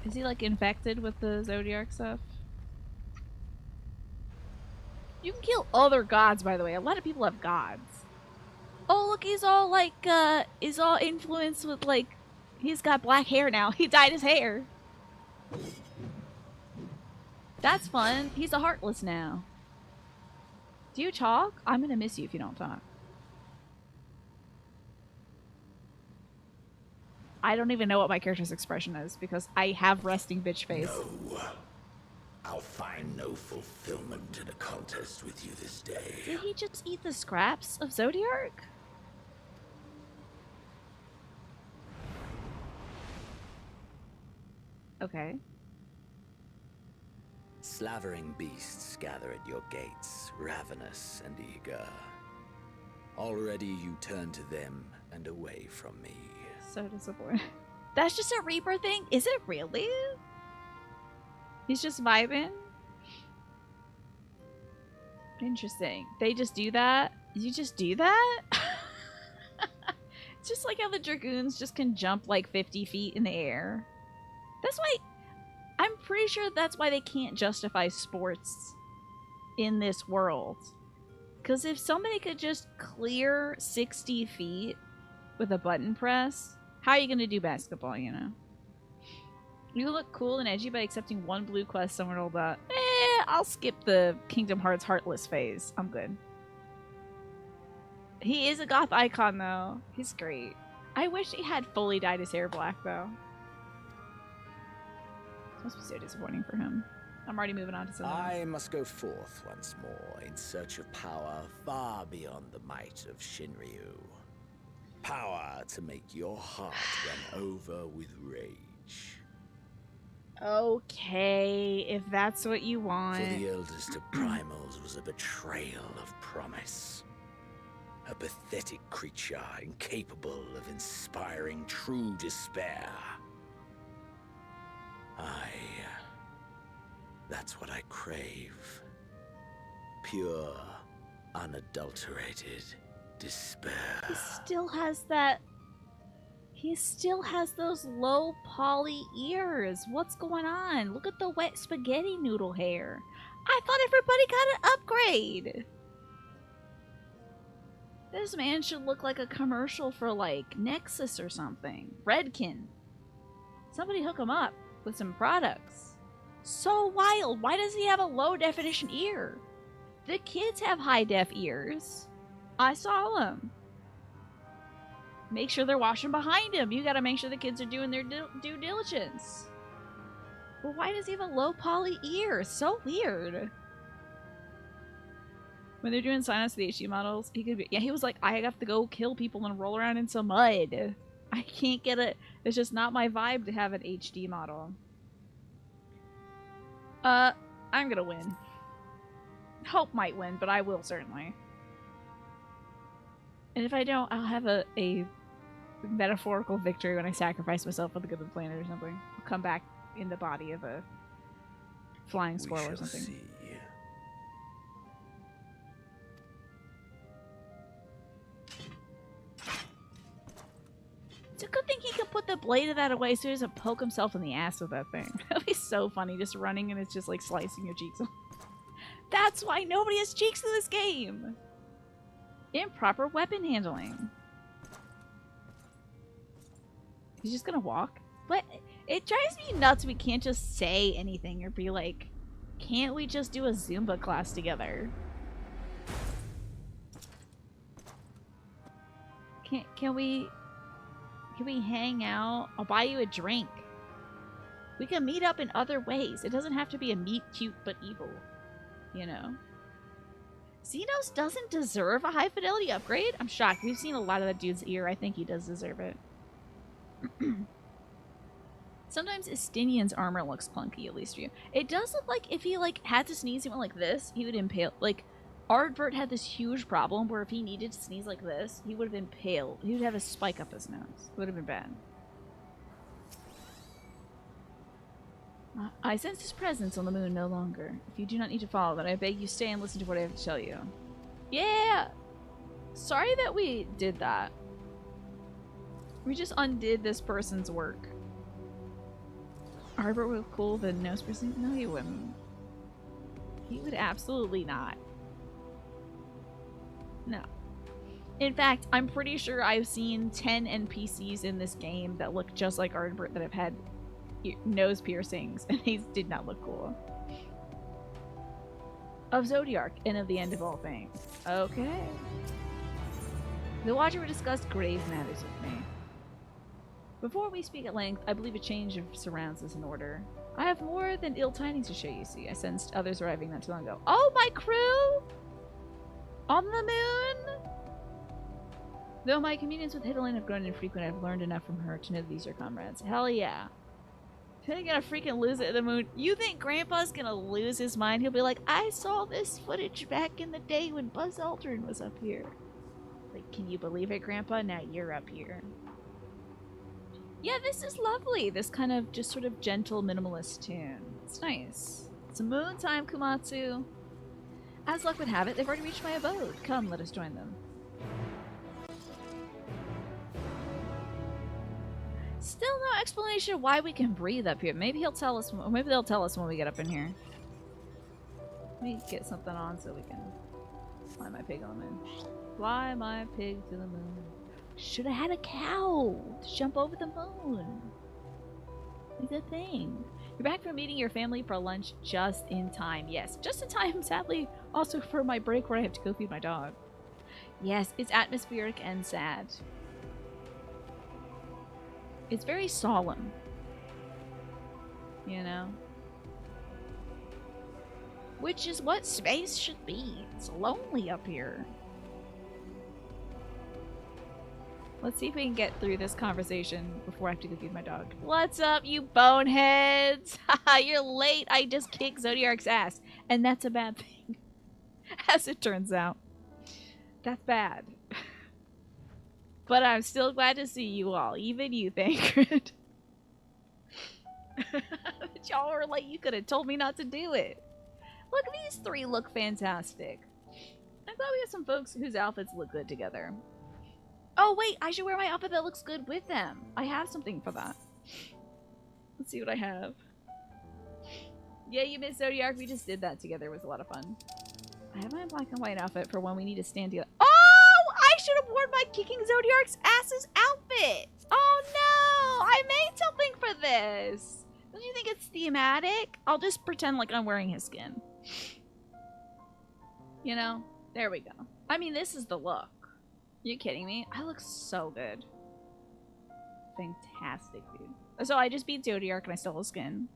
S1: Is he, like, infected with the Zodiac stuff? You can kill other gods, by the way. A lot of people have gods. Oh, look, he's all, like, he's all influenced with, like, he's got black hair now. He dyed his hair. That's fun. He's a Heartless now. Do you talk? I'm gonna miss you if you don't talk. I don't even know what my character's expression is because I have resting bitch face.
S4: No. I'll find no fulfillment in a contest with you this day.
S1: Did he just eat the scraps of Zodiac? Okay.
S4: Slavering beasts gather at your gates, ravenous and eager. Already you turn to them and away from me.
S1: So disappointed. That's just a Reaper thing? Is it really? He's just vibing? Interesting. They just do that? You just do that? It's just like how the Dragoons just can jump like 50 feet in the air. That's why... I'm pretty sure that's why they can't justify sports in this world. Because if somebody could just clear 60 feet with a button press, how are you going to do basketball, you know? You look cool and edgy by accepting one blue quest somewhere told that. I'll skip the Kingdom Hearts Heartless phase. I'm good. He is a goth icon, though. He's great. I wish he had fully dyed his hair black, though. Must be so disappointing for him. I'm already moving on to something else.
S4: I must go forth once more in search of power far beyond the might of Shinryu. Power to make your heart run over with rage.
S1: Okay, if that's what you want.
S4: For the eldest of primals was a betrayal of promise. A pathetic creature incapable of inspiring true despair. That's what I crave. Pure, unadulterated despair.
S1: He still has that... He still has those low poly ears. What's going on? Look at the wet spaghetti noodle hair. I thought everybody got an upgrade. This man should look like a commercial for, like, Nexus or something. Redken. Somebody hook him up with some products. So wild. Why does he have a low definition ear? The kids have high def ears. I saw them. Make sure they're washing behind him. You gotta make sure the kids are doing their due diligence. But why does he have a low poly ear? So weird. When they're doing sign-ups to the HD models, he could be... Yeah, he was like, I have to go kill people and roll around in some mud. I can't get it. It's just not my vibe to have an HD model. I'm gonna win. Hope might win, but I will certainly. And if I don't, I'll have a metaphorical victory when I sacrifice myself for the good of the planet or something. I'll come back in the body of a flying squirrel or something.
S4: See.
S1: It's a good thing he can put the blade of that away so he doesn't poke himself in the ass with that thing. That'd be so funny, just running and it's just like slicing your cheeks off. That's why nobody has cheeks in this game! Improper weapon handling. He's just gonna walk? But it drives me nuts we can't just say anything or be like, can't we just do a Zumba class together? Can we hang out? I'll buy you a drink. We can meet up in other ways. It doesn't have to be a meet cute but evil. You know? Xenos doesn't deserve a high fidelity upgrade? I'm shocked. We've seen a lot of that dude's ear. I think he does deserve it. Sometimes Estinian's armor looks clunky, at least for you. It does look like if he like had to sneeze, he went like this, he would impale. Like, Ardbert had this huge problem where if he needed to sneeze like this, he would have impaled. He would have a spike up his nose. It would have been bad. I sense his presence on the moon no longer. If you do not need to follow, then I beg you stay and listen to what I have to tell you. Yeah! Sorry that we did that. We just undid this person's work. Ardbert would have cool the nose piercing? No, he wouldn't. He would absolutely not. No. In fact, I'm pretty sure I've seen 10 NPCs in this game that look just like Ardbert that have had nose piercings, and these did not look cool. Of Zodiark, and of the end of all things. Okay. The Watcher would discuss grave matters with me. Before we speak at length, I believe a change of surrounds is in order. I have more than ill tidings to show you, see. I sensed others arriving not too long ago. Oh, my crew! On the moon? Though my communions with Hidalin have grown infrequent, I've learned enough from her to know these are comrades. Hell yeah. They're gonna freaking lose it at the moon. You think Grandpa's gonna lose his mind? He'll be like, I saw this footage back in the day when Buzz Aldrin was up here. Like, can you believe it, Grandpa? Now you're up here. Yeah, this is lovely. This kind of just sort of gentle minimalist tune. It's nice. It's a moon time, Kumatsu. As luck would have it, they've already reached my abode. Come, let us join them. Still no explanation of why we can breathe up here. Maybe he'll tell us, or maybe they'll tell us when we get up in here. Let me get something on so we can fly my pig on the moon. Fly my pig to the moon. Should have had a cow to jump over the moon. It's a thing. You're back from meeting your family for lunch just in time. Yes, just in time, sadly, also for my break where I have to go feed my dog. Yes, it's atmospheric and sad. It's very solemn. You know? Which is what space should be. It's lonely up here. Let's see if we can get through this conversation before I have to go feed my dog. What's up, you boneheads? Haha, you're late. I just kicked Zodiark's ass. And that's a bad thing. As it turns out. That's bad. But I'm still glad to see you all. Even you, Thancred. Y'all were like, you could have told me not to do it. Look, these three look fantastic. I'm glad we have some folks whose outfits look good together. Oh, wait, I should wear my outfit that looks good with them. I have something for that. Let's see what I have. Yeah, you missed Zodiark. We just did that together. It was a lot of fun. I have my black and white outfit for when we need to stand together. Oh, I should have worn my Kicking Zodiark's ass's outfit. Oh, no. I made something for this. Don't you think it's thematic? I'll just pretend like I'm wearing his skin. You know? There we go. I mean, this is the look. You kidding me? I look so good. Fantastic, dude. So I just beat Zodiark and I stole his skin.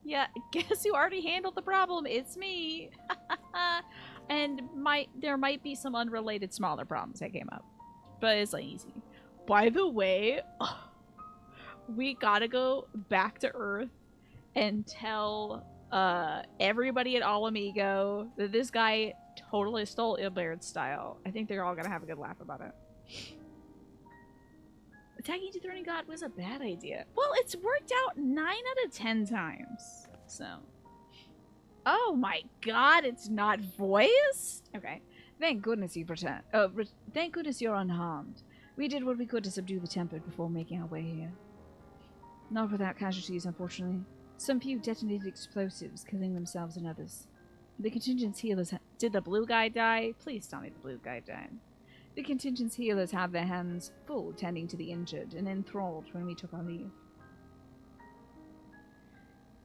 S1: Yeah, guess who already handled the problem? It's me. And there might be some unrelated smaller problems that came up. But it's like easy. By the way, we gotta go back to Earth and tell everybody at All Amigo that this guy totally stole Ilbaird's style. I think they're all gonna have a good laugh about it. Attacking Dethroning God was a bad idea. Well, it's worked out 9 out of 10 times. So. Oh my god, it's not voiced? Okay. Thank goodness you thank goodness you're unharmed. We did what we could to subdue the Tempered before making our way here. Not without casualties, unfortunately. Some few detonated explosives, killing themselves and others. The contingent's healers did the blue guy die? Please tell me the blue guy died. The contingent's healers have their hands full tending to the injured and enthralled when we took our leave.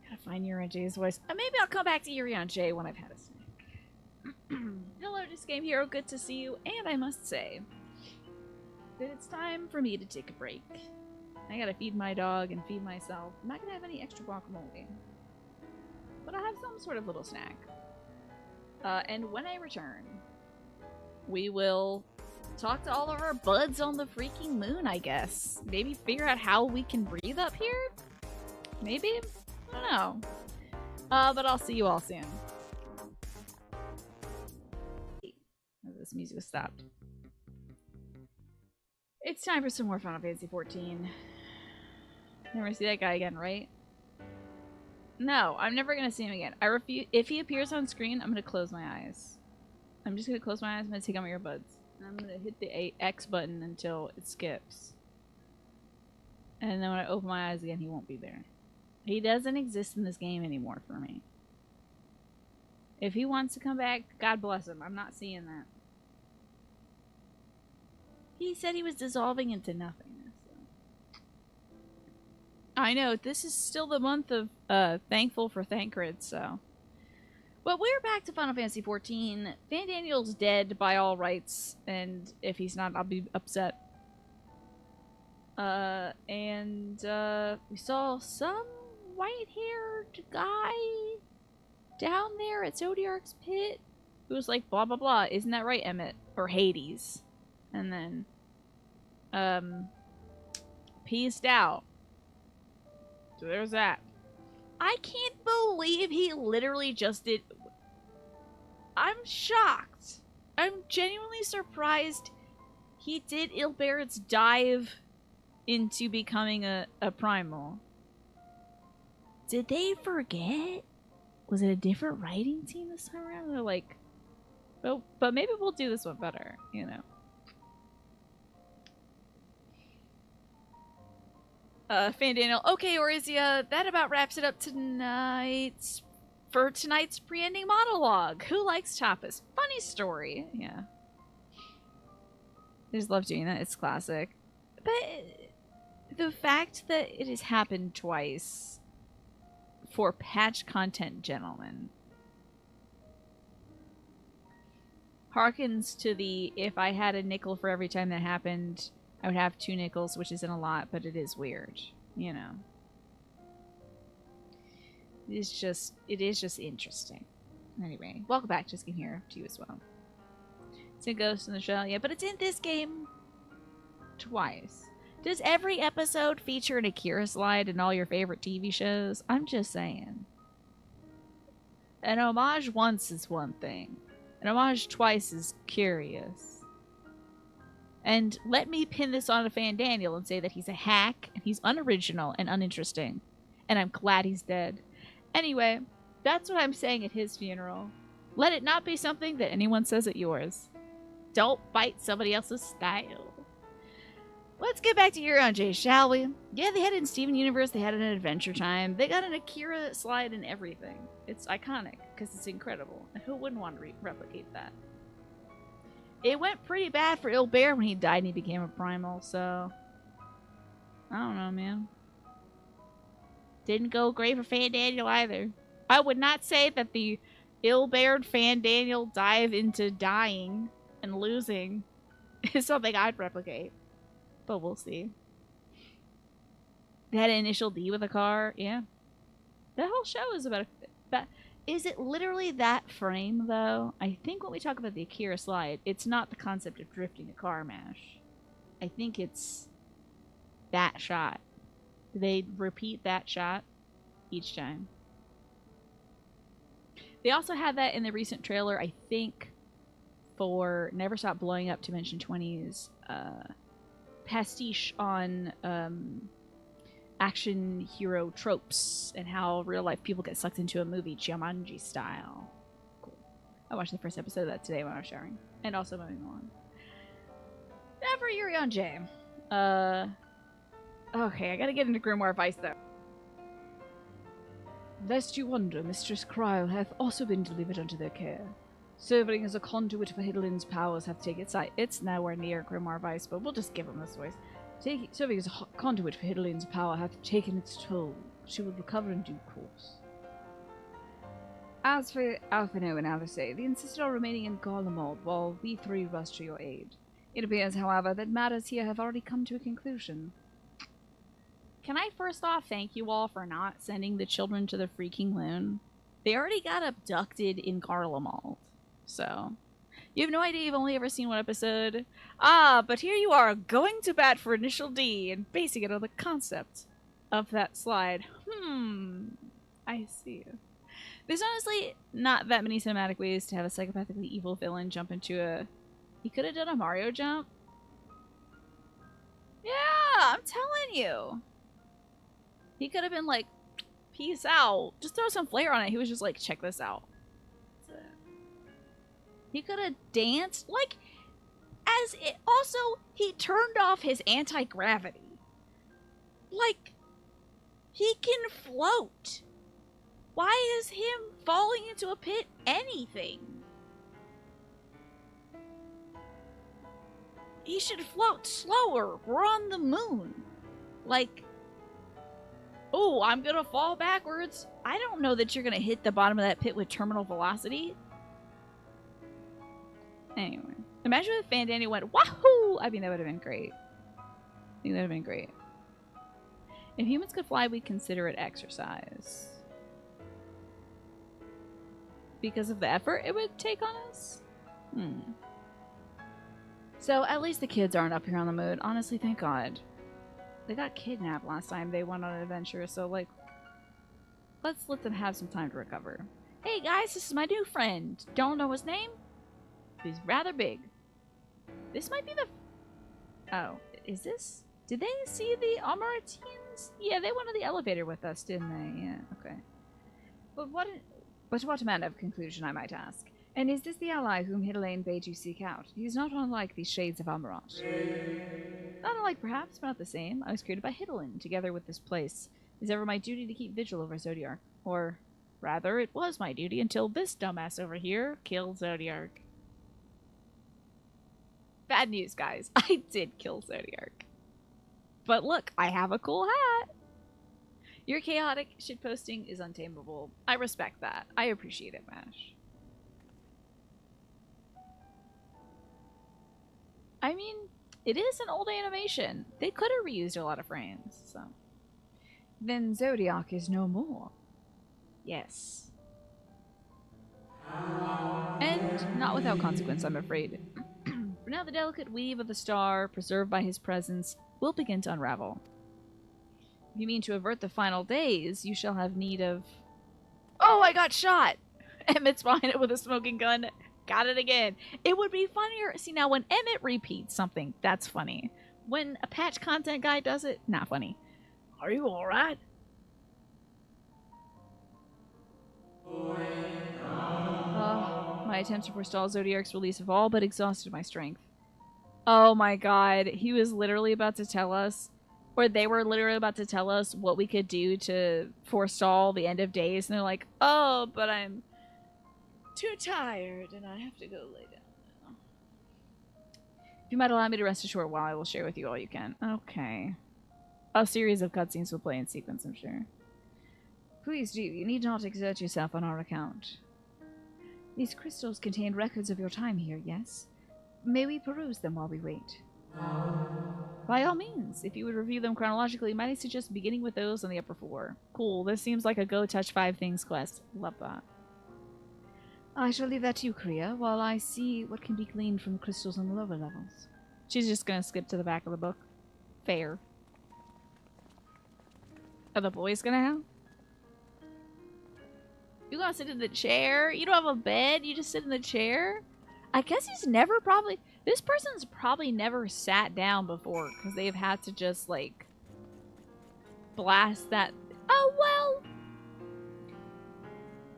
S1: Gotta find Urion J's voice. Maybe I'll come back to Urion J when I've had a snack. Hello, Disc Game Hero. Good to see you. And I must say that it's time for me to take a break. I gotta feed my dog and feed myself. I'm not gonna have any extra guacamole. But I'll have some sort of little snack. And when I return, we will talk to all of our buds on the freaking moon, I guess. Maybe figure out how we can breathe up here? Maybe? I don't know. But I'll see you all soon. This music has stopped. It's time for some more Final Fantasy XIV. Never see that guy again, right? No, I'm never gonna see him again. I refuse. If he appears on screen, I'm gonna close my eyes. I'm just gonna close my eyes. I'm gonna take out my earbuds. And I'm gonna hit the X button until it skips. And then when I open my eyes again, he won't be there. He doesn't exist in this game anymore for me. If he wants to come back, God bless him. I'm not seeing that. He said he was dissolving into nothingness. So. I know, this is still the month of thankful for Thancred, so. But we're back to Final Fantasy XIV. Van Daniel's dead by all rights, and if he's not, I'll be upset. We saw some white-haired guy down there at Zodiark's pit who was like, blah, blah, blah. Isn't that right, Emmett? Or Hades. And then, peaced out. So there's that. I can't believe he literally just did... I'm shocked. I'm genuinely surprised he did Ilbaird's dive into becoming a primal. Did they forget? Was it a different writing team this time around? They're like, oh, but maybe we'll do this one better, you know. Fan Daniel. Okay, Orizia, that about wraps it up tonight. For tonight's pre-ending monologue. Who likes tapas? Funny story. Yeah. I just love doing that. It's classic. But the fact that it has happened twice for patch content, gentlemen, harkens to the if I had a nickel for every time that happened, I would have 2 nickels, which isn't a lot, but it is weird, you know. It is just interesting. Anyway, welcome back. Just came here to you as well. It's a Ghost in the Shell, yeah, but it's in this game twice. Does every episode feature an Akira slide in all your favorite TV shows? I'm just saying. An homage once is one thing. An homage twice is curious. And let me pin this on to Fan Daniel and say that he's a hack, and he's unoriginal and uninteresting. And I'm glad he's dead. Anyway, that's what I'm saying at his funeral. Let it not be something that anyone says at yours. Don't bite somebody else's style. Let's get back to Yuri J, shall we? Yeah, they had it in Steven Universe, they had it in Adventure Time. They got an Akira slide in everything. It's iconic, because it's incredible. And who wouldn't want to replicate that? It went pretty bad for Ilbear when he died and he became a primal, so... I don't know, man. Didn't go great for Fan Daniel either. I would not say that the ill-beared Fan Daniel dive into dying and losing is something I'd replicate. But we'll see. They had an initial D with a car. Yeah. That whole show is about... Is it literally that frame, though? I think when we talk about the Akira slide, it's not the concept of drifting a car mash. I think it's that shot. They repeat that shot each time. They also had that in the recent trailer, I think, for Never Stop Blowing Up, to mention 20's pastiche on action hero tropes and how real life people get sucked into a movie, Jumanji style. Cool. I watched the first episode of that today when I was showering. And also moving on. Never Yuri on J. Okay, I gotta get into Grimoire Vice though. Lest you wonder, Mistress Cryle hath also been delivered unto their care. Serving as a conduit for Hidolin's powers hath taken its side. It's nowhere near Grimoire Vice, but we'll just give him this voice. Serving as a conduit for Hidolin's power hath taken its toll. She will recover in due course. As for Alphino and Alisaie, they insisted on remaining in Garlemald while we three rushed to your aid. It appears, however, that matters here have already come to a conclusion. Can I first off thank you all for not sending the children to the freaking moon? They already got abducted in Garlemald. So, you have no idea, you've only ever seen one episode. Ah, but here you are, going to bat for Initial D and basing it on the concept of that slide. I see. There's honestly not that many cinematic ways to have a psychopathically evil villain jump into a... He could have done a Mario jump. Yeah, I'm telling you. He could have been like, peace out. Just throw some flair on it. He was just like, check this out. He could have danced. Like, as it also, he turned off his anti-gravity. Like, he can float. Why is him falling into a pit anything? He should float slower. We're on the moon. Like, oh, I'm gonna fall backwards. I don't know that you're gonna hit the bottom of that pit with terminal velocity. Anyway, imagine if Fan Daniel went, wahoo! I mean, that would have been great. I think that would have been great. If humans could fly, we'd consider it exercise. Because of the effort it would take on us? So, at least the kids aren't up here on the moon. Honestly, thank God. They got kidnapped last time they went on an adventure, so, like, let's let them have some time to recover. Hey, guys, this is my new friend. Don't know his name? He's rather big. This might be the... Oh, is this... Did they see the Amarantines? Yeah, they went on the elevator with us, didn't they? Yeah, okay. But what manner of conclusion, I might ask? And is this the ally whom Hidelaine bade you seek out? He is not unlike these shades of Amarant. Not unlike, perhaps, but not the same. I was created by Hidelaine, together with this place. It is ever my duty to keep vigil over Zodiark. Or, rather, it was my duty until this dumbass over here killed Zodiark. Bad news, guys. I did kill Zodiark. But look, I have a cool hat. Your chaotic shitposting is untamable. I respect that. I appreciate it, Mash. I mean, it is an old animation. They could have reused a lot of frames, so. Then Zodiark is no more. Yes. And not without consequence, I'm afraid. For now, the delicate weave of the star, preserved by his presence, will begin to unravel. If you mean to avert the final days, you shall have need of... Oh, I got shot! Emmett's behind it with a smoking gun. Got it again. It would be funnier... See, now, when Emmett repeats something, that's funny. When a patch content guy does it, not funny. Are you alright? My attempts to forestall Zodiark's release have all but exhausted my strength. Oh my god, he was literally about to tell us, or they were literally about to tell us what we could do to forestall the end of days, and they're like, oh, but I'm too tired and I have to go lay down now. If you might allow me to rest a short while, I will share with you all you can. Okay. A series of cutscenes will play in sequence, I'm sure. Please do, you need not exert yourself on our account. These crystals contain records of your time here, yes? May we peruse them while we wait? By all means, if you would review them chronologically, might I suggest beginning with those on the upper floor? Cool, this seems like a go touch 5 things quest. Love that. I shall leave that to you, Kriya, while I see what can be gleaned from the crystals on the lower levels. She's just gonna skip to the back of the book. Fair. Are the boys gonna help? You gonna sit in the chair? You don't have a bed, you just sit in the chair? I guess he's never probably... This person's probably never sat down before, because they've had to just, like, blast that... Oh, well...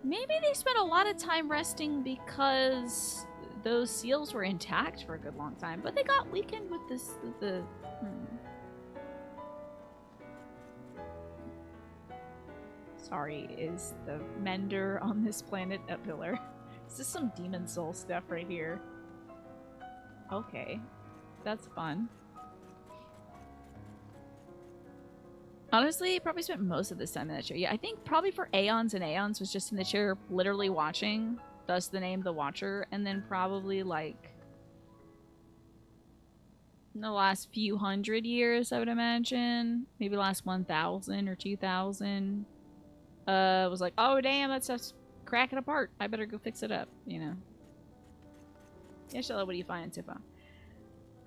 S1: Maybe they spent a lot of time resting because those seals were intact for a good long time, but they got weakened with this... Sorry, is the mender on this planet a pillar? Is this some demon soul stuff right here? Okay. That's fun. Honestly, probably spent most of this time in that chair. Yeah, I think probably for aeons and aeons was just in the chair literally watching. Thus the name The Watcher. And then probably like... in the last few hundred years, I would imagine. Maybe last 1,000 or 2,000. Was like, oh damn, that stuff's cracking apart. I better go fix it up, you know. Yeah, Shella, what do you find, Tifa?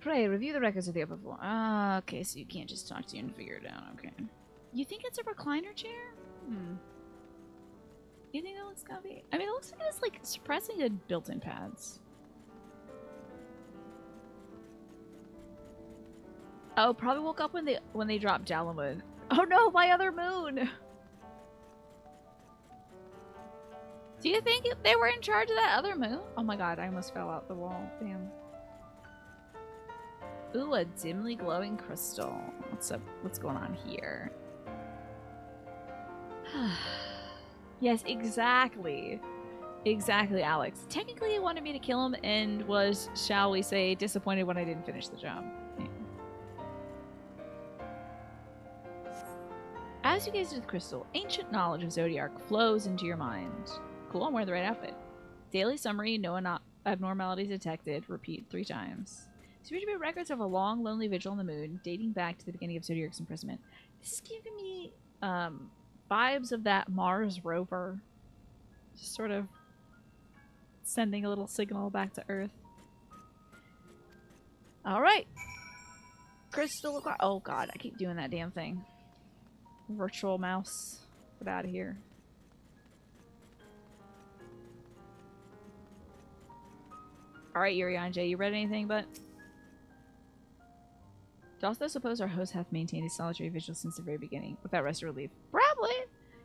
S1: Pray, review the records of the upper floor. Ah, okay, so you can't just talk to you and figure it out, okay. You think it's a recliner chair? You think that looks comfy? I mean, it looks like it's like surprisingly good built-in pads. Oh, probably woke up when they dropped Dalamud. Oh no, my other moon! Do you think they were in charge of that other moon? Oh my god, I almost fell out the wall. Damn. Ooh, a dimly glowing crystal. What's up? What's going on here? Yes, exactly. Exactly, Alex. Technically, he wanted me to kill him and was, shall we say, disappointed when I didn't finish the job. Yeah. As you gaze into the crystal, ancient knowledge of Zodiark flows into your mind. Cool, I'm wearing the right outfit. Daily summary, no abnormalities detected. Repeat 3 times. These appear to be records of a long, lonely vigil on the moon, dating back to the beginning of Zodiark's imprisonment. This is giving me vibes of that Mars rover. Just sort of sending a little signal back to Earth. Alright. Crystal... Oh god, I keep doing that damn thing. Virtual mouse. Get out of here. Alright, Urianja, you read anything but... Dost thou suppose our host hath maintained a solitary vigil since the very beginning, without rest or relief? Probably!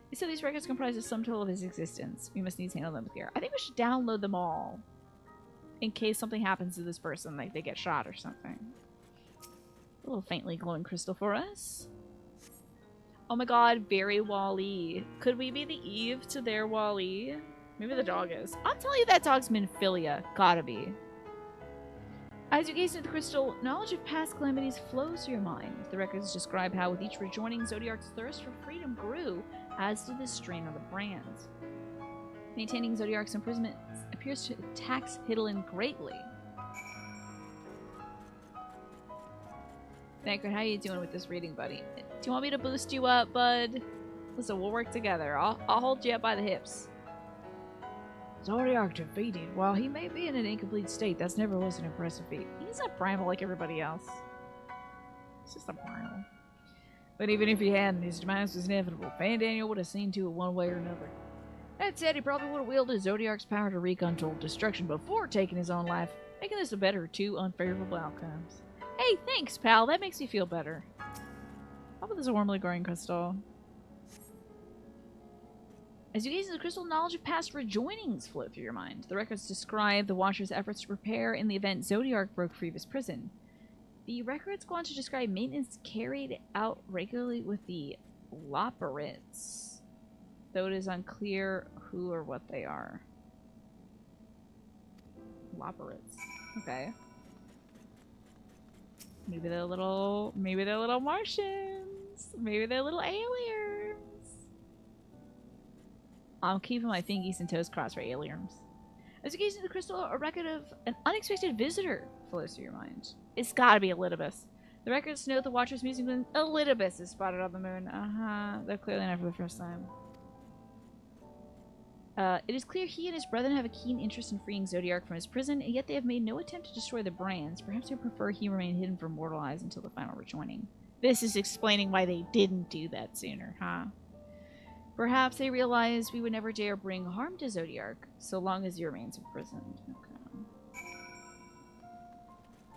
S1: He said these records comprise the sum total of his existence. We must needs handle them with care. I think we should download them all. In case something happens to this person, like they get shot or something. A little faintly glowing crystal for us. Oh my god, very Wall-E. Could we be the Eve to their Wall-E? Maybe the dog is. I'll tell you that dog's Minfilia. Gotta be. As you gaze into the crystal, knowledge of past calamities flows through your mind. The records describe how with each rejoining Zodiark's thirst for freedom grew, as did the strain on the brand. Maintaining Zodiark's imprisonment appears to tax Hidalin greatly. Bankert, how you doing with this reading, buddy? Do you want me to boost you up, bud? Listen, we'll work together. I'll hold you up by the hips. Zodiac defeated. While he may be in an incomplete state, that's never was an impressive feat. He's not primal like everybody else. It's just a primal. But even if he hadn't, his demise was inevitable. Fan Daniel would have seen to it one way or another. That said, he probably would have wielded Zodiac's power to wreak untold destruction before taking his own life, making this a better of two unfavorable outcomes. Hey, thanks, pal. That makes me feel better. How about this warmly growing crystal? As you gaze into the crystal, knowledge of past rejoinings flow through your mind. The records describe the Watcher's efforts to prepare in the event Zodiac broke free of his prison. The records go on to describe maintenance carried out regularly with the Loporits, though it is unclear who or what they are. Loporits. Okay. Maybe they're little Martians. Maybe they're little aliens. I'm keeping my fingies and toes crossed for aliens. As you gaze into the crystal, a record of an unexpected visitor flows through your mind. It's gotta be Elidibus. The records note the Watcher's musing when Elidibus is spotted on the moon. They're clearly not for the first time. It is clear he and his brethren have a keen interest in freeing Zodiac from his prison, and yet they have made no attempt to destroy the brands. Perhaps they prefer he remain hidden from mortal eyes until the final rejoining. This is explaining why they didn't do that sooner, huh? Perhaps they realize we would never dare bring harm to Zodiac, so long as he remains imprisoned. Okay.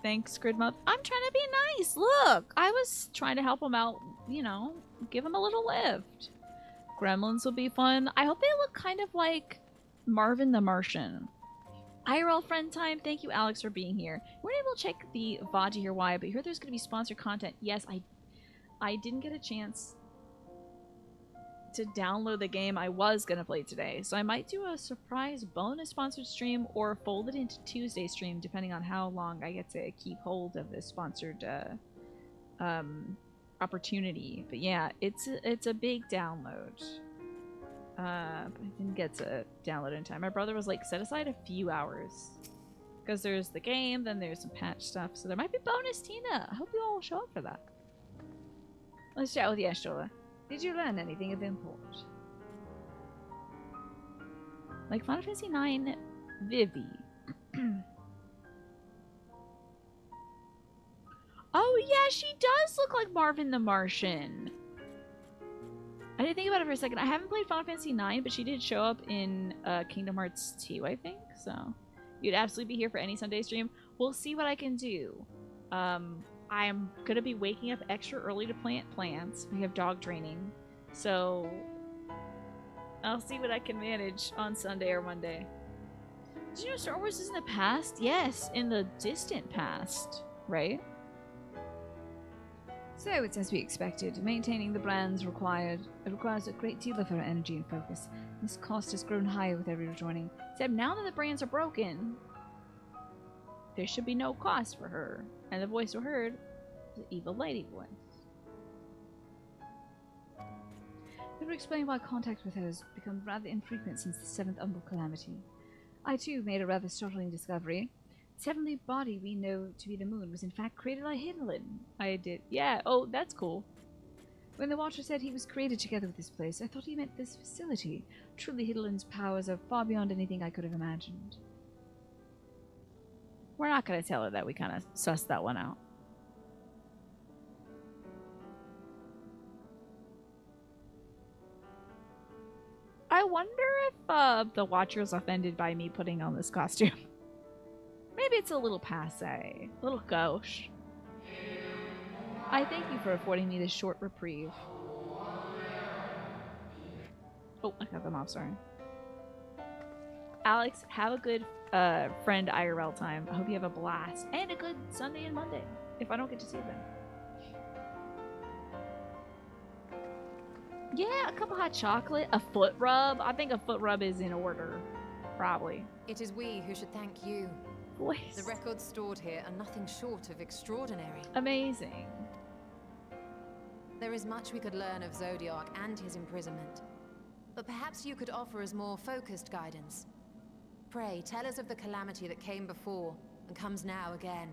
S1: Thanks, Gridmuff. I'm trying to be nice. Look, I was trying to help him out, you know, give him a little lift. Gremlins will be fun. I hope they look kind of like Marvin the Martian. IRL friend time. Thank you, Alex, for being here. We weren't able to check the VOD to hear why, but I heard there's going to be sponsored content. Yes, I didn't get a chance to download the game I was going to play today, so I might do a surprise bonus sponsored stream or fold it into Tuesday stream, depending on how long I get to keep hold of this sponsored opportunity. But yeah, it's a big download. But I didn't get to download in time. My brother was like, set aside a few hours, because there's the game, then there's some patch stuff, so there might be bonus Tina. I hope you all show up for that. Let's chat with Yeshua. Did you learn anything of import? Like Final Fantasy IX Vivi. Oh yeah, she does look like Marvin the Martian. I didn't think about it for a second. I haven't played Final Fantasy IX, but she did show up in Kingdom Hearts 2, I think. So you'd absolutely be here for any Sunday stream. We'll see what I can do. I'm going to be waking up extra early to plant plants. We have dog training. So I'll see what I can manage on Sunday or Monday. Did you know Star Wars is in the past? Yes, in the distant past, right? So it's as we expected. Maintaining the brands required. It requires a great deal of our energy and focus. This cost has grown higher with every rejoining. Except now that the brands are broken, there should be no cost for her. And the voice we heard was the evil lady voice. It would explain why contact with her has become rather infrequent since the 7th Umbral Calamity. I too made a rather startling discovery. The heavenly body we know to be the moon was in fact created by Hidlin. I did. Yeah, oh, that's cool. When the Watcher said he was created together with this place, I thought he meant this facility. Truly, Hidlin's powers are far beyond anything I could have imagined. We're not going to tell her that. We kind of sussed that one out. I wonder if the Watcher's offended by me putting on this costume. Maybe it's a little passe. A little gauche. I thank you for affording me this short reprieve. Oh, I cut them off, sorry. Alex, have a good friend IRL time. I hope you have a blast. And a good Sunday and Monday, if I don't get to see them. Yeah, a cup of hot chocolate, a foot rub. I think a foot rub is in order. Probably.
S7: It is we who should thank you.
S1: Voice.
S7: The records stored here are nothing short of extraordinary.
S1: Amazing.
S7: There is much we could learn of Zodiac and his imprisonment. But perhaps you could offer us more focused guidance. Pray, tell us of the calamity that came before and comes now again.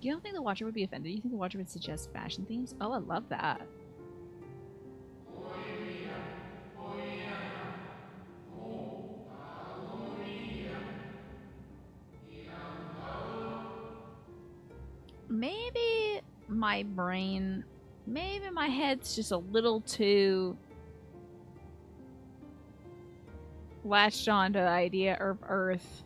S1: You don't think the Watcher would be offended? You think the Watcher would suggest fashion themes? Oh, I love that. Maybe my brain, maybe my head's just a little too latched on to the idea of Earth.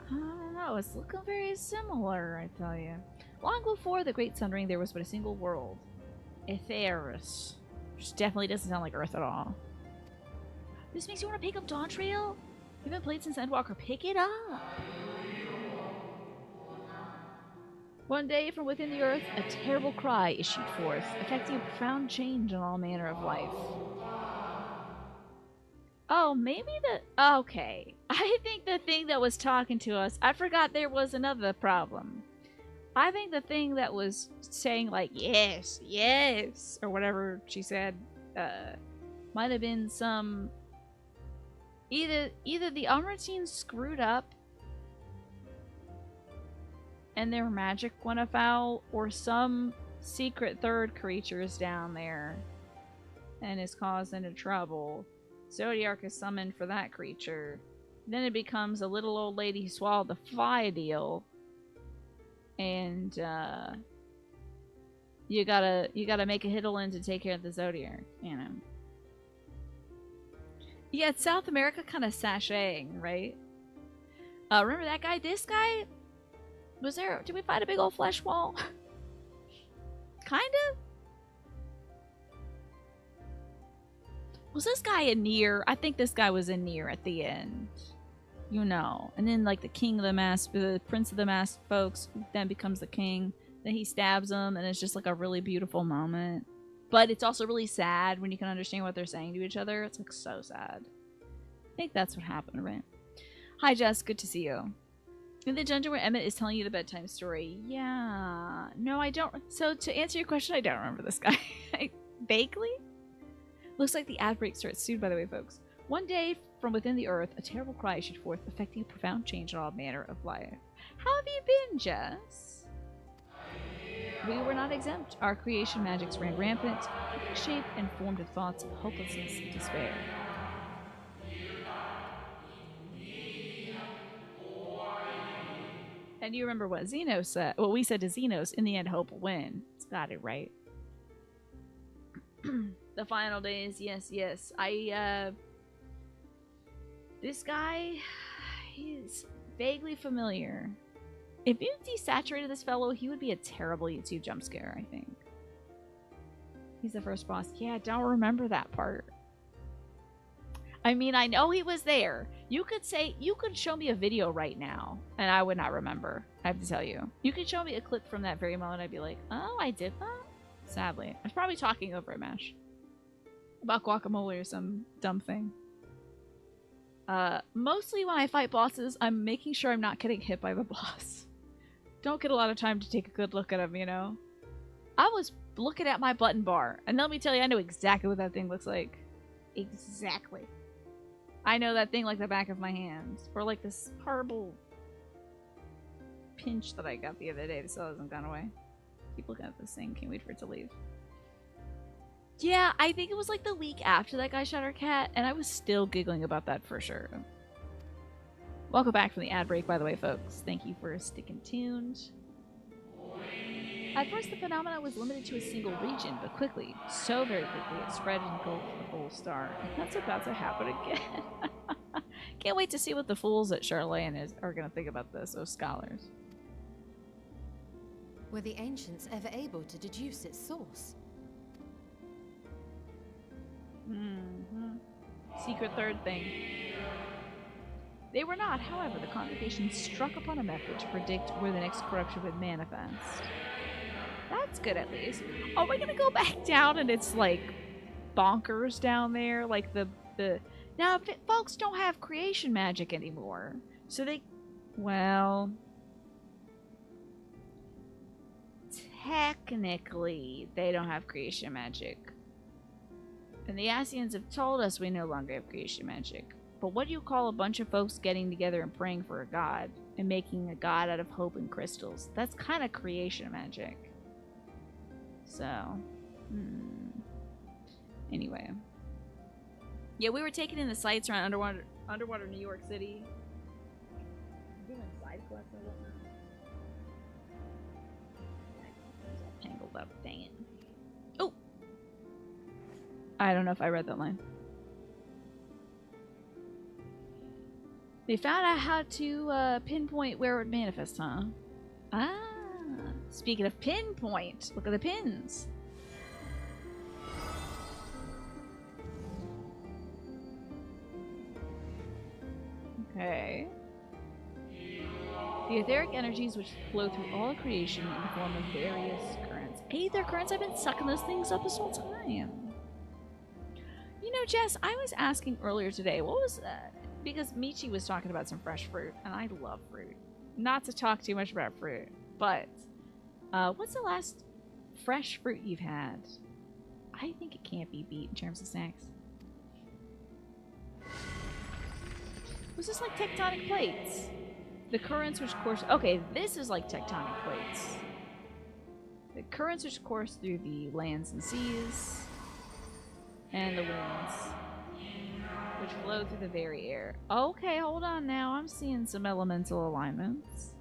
S1: I don't know, it's looking very similar, I tell you. Long before the Great Sundering, there was but a single world. Aetheris. Which definitely doesn't sound like Earth at all. This makes you want to pick up Dawn Trail? You haven't played since Endwalker. Pick it up! One day, from within the earth, a terrible cry issued forth, affecting a profound change in all manner of life. Oh, maybe the... Okay. I think the thing that was talking to us... I forgot there was another problem. I think the thing that was saying, like, yes, yes, or whatever she said, might have been some... Either the Umratine screwed up and their magic went afoul, or some secret third creature is down there and is causing a trouble. Zodiac is summoned for that creature. Then it becomes a little old lady who swallowed the fly deal. And you gotta make a Hiddlin to take care of the Zodiac, you know. Yeah, it's South America kind of sashaying, right? Remember that guy? This guy? Was there... Did we find a big old flesh wall? Kinda? Was this guy in Nier? I think this guy was in Nier at the end. You know. And then, like, the king of the mask... The prince of the mask folks then becomes the king. Then he stabs him, and it's just, like, a really beautiful moment. But it's also really sad when you can understand what they're saying to each other. It's, like, so sad. I think that's what happened, right? Hi, Jess. Good to see you. In the dungeon where Emmett is telling you the bedtime story. Yeah. No, I don't. So, to answer your question, I don't remember this guy. Vaguely? Looks like the ad break starts soon, by the way, folks. One day, from within the earth, a terrible cry issued forth, affecting a profound change in all manner of life. How have you been, Jess? We were not exempt. Our creation magics ran rampant, taking shape and formed with thoughts of hopelessness and despair. And you remember what Xenos said? What we said to Xenos, in the end, hope will win. It's got it right. The final days, yes, yes. This guy, he's vaguely familiar. If you desaturated this fellow, he would be a terrible YouTube jump scare, I think. He's the first boss. Yeah, I don't remember that part. I mean, I know he was there. You could show me a video right now, and I would not remember. I have to tell you. You could show me a clip from that very moment, I'd be like, oh, I did that? Sadly. I was probably talking over a Mash. About guacamole or some dumb thing. Mostly when I fight bosses, I'm making sure I'm not getting hit by the boss. Don't get a lot of time to take a good look at him, you know? I was looking at my button bar, and let me tell you, I know exactly what that thing looks like. Exactly. I know that thing like the back of my hands. Or like this horrible pinch that I got the other day that still hasn't gone away. Keep looking at this thing, can't wait for it to leave. Yeah, I think it was like the week after that guy shot our cat, and I was still giggling about that for sure. Welcome back from the ad break, by the way, folks. Thank you for sticking tuned. At first, the phenomenon was limited to a single region, but quickly, so very quickly, it spread and engulfed the whole star. And that's about to happen again. Can't wait to see what the fools at Charlene are going to think about this, those scholars.
S7: Were the ancients ever able to deduce its source?
S1: Secret third thing. They were not, however, the congregation struck upon a method to predict where the next corruption would manifest. That's good, at least. Oh, we're gonna go back down and it's like bonkers down there, like the now folks don't have creation magic anymore, so they, well, technically they don't have creation magic, and the Asians have told us we no longer have creation magic, But what do you call a bunch of folks getting together and praying for a god and making a god out of hope and crystals? That's kind of creation magic. So, anyway. Yeah, we were taking in the sights around underwater New York City. Doing side quests and whatnot. It's all tangled up. Dang it. Oh! I don't know if I read that line. They found out how to pinpoint where it would manifest, huh? Ah, speaking of pinpoint, look at the pins. Okay. The etheric energies which flow through all of creation in the form of various currents. Aether currents? I've been sucking those things up this whole time. You know, Jess, I was asking earlier today, what was that? Because Michi was talking about some fresh fruit, and I love fruit. Not to talk too much about fruit, but what's the last fresh fruit you've had? I think it can't be beat in terms of snacks. Was this like tectonic plates? The currents which course... Okay, this is like tectonic plates. The currents which course through the lands and seas, and the winds, which flow through the very air. Okay, hold on now. I'm seeing some elemental alignments.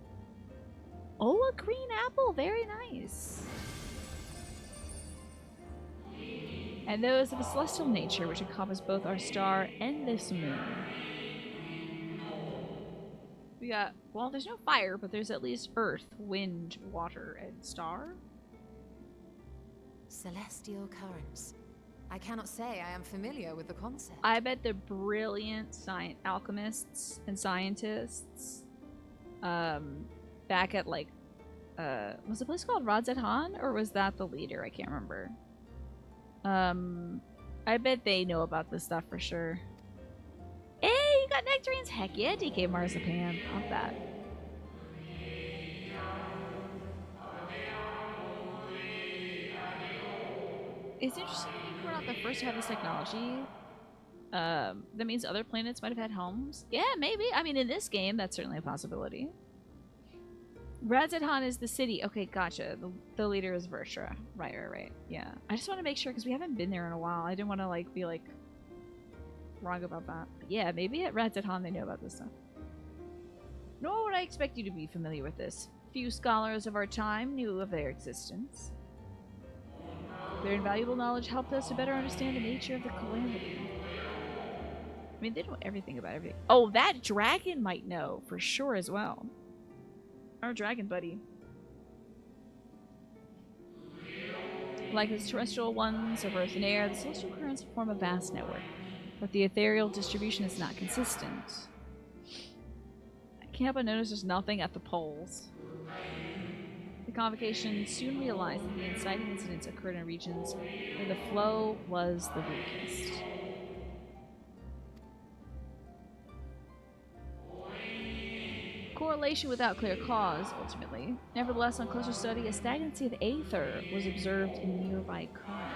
S1: Oh, a green apple. Very nice. And those of a celestial nature, which encompass both our star and this moon. We got, well, there's no fire, but there's at least earth, wind, water, and star.
S7: Celestial currents. I cannot say I am familiar with the concept.
S1: I bet the brilliant alchemists and scientists back at like was the place called Radzed Han, or was that the leader? I can't remember. I bet they know about this stuff for sure. Hey, you got nectarines? Heck yeah, DK Marzipan. Love that. It's interesting we're not the first to have this technology. That means other planets might have had homes. Yeah, maybe. I mean, in this game, that's certainly a possibility. Radzed Han is the city. Okay, gotcha. The leader is Verstra. Right. Yeah. I just want to make sure, because we haven't been there in a while. I didn't want to, like, be, like, wrong about that. But yeah, maybe at Radzed Han they know about this stuff. Nor would I expect you to be familiar with this. Few scholars of our time knew of their existence. Their invaluable knowledge helped us to better understand the nature of the calamity. I mean, they know everything about everything. Oh, that dragon might know for sure as well. Our dragon buddy. Like the terrestrial ones of Earth and air, the celestial currents form a vast network, but the ethereal distribution is not consistent. I can't help but notice there's nothing at the poles. The convocation soon realized that the inciting incidents occurred in regions where the flow was the weakest. Correlation without clear cause, ultimately. Nevertheless, on closer study, a stagnancy of aether was observed in nearby currents.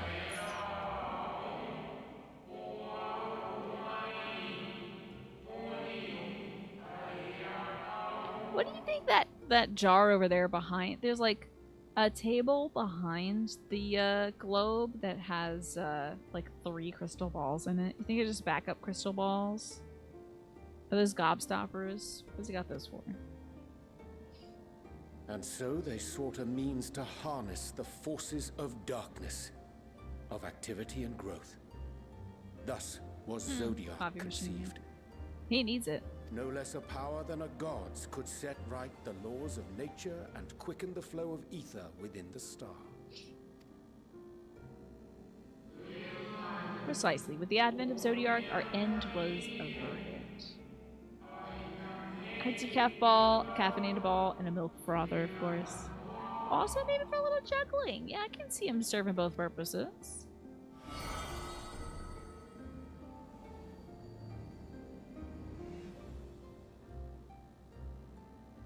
S1: What do you think that jar over there behind? There's like a table behind the globe that has like 3 crystal balls in it. You think it's just backup crystal balls? Are those gobstoppers? What's he got those for?
S2: And so they sought a means to harness the forces of darkness, of activity and growth. Thus was Zodiac conceived.
S1: He needs it.
S2: No less a power than a god's could set right the laws of nature and quicken the flow of ether within the star.
S1: Precisely. With the advent of Zodiac, our end was averted. Heads of calf ball, a caffeinated ball, and a milk frother, of course. Also, maybe for a little juggling. Yeah, I can see him serving both purposes.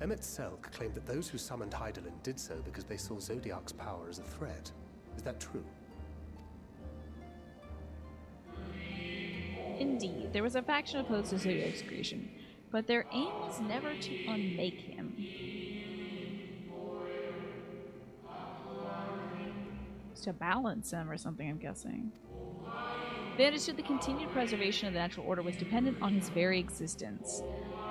S8: Emmett Selk claimed that those who summoned Hydaelyn did so because they saw Zodiac's power as a threat. Is that true?
S1: In Indeed, there was a faction opposed to Zodiac's creation, but their aim was never to unmake him. It's to balance him or something, I'm guessing. They understood the continued preservation of the natural order was dependent on his very existence.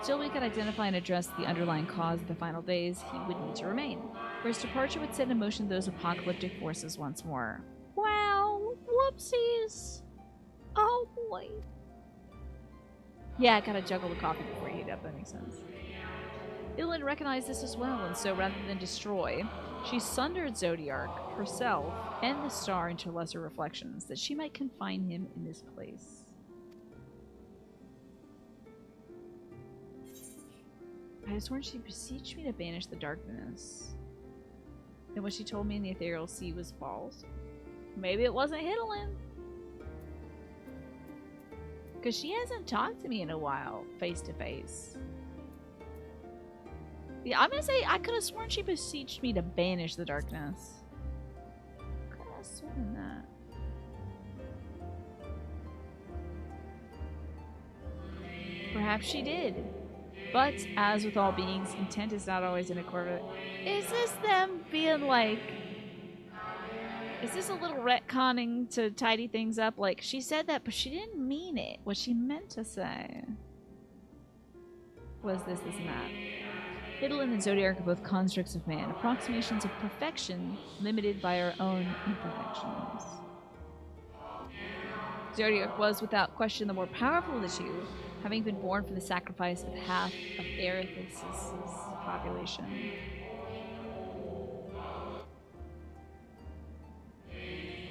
S1: Till we could identify and address the underlying cause of the final days, he would need to remain. For his departure would set in motion those apocalyptic forces once more. Wow, whoopsies! Oh boy. Yeah, I gotta juggle the coffee before you heat up, that makes sense. Ilan recognized this as well, and so rather than destroy, she sundered Zodiark, herself, and the star into lesser reflections, that she might confine him in this place. I had sworn she beseeched me to banish the darkness. And what she told me in the ethereal sea was false. Maybe it wasn't Hidalin. Because she hasn't talked to me in a while, face to face. Yeah, I'm gonna say I could have sworn she beseeched me to banish the darkness. Could have sworn that. Perhaps she did. But, as with all beings, intent is not always in accord with it. Is this them being like... Is this a little retconning to tidy things up? Like, she said that, but she didn't mean it. What she meant to say was this, and that. Hidalin and Zodiark are both constructs of man, approximations of perfection limited by our own imperfections. Zodiark was, without question, the more powerful of the two, having been born for the sacrifice of half of Erithus' population.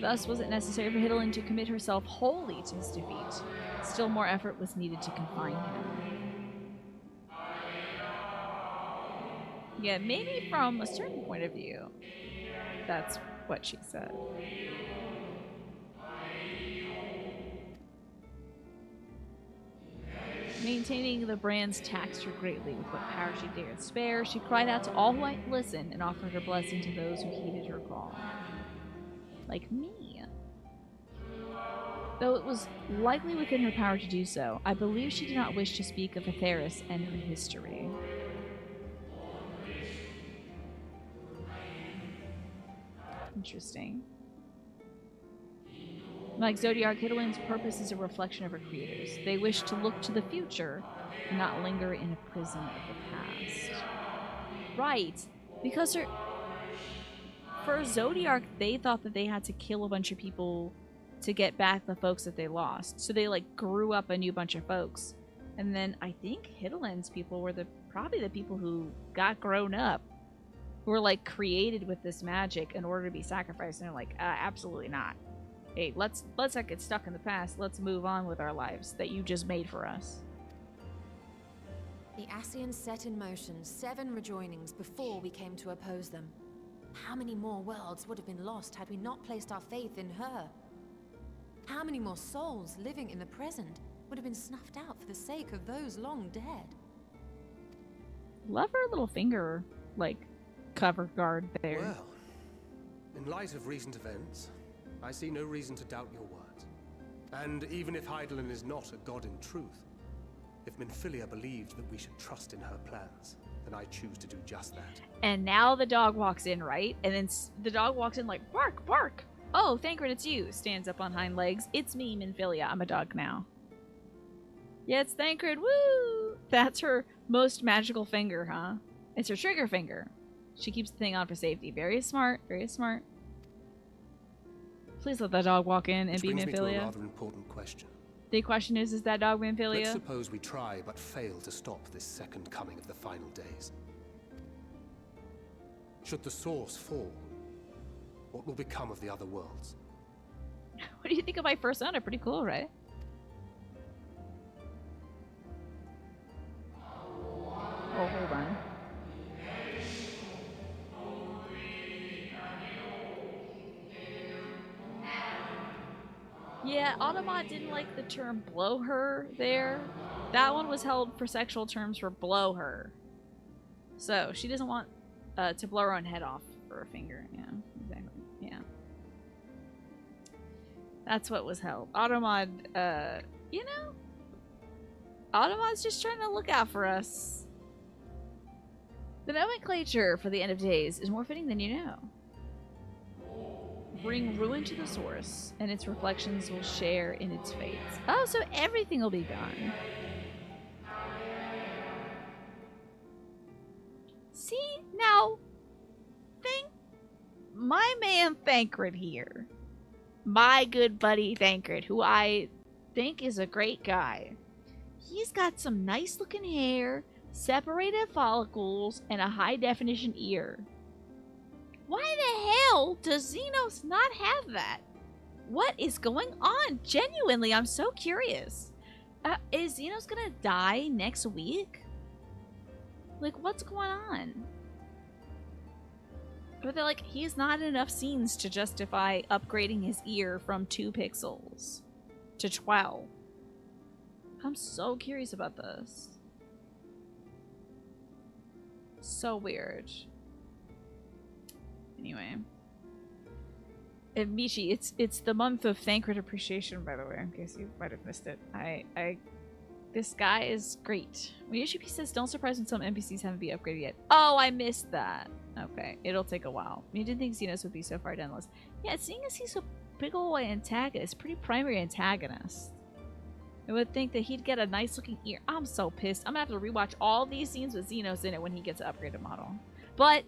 S1: Thus was it necessary for Hidalin to commit herself wholly to his defeat. Still more effort was needed to confine him. Yeah, maybe from a certain point of view, that's what she said. Maintaining the brands taxed her greatly with what power she dared spare. She cried out to all who might listen and offered her blessing to those who heeded her call. Like me. Though it was likely within her power to do so, I believe she did not wish to speak of Atheris and her history. Interesting. Like Zodiark, Hidalin's purpose is a reflection of her creators. They wish to look to the future and not linger in a prison of the past. Right. Because for Zodiark, they thought that they had to kill a bunch of people to get back the folks that they lost. So they like grew up a new bunch of folks. And then I think Hidalin's people were probably the people who got grown up, who were like created with this magic in order to be sacrificed. And they're like, absolutely not. Hey, let's not get stuck in the past. Let's move on with our lives that you just made for us.
S7: The Ascians set in motion 7 rejoinings before we came to oppose them. How many more worlds would have been lost had we not placed our faith in her? How many more souls living in the present would have been snuffed out for the sake of those long dead?
S1: Love her little finger, like, cover guard there.
S8: Well, in light of recent events, I see no reason to doubt your words. And even if Hidalin is not a god in truth, if Minfilia believed that we should trust in her plans, then I choose to do just that.
S1: And now the dog walks in, right? And then the dog walks in like, bark, bark. Oh, Thancred, it's you. Stands up on hind legs. It's me, Minfilia. I'm a dog now. Yeah, it's Thancred. Woo! That's her most magical finger, huh? It's her trigger finger. She keeps the thing on for safety. Very smart. Very smart. Please let that dog walk in and be Minfilia.
S8: Which brings me to a rather important question.
S1: The question is that dog Minfilia?
S8: Let's suppose we try but fail to stop this second coming of the final days. Should the source fall, what will become of the other worlds?
S1: What do you think of my persona? Pretty cool, right? Oh, hold on. Yeah, Automod didn't like the term blow her there. That one was held for sexual terms for blow her. So, she doesn't want to blow her own head off for a finger. Yeah, exactly. Yeah. That's what was held. Automod, you know, Autobot's just trying to look out for us. The nomenclature for the end of days is more fitting than you know. Bring ruin to the source, and its reflections will share in its fates. Oh, so everything will be gone. See, now, my man Thancred here, my good buddy Thancred, who I think is a great guy. He's got some nice looking hair, separated follicles, and a high definition ear. Why the hell does Xenos not have that? What is going on? Genuinely, I'm so curious. Is Xenos gonna die next week? Like, what's going on? But they're like, he has not enough scenes to justify upgrading his ear from 2 pixels to 12. I'm so curious about this. So weird. Anyway. And Michi, it's the month of Thancred appreciation, by the way, in case you might have missed it. This guy is great. Yoshi says, don't surprise when some NPCs haven't been upgraded yet. Oh, I missed that. Okay, it'll take a while. You didn't think Xenos would be so far down the list. Yeah, seeing as he's a big ol' antagonist, pretty primary antagonist, I would think that he'd get a nice looking ear. I'm so pissed. I'm gonna have to rewatch all these scenes with Xenos in it when he gets an upgraded model. But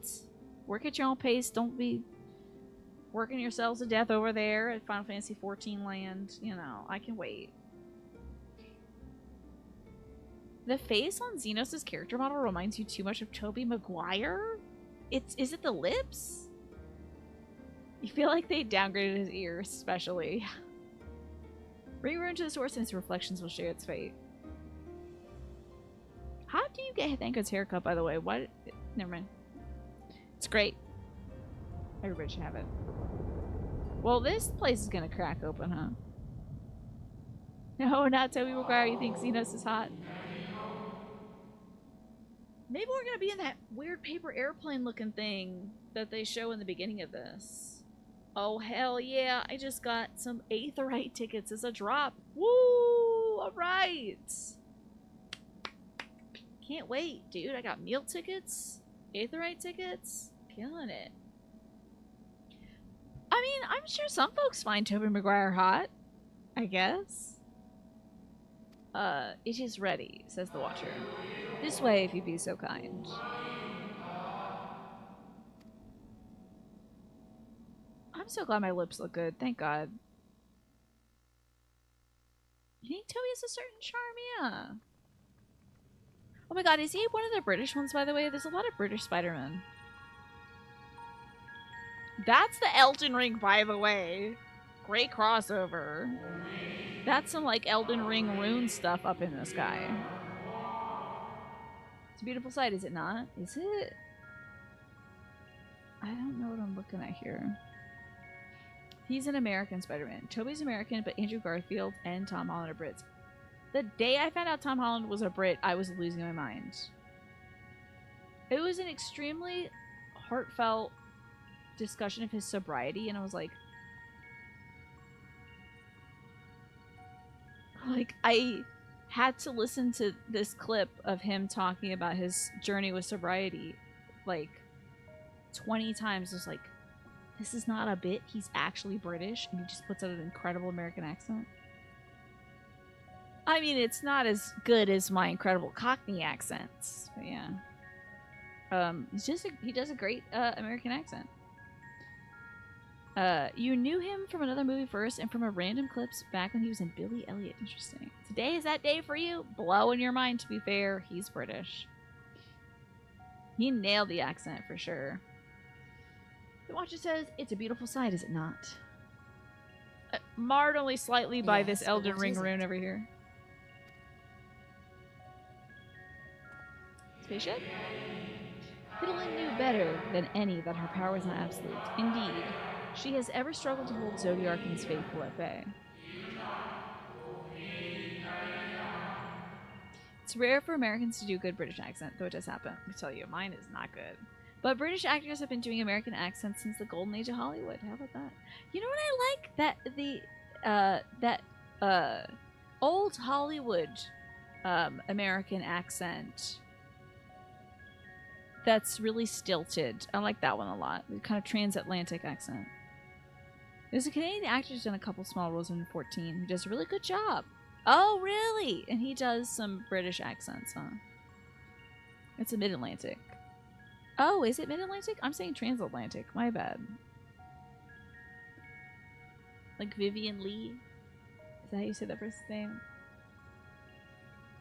S1: work at your own pace. Don't be working yourselves to death over there at Final Fantasy XIV land. You know, I can wait. The face on Xenos' character model reminds you too much of Tobey Maguire? Is it the lips? You feel like they downgraded his ears, especially. Bring ruin to the source and its reflections will share its fate. How do you get Thancred's haircut, by the way? What? Never mind. It's great. Everybody should have it. Well, this place is gonna crack open, huh? No, not Tobey Maguire. You think Xenos is hot? Maybe we're gonna be in that weird paper airplane looking thing that they show in the beginning of this. Oh, hell yeah. I just got some Aetherite tickets as a drop. Woo! Alright! Can't wait, dude. I got meal tickets, Aetherite tickets. Killing it. I mean, I'm sure some folks find Tobey Maguire hot. I guess. It is ready, says the Watcher. This way, if you be so kind. I'm so glad my lips look good. Thank God. You think Toby has a certain charm? Yeah. Oh my God, is he one of the British ones, by the way? There's a lot of British Spider-Man. That's the Elden Ring, by the way. Great crossover. That's some, like, Elden Ring rune stuff up in the sky. It's a beautiful sight, is it not? Is it? I don't know what I'm looking at here. He's an American Spider-Man. Tobey's American, but Andrew Garfield and Tom Holland are Brits. The day I found out Tom Holland was a Brit, I was losing my mind. It was an extremely heartfelt discussion of his sobriety, and I was like, I had to listen to this clip of him talking about his journey with sobriety like 20 times. Just like, this is not a bit. He's actually British, and he just puts out an incredible American accent. I mean, it's not as good as my incredible Cockney accents, but yeah. He does a great American accent. You knew him from another movie first and from a random clips back when he was in Billy Elliot. Interesting. Today is that day for you? Blowing your mind, to be fair. He's British. He nailed the accent for sure. The Watcher says, it's a beautiful sight, is it not? Marred only slightly by this Elden Ring rune over here. Spaceship? Fiddlin knew better than any that her power was not absolute. Indeed, she has ever struggled to hold Zodiac and his faithful at bay. It's rare for Americans to do a good British accent, though it does happen. Let me tell you, mine is not good. But British actors have been doing American accents since the golden age of Hollywood. How about that? You know what I like? That old Hollywood American accent that's really stilted. I like that one a lot. The kind of transatlantic accent. There's a Canadian actor who's done a couple small roles in 14 who does a really good job. Oh, really? And he does some British accents, huh? It's a mid-Atlantic. Oh, is it mid-Atlantic? I'm saying transatlantic. My bad. Like Vivian Lee? Is that how you say that person's name?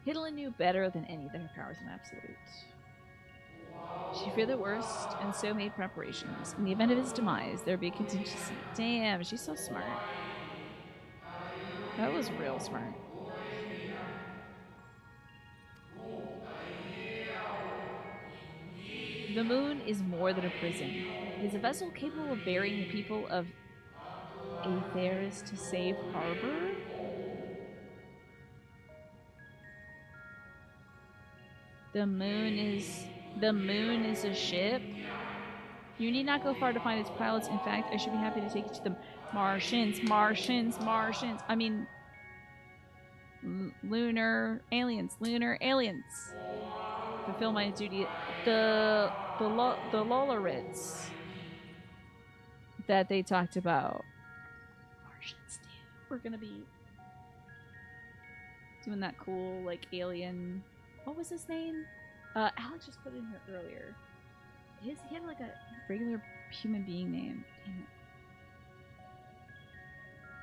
S1: Hidalyn knew better than any that her powers were absolute. She feared the worst and so made preparations. In the event of his demise, there would be a contingency. Damn, she's so smart. That was real smart. The moon is more than a prison. It is a vessel capable of bearing the people of Aetheris to safe harbor. The moon is a ship. You need not go far to find its pilots. In fact, I should be happy to take you to them. Martians. I mean, lunar aliens. Fulfill my duty. The Lollarits that they talked about. Martians, dude. We're gonna be doing that cool, like, alien. What was his name? Alex just put it in here earlier. He had like a regular human being name. Damn it.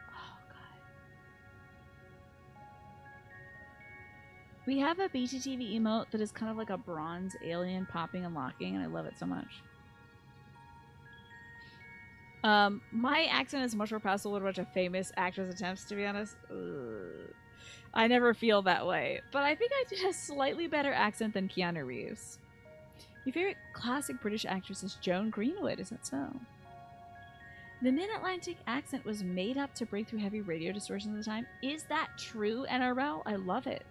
S1: Oh, God. We have a BTTV emote that is kind of like a bronze alien popping and locking, and I love it so much. My accent is much more passable than a bunch of famous actors' attempts, to be honest. Ugh. I never feel that way. But I think I did a slightly better accent than Keanu Reeves. Your favorite classic British actress is Joan Greenwood, is that so? The mid-Atlantic accent was made up to break through heavy radio distortion at the time. Is that true, NRL? I love it.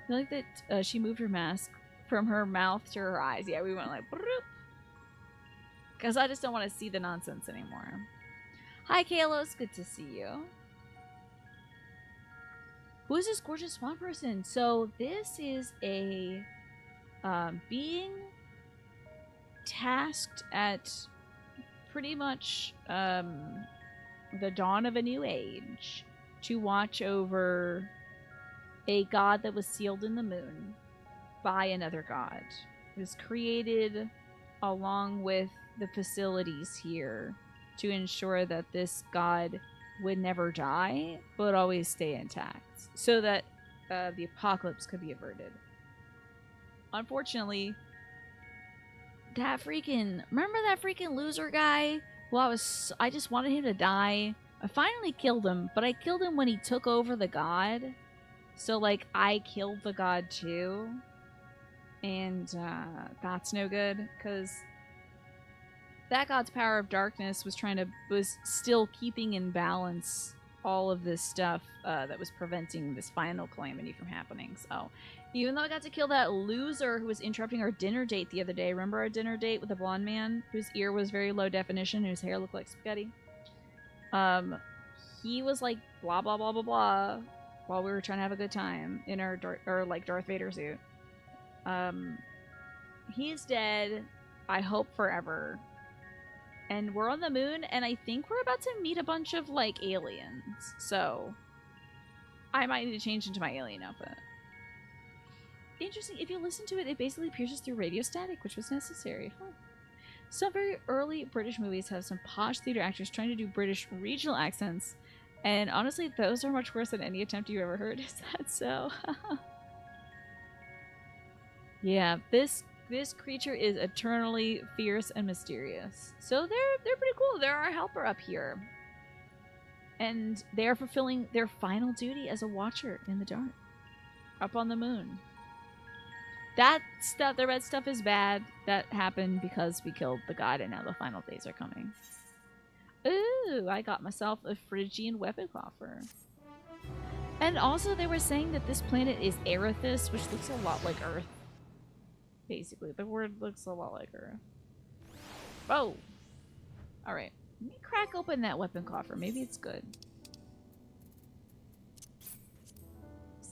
S1: I like that she moved her mask from her mouth to her eyes. Yeah, we went like, because I just don't want to see the nonsense anymore. Hi, Kalos. Good to see you. Who is this gorgeous swan person? So this is a being tasked at pretty much the dawn of a new age to watch over a god that was sealed in the moon by another god. It was created along with the facilities here to ensure that this god would never die, but always stay intact, so that the apocalypse could be averted. Unfortunately, remember that freaking loser guy? Well, I just wanted him to die. I finally killed him, but I killed him when he took over the god. So, like, I killed the god too. And that's no good, because that god's power of darkness was still keeping in balance all of this stuff that was preventing this final calamity from happening. So, even though I got to kill that loser who was interrupting our dinner date the other day, remember our dinner date with the blonde man whose ear was very low definition, whose hair looked like spaghetti? He was like blah blah blah blah blah while we were trying to have a good time in our Darth Vader suit. He's dead. I hope forever. And we're on the moon, and I think we're about to meet a bunch of, like, aliens. So, I might need to change into my alien outfit. Interesting. If you listen to it, it basically pierces through radio static, which was necessary. Huh. Some very early British movies have some posh theater actors trying to do British regional accents, and honestly, those are much worse than any attempt you ever heard. Is that so? Yeah, this creature is eternally fierce and mysterious. So they're pretty cool. They're our helper up here. And they're fulfilling their final duty as a watcher in the dark. Up on the moon. That stuff, the red stuff is bad. That happened because we killed the god and now the final days are coming. Ooh, I got myself a Phrygian weapon coffer. And also they were saying that this planet is Erithus, which looks a lot like Earth. Basically, the word looks a lot like Earth. Oh! Alright, let me crack open that weapon coffer. Maybe it's good.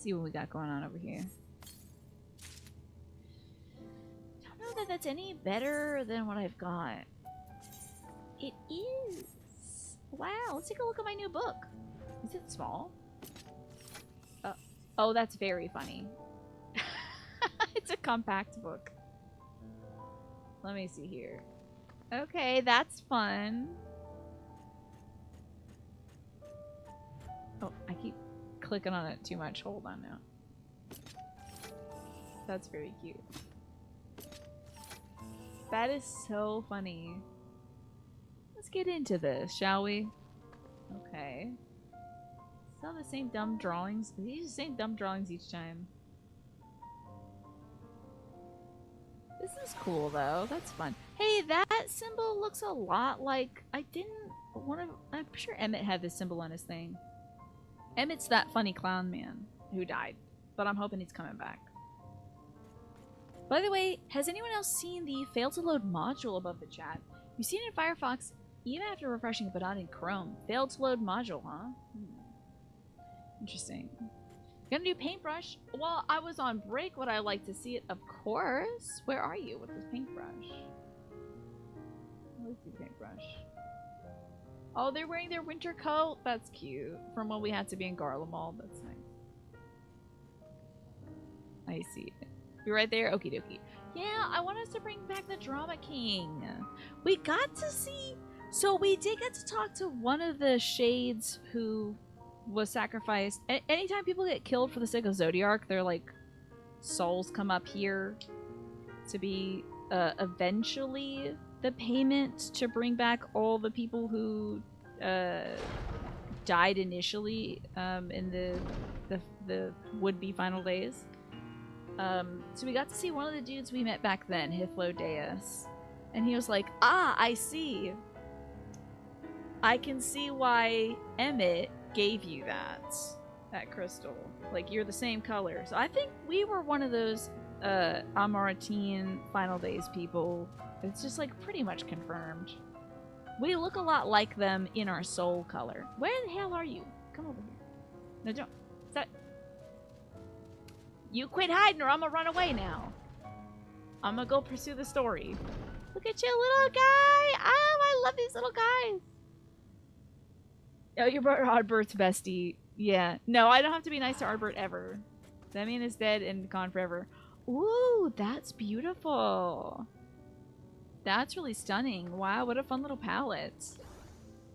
S1: see what we got going on over here. Don't know that that's any better than what I've got. It is. Wow, let's take a look at my new book. Is it small? Oh, that's very funny. It's a compact book. Let me see here. Okay, that's fun. Oh, I keep clicking on it too much. Hold on now. That's very cute. That is so funny. Let's get into this, shall we? Okay. Still the same dumb drawings. These are the same dumb drawings each time. This is cool though. That's fun. Hey, that symbol looks a lot like I'm sure Emmett had this symbol on his thing. Emmett's that funny clown man who died, but I'm hoping he's coming back. By the way, has anyone else seen the fail to load module above the chat? You've seen it in Firefox even after refreshing, but not in Chrome. Failed to load module, huh? Interesting. Got a new paintbrush? Well, I was on break. Would I like to see it? Of course. Where are you with this paintbrush? Let's see paintbrush. Oh, they're wearing their winter coat. That's cute. From when we had to be in Garlemald. That's nice. I see it. Be right there. Okie dokie. Yeah, I want us to bring back the Drama King. We got to see... So we did get to talk to one of the shades who was sacrificed. Anytime people get killed for the sake of Zodiark, their like souls come up here to be eventually the payment to bring back all the people who died initially in the would-be final days. So we got to see one of the dudes we met back then, Hithlo Deus, and he was like, "Ah, I see. I can see why Emmett gave you that crystal. Like, you're the same color." So I think we were one of those Amaratine Final Days people. It's just like pretty much confirmed. We look a lot like them in our soul color. Where the hell are you? Come over here. No, don't. Stop. You quit hiding or I'm gonna run away now. I'm gonna go pursue the story. Look at you, little guy. Oh, I love these little guys. Oh, you're Ardbert's bestie. Yeah. No, I don't have to be nice to Ardbert ever. That man is dead and gone forever. Ooh, that's beautiful. That's really stunning. Wow, what a fun little palette.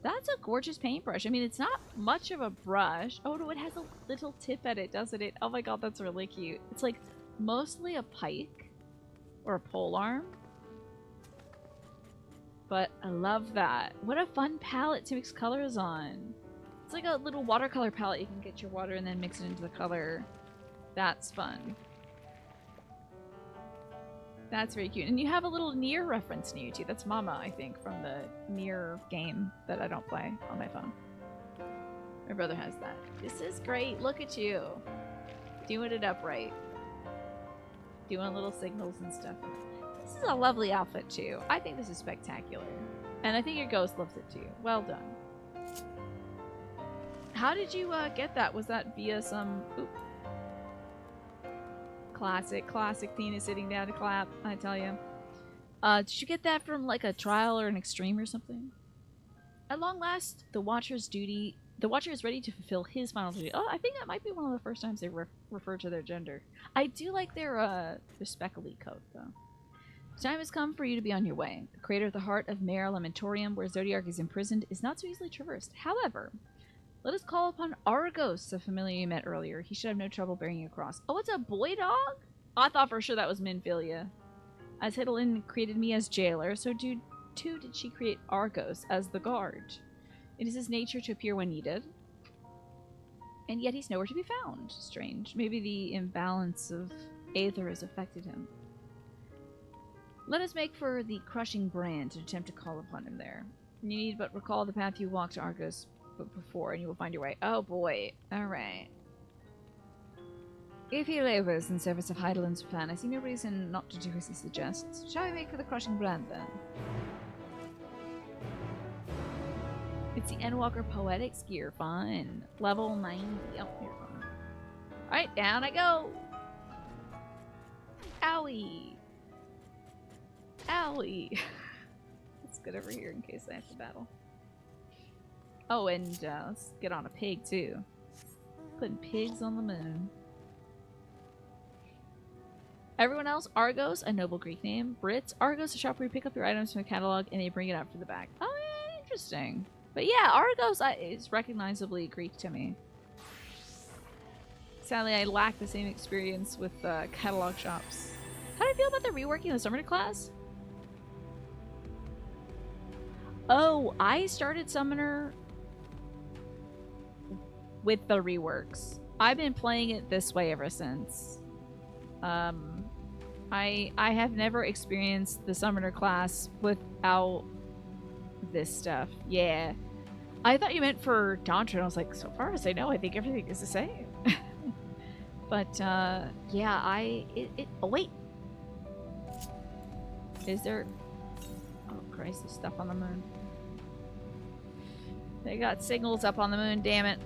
S1: That's a gorgeous paintbrush. I mean, it's not much of a brush. Oh, no, it has a little tip at it, doesn't it? Oh my god, that's really cute. It's like mostly a pike or a polearm. But I love that. What a fun palette to mix colors on. It's like a little watercolor palette. You can get your water and then mix it into the color. That's fun. That's very cute. And you have a little Nier reference near you too. That's Mama, I think, from the Nier game that I don't play on my phone. My brother has that. This is great. Look at you. Doing it up right. Doing little signals and stuff. This is a lovely outfit too. I think this is spectacular. And I think your ghost loves it too. Well done. How did you get that? Was that via some... Oop. Classic Tina sitting down to clap, I tell you. Did you get that from like a trial or an extreme or something? At long last, the Watcher is ready to fulfill his final duty. Oh, I think that might be one of the first times they refer to their gender. I do like their speckly coat, though. The time has come for you to be on your way. The crater at the heart of Mare Lamentorium, where Zodiark is imprisoned, is not so easily traversed. However, let us call upon Argos, the familiar you met earlier. He should have no trouble bearing you across. Oh, it's a boy dog? Oh, I thought for sure that was Minfilia. As Hidalin created me as jailer, so too did she create Argos as the guard. It is his nature to appear when needed. And yet he's nowhere to be found. Strange. Maybe the imbalance of Aether has affected him. Let us make for the crushing brand and attempt to call upon him there. You need but recall the path you walked to Argos before, and you will find your way. Oh boy. Alright. If he labors in service of Heidelin's plan, I see no reason not to do as he suggests. Shall we make for the crushing brand then? It's the Endwalker Poetics gear. Fun. Level 90. Oh, here. Alright, down I go. Owie. Owie. Let's get over here in case I have to battle. Oh, and let's get on a pig too. Putting pigs on the moon. Everyone else, Argos, a noble Greek name. Brits, Argos, a shop where you pick up your items from a catalog and they bring it out for the bag. Oh, yeah, interesting. But yeah, Argos is recognizably Greek to me. Sadly, I lack the same experience with catalog shops. How do you feel about the reworking of the Summoner class? Oh, I started Summoner with the reworks. I've been playing it this way ever since. I have never experienced the Summoner class without this stuff. Yeah. I thought you meant for Dauntra, and I was like, so far as I know, I think everything is the same. But, yeah, oh, wait. Is there... Oh, Christ, there's stuff on the moon. They got signals up on the moon, damn it.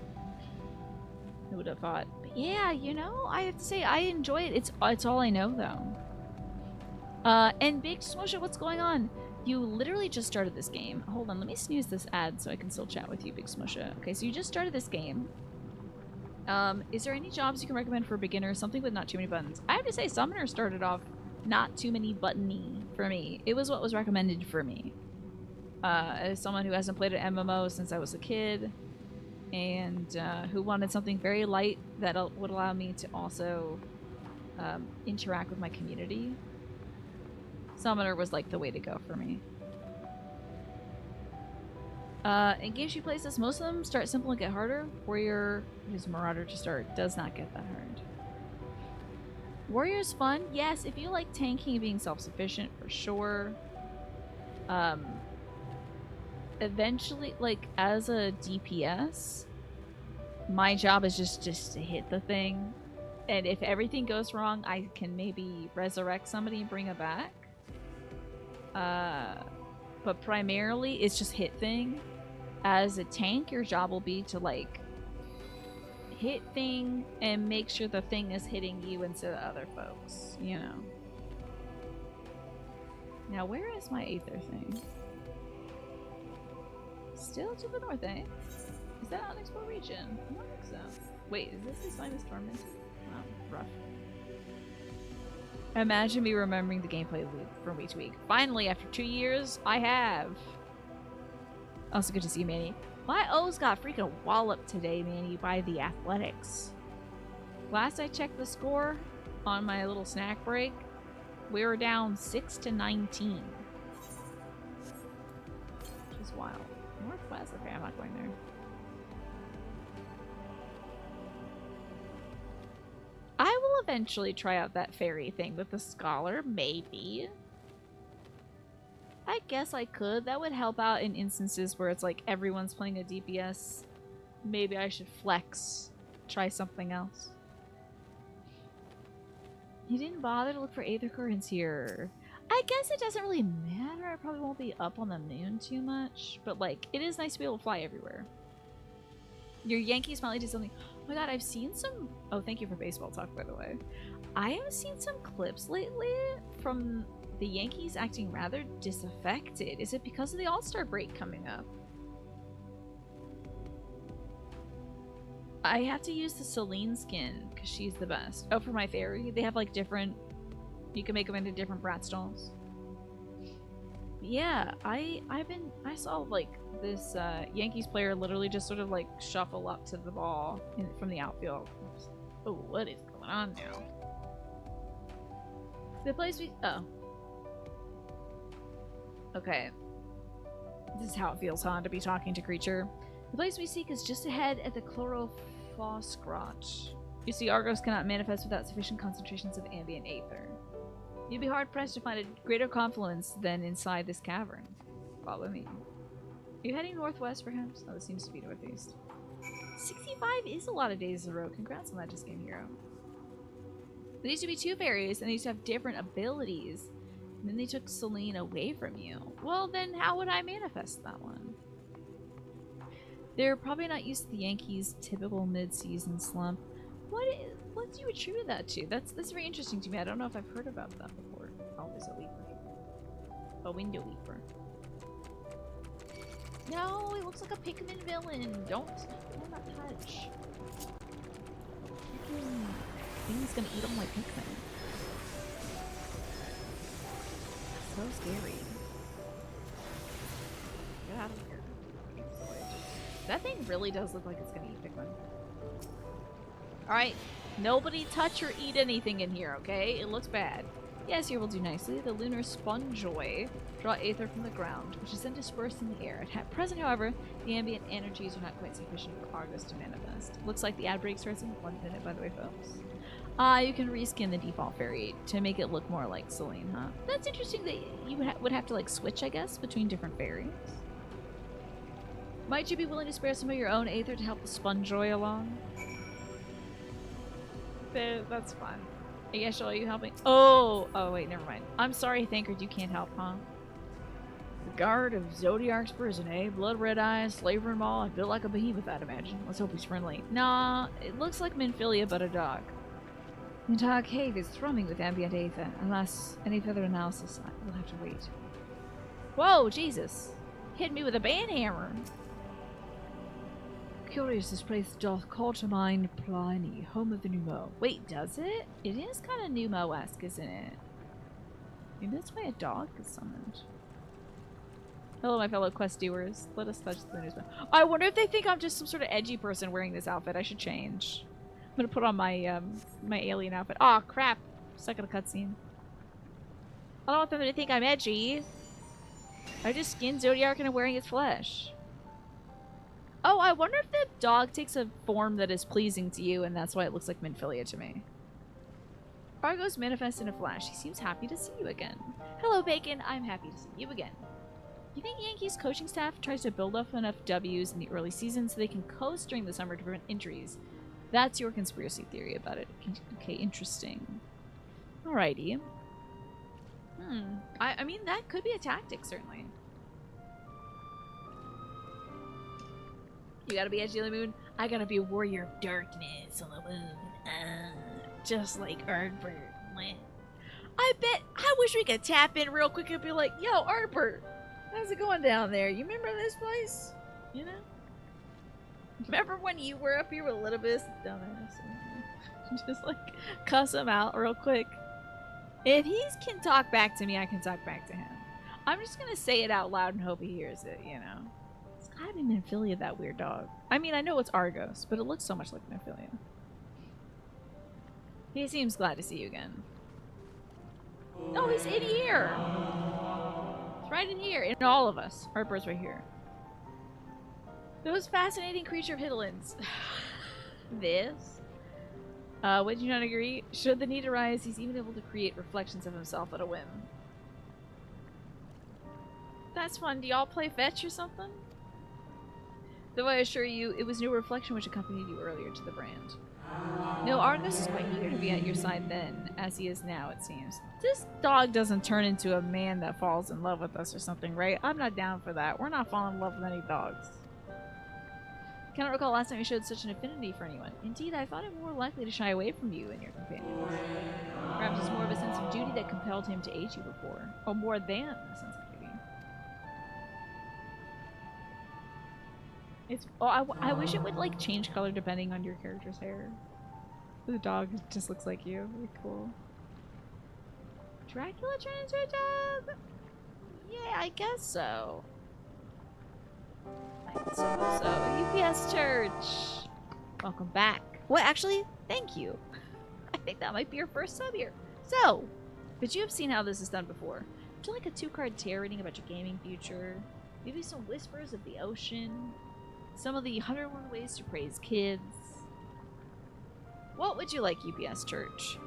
S1: Who would have thought? But yeah, you know, I have to say, I enjoy it. It's all I know, though. And Big Smusha, what's going on? You literally just started this game. Hold on, let me snooze this ad so I can still chat with you, Big Smusha. Okay, so you just started this game. Is there any jobs you can recommend for a beginner? Something with not too many buttons. I have to say, Summoner started off not too many buttony for me. It was what was recommended for me. As someone who hasn't played an MMO since I was a kid, and who wanted something very light that would allow me to also interact with my community. Summoner was like the way to go for me. In games she plays this, most of them start simple and get harder. Warrior, use Marauder to start, does not get that hard. Warrior's fun, yes, if you like tanking and being self-sufficient, for sure. Eventually, like, as a DPS, my job is just to hit the thing. And if everything goes wrong, I can maybe resurrect somebody and bring it back. But primarily, it's just hit thing. As a tank, your job will be to, like, hit thing and make sure the thing is hitting you instead of other folks, you know. Now, where is my Aether thing? Still to the north, eh? Is that unexplored region? I don't think so. Wait, is this the Simon's Torment? Wow, rough. Imagine me remembering the gameplay loop from week to week. Finally, after 2 years, I have. Also good to see you, Manny. My O's got freaking walloped today, Manny, by the Athletics. Last I checked the score on my little snack break, we were down 6-19. Which is wild. Northwest? Okay, I'm not going there. I will eventually try out that fairy thing with the scholar, maybe. I guess I could. That would help out in instances where it's like everyone's playing a DPS. Maybe I should flex. Try something else. You didn't bother to look for Aether Currents here. I guess it doesn't really matter. I probably won't be up on the moon too much. But, like, it is nice to be able to fly everywhere. Your Yankees finally did something. Oh my god, I've seen some... Oh, thank you for baseball talk, by the way. I have seen some clips lately from the Yankees acting rather disaffected. Is it because of the All-Star break coming up? I have to use the Celine skin because she's the best. Oh, for my fairy, they have like different... You can make them into different brat stalls. Yeah, I saw like this Yankees player literally just sort of like shuffle up to the ball from the outfield. Oh, what is going on now? The place we... Oh. Okay. This is how it feels, huh, to be talking to creature. The place we seek is just ahead at the Chlorophoskroch. You see, Argos cannot manifest without sufficient concentrations of ambient aether. You'd be hard-pressed to find a greater confluence than inside this cavern. Follow me. Are you heading northwest, perhaps? Oh, this seems to be northeast. 65 is a lot of days in a row. Congrats on that, Just Game Hero. There used to be 2 fairies, and they used to have different abilities. And then they took Celine away from you. Well, then how would I manifest that one? They're probably not used to the Yankees' typical mid-season slump. What do you attribute that to? That's very interesting to me. I don't know if I've heard about that before. Oh, there's a leaper. A window leaper. No, it looks like a Pikmin villain. Don't not touch. Freaking thing's gonna eat all my Pikmin. So scary. Get out of here. That thing really does look like it's gonna eat Pikmin. Alright, nobody touch or eat anything in here, okay? It looks bad. Yes, here will do nicely. The lunar sponjoy draw aether from the ground, which is then dispersed in the air. At present, however, the ambient energies are not quite sufficient for Argus to manifest. Looks like the ad break starts in 1 minute, by the way, folks. You can reskin the default fairy to make it look more like Celine, huh? That's interesting that you would have to, like, switch, I guess, between different fairies. Might you be willing to spare some of your own aether to help the sponjoy along? That's fun. Yes, are you helping? Oh, wait, never mind. I'm sorry, Thankard, you can't help, huh? The guard of Zodiark's prison, eh? Blood red eyes, slaver and maul, and built like a behemoth, I'd imagine. Let's hope he's friendly. Nah, it looks like Minfilia, but a dog. The entire cave is thrumming with ambient aether. Unless any further analysis, I will have to wait. Whoa, Jesus! Hit me with a banhammer! Curious, this place doth call to mind Pliny, home of the Numo. Wait, does it? It is kind of Numo-esque, isn't it? Maybe that's why a dog is summoned. Hello, my fellow quest doers. Let us touch the news. I wonder if they think I'm just some sort of edgy person wearing this outfit. I should change. I'm gonna put on my my alien outfit. Aw, crap. Stuck in a cutscene. I don't want them to think I'm edgy. I just skinned Zodiark and I'm wearing its flesh. Oh, I wonder if the dog takes a form that is pleasing to you, and that's why it looks like Minfilia to me. Argos manifests in a flash. He seems happy to see you again. Hello, Bacon. I'm happy to see you again. You think Yankees coaching staff tries to build up enough W's in the early season so they can coast during the summer to prevent injuries? That's your conspiracy theory about it. Okay, interesting. Alrighty. I mean, that could be a tactic, certainly. You gotta be edgy on the moon. I gotta be a warrior of darkness on the moon. Just like Ardbert. I bet. I wish we could tap in real quick and be like, yo, Ardbert, how's it going down there? You remember this place? You know? Remember when you were up here with a little bit of dumbass? Just like cuss him out real quick. If he can talk back to me, I can talk back to him. I'm just gonna say it out loud and hope he hears it, you know? It's gotta be Minfilia, that weird dog. I mean, I know it's Argos, but it looks so much like Minfilia. He seems glad to see you again. Oh, he's in here! It's right in here, in all of us. Harper's right here. Those fascinating creature of Hiddlins. This? Would you not agree? Should the need arise, he's even able to create reflections of himself at a whim. That's fun. Do y'all play fetch or something? Though I assure you, it was no reflection which accompanied you earlier to the brand. No, Argus is quite eager to be at your side then, as he is now, it seems. This dog doesn't turn into a man that falls in love with us or something, right? I'm not down for that. We're not falling in love with any dogs. I cannot recall last time you showed such an affinity for anyone. Indeed, I thought him more likely to shy away from you and your companions. Perhaps it's more of a sense of duty that compelled him to aid you before. Or more than a sense of duty. It's. Oh, I wish it would, like, change color depending on your character's hair. The dog just looks like you. Really cool. Dracula turned into a dog? Yeah, I guess so. I suppose so. UPS Church! Welcome back. Well, actually, thank you. I think that might be your first sub here. So, but you have seen how this is done before. Would you like a 2-card tarot reading about your gaming future? Maybe some whispers of the ocean? Some of the 101 ways to praise kids? What would you like, UPS Church?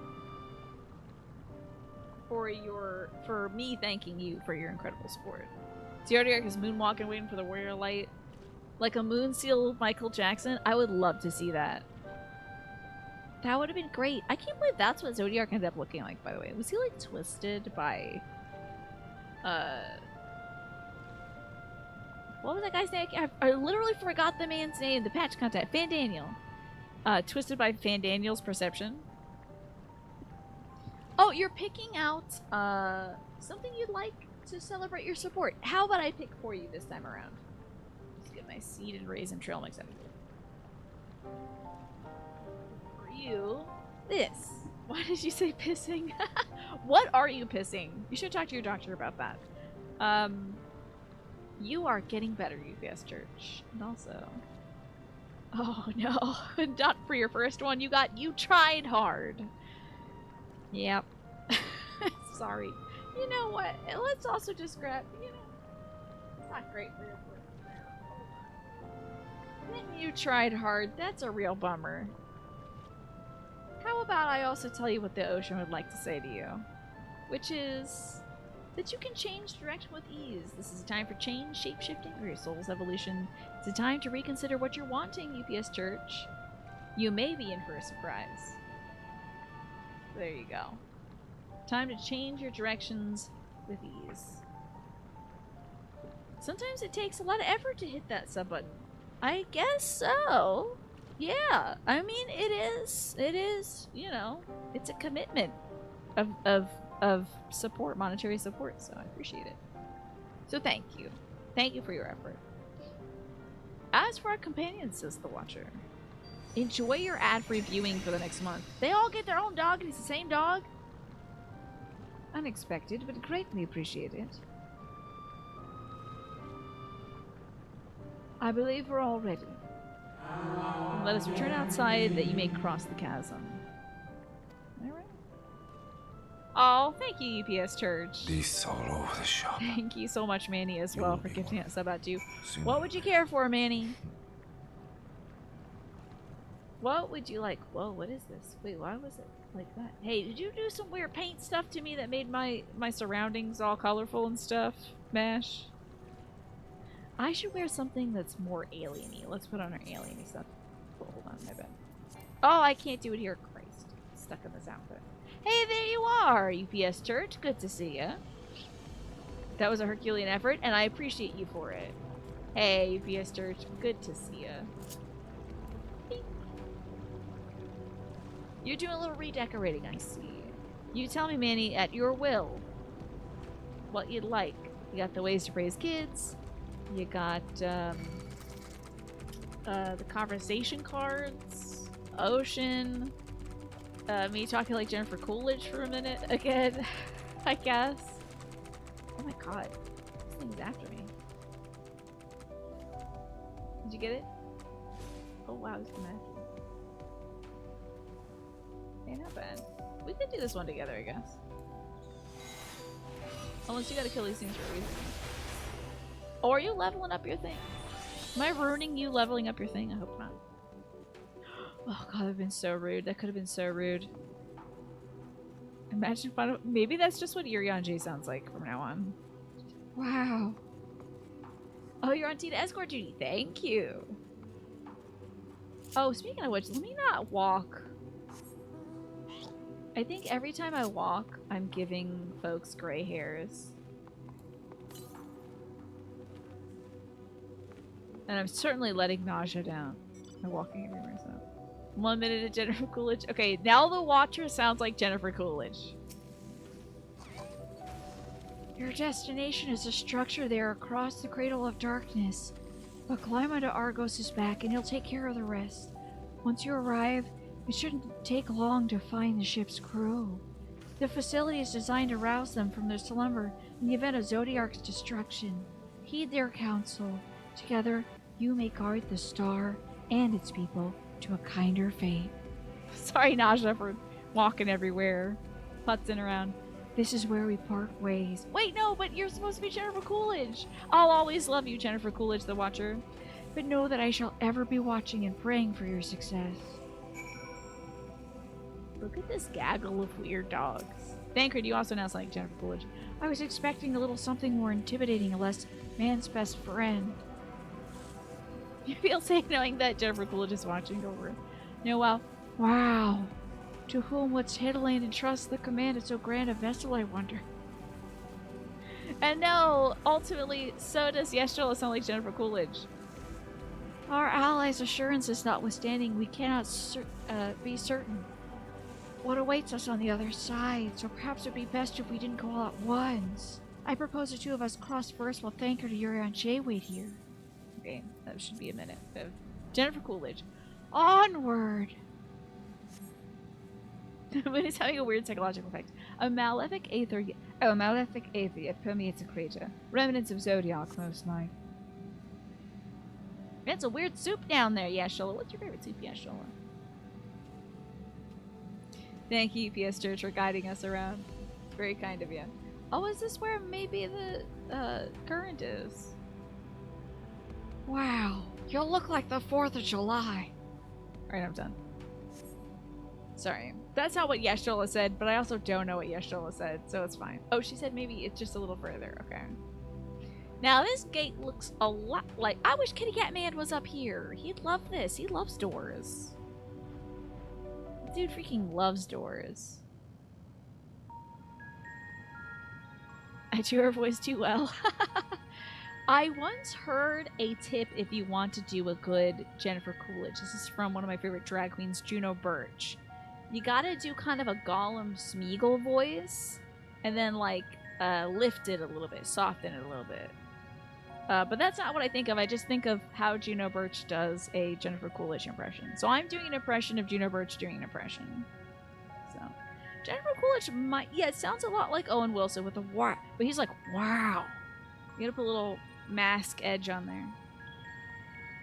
S1: For me thanking you for your incredible support. Zodiark is moonwalking, waiting for the warrior light. Like a moon seal Michael Jackson. I would love to see that. That would have been great. I can't believe that's what Zodiark ended up looking like, by the way. Was he, like, twisted by... What was that guy's name? I literally forgot the man's name. The patch contact. Fandaniel. Twisted by Fandaniel's perception. you're picking out something you'd like to celebrate your support. How about I pick for you this time around? Let's get my seeded raisin trail mix up. For you, this. Why did you say pissing? What are you pissing? You should talk to your doctor about that. You are getting better, UPS Church. And also... Oh no, not for your first one. You tried hard. Yep. Sorry. You know what? Let's also just grab, it's not great for your first. Then you tried hard. That's a real bummer. How about I also tell you what the ocean would like to say to you? Which is that you can change direction with ease. This is a time for change, shape-shifting, or your soul's evolution. It's a time to reconsider what you're wanting, UPS Church. You may be in for a surprise. There you go. Time to change your directions with ease. Sometimes it takes a lot of effort to hit that sub button. I guess so. Yeah, I mean, it is, it's a commitment of support, monetary support, so I appreciate it. So thank you. Thank you for your effort. As for our companions, says the Watcher, enjoy your ad-free viewing for the next month. They all get their own dog and it's the same dog? Unexpected, but greatly appreciated. I believe we're all ready. And let us return outside that you may cross the chasm. Alright. Oh, thank you, UPS Church.
S9: These all over the shop.
S1: Thank you so much, Manny, as well, for gifting that sub out to you. What would you care for, Manny? What would you like? Whoa, what is this? Wait, why was it like that? Hey, did you do some weird paint stuff to me that made my surroundings all colorful and stuff? Mash? I should wear something that's more alien-y. Let's put on our alien-y stuff. Oh, hold on, my bad. Oh, I can't do it here. Christ. Stuck in this outfit. Hey, there you are, UPS Church. Good to see ya. That was a Herculean effort, and I appreciate you for it. Hey, UPS Church. Good to see ya. You're doing a little redecorating, I see. You tell me, Manny, at your will, what you'd like. You got the ways to raise kids. You got the conversation cards, ocean, me talking like Jennifer Coolidge for a minute again, I guess. Oh my god, this thing's after me. Did you get it? Oh wow, it's coming after me. Ain't not bad. We could do this one together, I guess. Unless you gotta kill these things for a reason. Or are you leveling up your thing? Am I ruining you leveling up your thing? I hope not. Oh god, that would have been so rude. That could have been so rude. Imagine fun. Maybe that's just what Irion sounds like from now on. Wow. Oh, you're on Tina escort duty. Thank you. Oh, speaking of which, let me not walk. I think every time I walk, I'm giving folks gray hairs. And I'm certainly letting nausea down by walking everywhere, so. 1 minute of Jennifer Coolidge. Okay, now the Watcher sounds like Jennifer Coolidge. Your destination is a structure there across the Cradle of Darkness. But climb onto Argos' back and he'll take care of the rest. Once you arrive, it shouldn't take long to find the ship's crew. The facility is designed to rouse them from their slumber in the event of Zodiark's destruction. Heed their counsel. Together, you may guard the star and its people to a kinder fate. Sorry, Naja, for walking everywhere, putzing around. This is where we part ways. Wait, no, but you're supposed to be Jennifer Coolidge. I'll always love you, Jennifer Coolidge, the Watcher. But know that I shall ever be watching and praying for your success. Look at this gaggle of weird dogs. Thancred, you also now sound like Jennifer Coolidge. I was expecting a little something more intimidating, a less man's best friend. You feel safe knowing that Jennifer Coolidge is watching over. No, well, wow. To whom would Hitherland entrust the command of so grand a vessel, I wonder? And no, ultimately, so does Yeshua sound like Jennifer Coolidge. Our allies' assurances notwithstanding, we cannot be certain. what awaits us on the other side, so perhaps it would be best if we didn't go all at once. I propose the two of us cross first while Thanker to Yuri and Jay wait here. Okay, that should be a minute. Jennifer Coolidge. Onward! But it's having a weird psychological effect. A malefic aether yet permeates a crater. Remnants of Zodiac, most like. It's a weird soup down there, Yashola. What's your favorite soup, Yashola? Thank you, PS Church, for guiding us around. It's very kind of you. Oh, is this where maybe the current is? Wow, you'll look like the 4th of July. Alright, I'm done. Sorry. That's not what Yashola said, but I also don't know what Yashola said, so it's fine. Oh, she said maybe it's just a little further. Okay. Now, this gate looks a lot like... I wish Kitty Cat Man was up here. He'd love this. He loves doors. Dude freaking loves doors. I do her voice too well. I once heard a tip if you want to do a good Jennifer Coolidge. This is from one of my favorite drag queens, Juno Birch. You gotta do kind of a Gollum Smeagol voice, and then like lift it a little bit, soften it a little bit. But that's not what I think of. I just think of how Juno Birch does a Jennifer Coolidge impression. So I'm doing an impression of Juno Birch doing an impression. So Jennifer Coolidge might, yeah, it sounds a lot like Owen Wilson with a wow, but he's like, wow. You gotta put a little mask edge on there.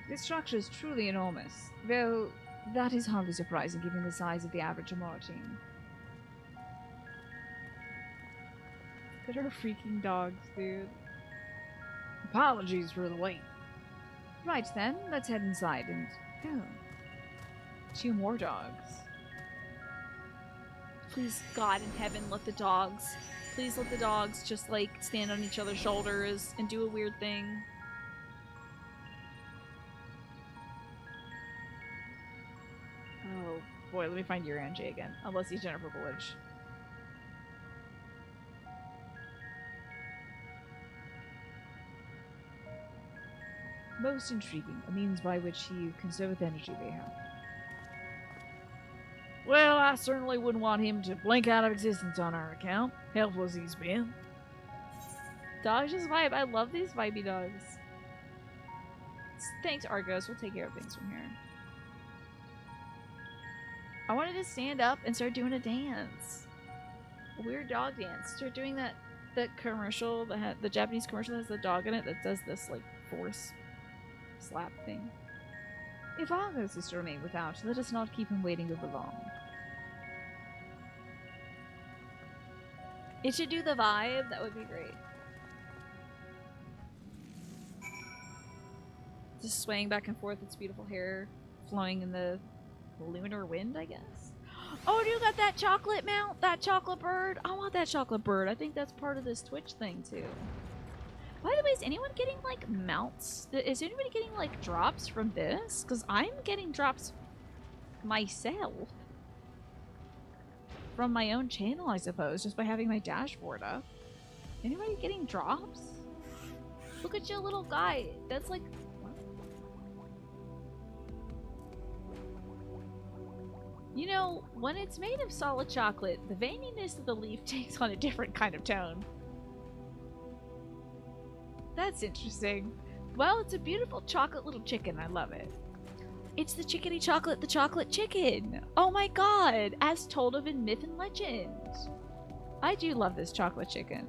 S1: This structure is truly enormous, though that is hardly surprising given the size of the average Amara team. Look at her freaking dogs, dude. Apologies for the wait. Right then, let's head inside and... Oh. 2 more dogs. Please, God in heaven, let the dogs... Please let the dogs just, like, stand on each other's shoulders and do a weird thing. Oh, boy, let me find Uranji again. Unless he's Jennifer Coolidge. Most intriguing, a means by which you conserve the energy they have. Well, I certainly wouldn't want him to blink out of existence on our account, helpful as he's been. Dogs just vibe. I love these vibey dogs. Thanks, Argos. We'll take care of things from here. I wanted to stand up and start doing a dance. A weird dog dance. Start doing that commercial, the Japanese commercial that has the dog in it that does this, like, force slap thing. If Argos is to remain without, let us not keep him waiting over long. It should do the vibe. That would be great. Just swaying back and forth, its beautiful hair flowing in the lunar wind, I guess. Oh, you got that chocolate mount? That chocolate bird? I want that chocolate bird. I think that's part of this Twitch thing, too. By the way, is anyone getting, like, mounts? Is anybody getting, like, drops from this? Because I'm getting drops myself. From my own channel, I suppose, just by having my dashboard up. Anybody getting drops? Look at your little guy. That's, like... What? You know, when it's made of solid chocolate, the veininess of the leaf takes on a different kind of tone. That's interesting. Well, it's a beautiful chocolate little chicken. I love it. It's the chickeny chocolate, the chocolate chicken. Oh my god, as told of in myth and legend. I do love this chocolate chicken.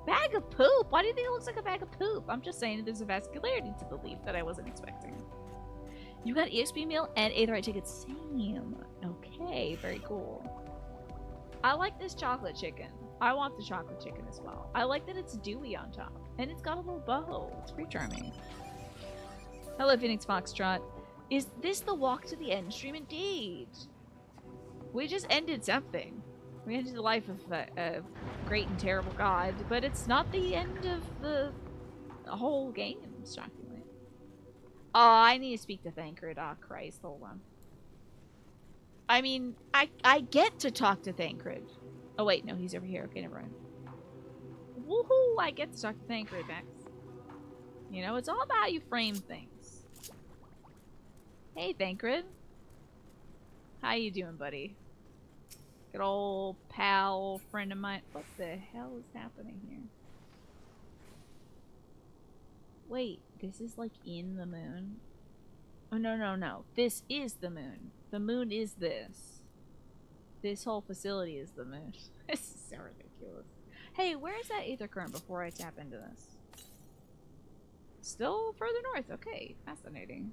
S1: Bag of poop? Why do you think it looks like a bag of poop? I'm just saying there's a vascularity to the leaf that I wasn't expecting. You got EXP meal and Aetherite tickets. Same. Okay, very cool. I like this chocolate chicken. I want the chocolate chicken as well. I like that it's dewy on top. And it's got a little bow. It's pretty charming. Hello, Phoenix Foxtrot. Is this the walk to the end stream? Indeed. We just ended something. We ended the life of a great and terrible god, but it's not the end of the whole game, shockingly. Oh, I need to speak to Thancred. Oh, Christ. Hold on. I mean, I get to talk to Thancred. Oh, wait. No, he's over here. Okay, never mind. Woohoo! I get to talk to Thancred next. You know, it's all about how you frame things. Hey, Thancred. How you doing, buddy? Good old pal friend of mine. What the hell is happening here? Wait, this is like in the moon? Oh, no, no, no. This is the moon. The moon is this. This whole facility is the moon. This is so ridiculous. Hey, where is that aether current before I tap into this? Still further north. Okay, fascinating.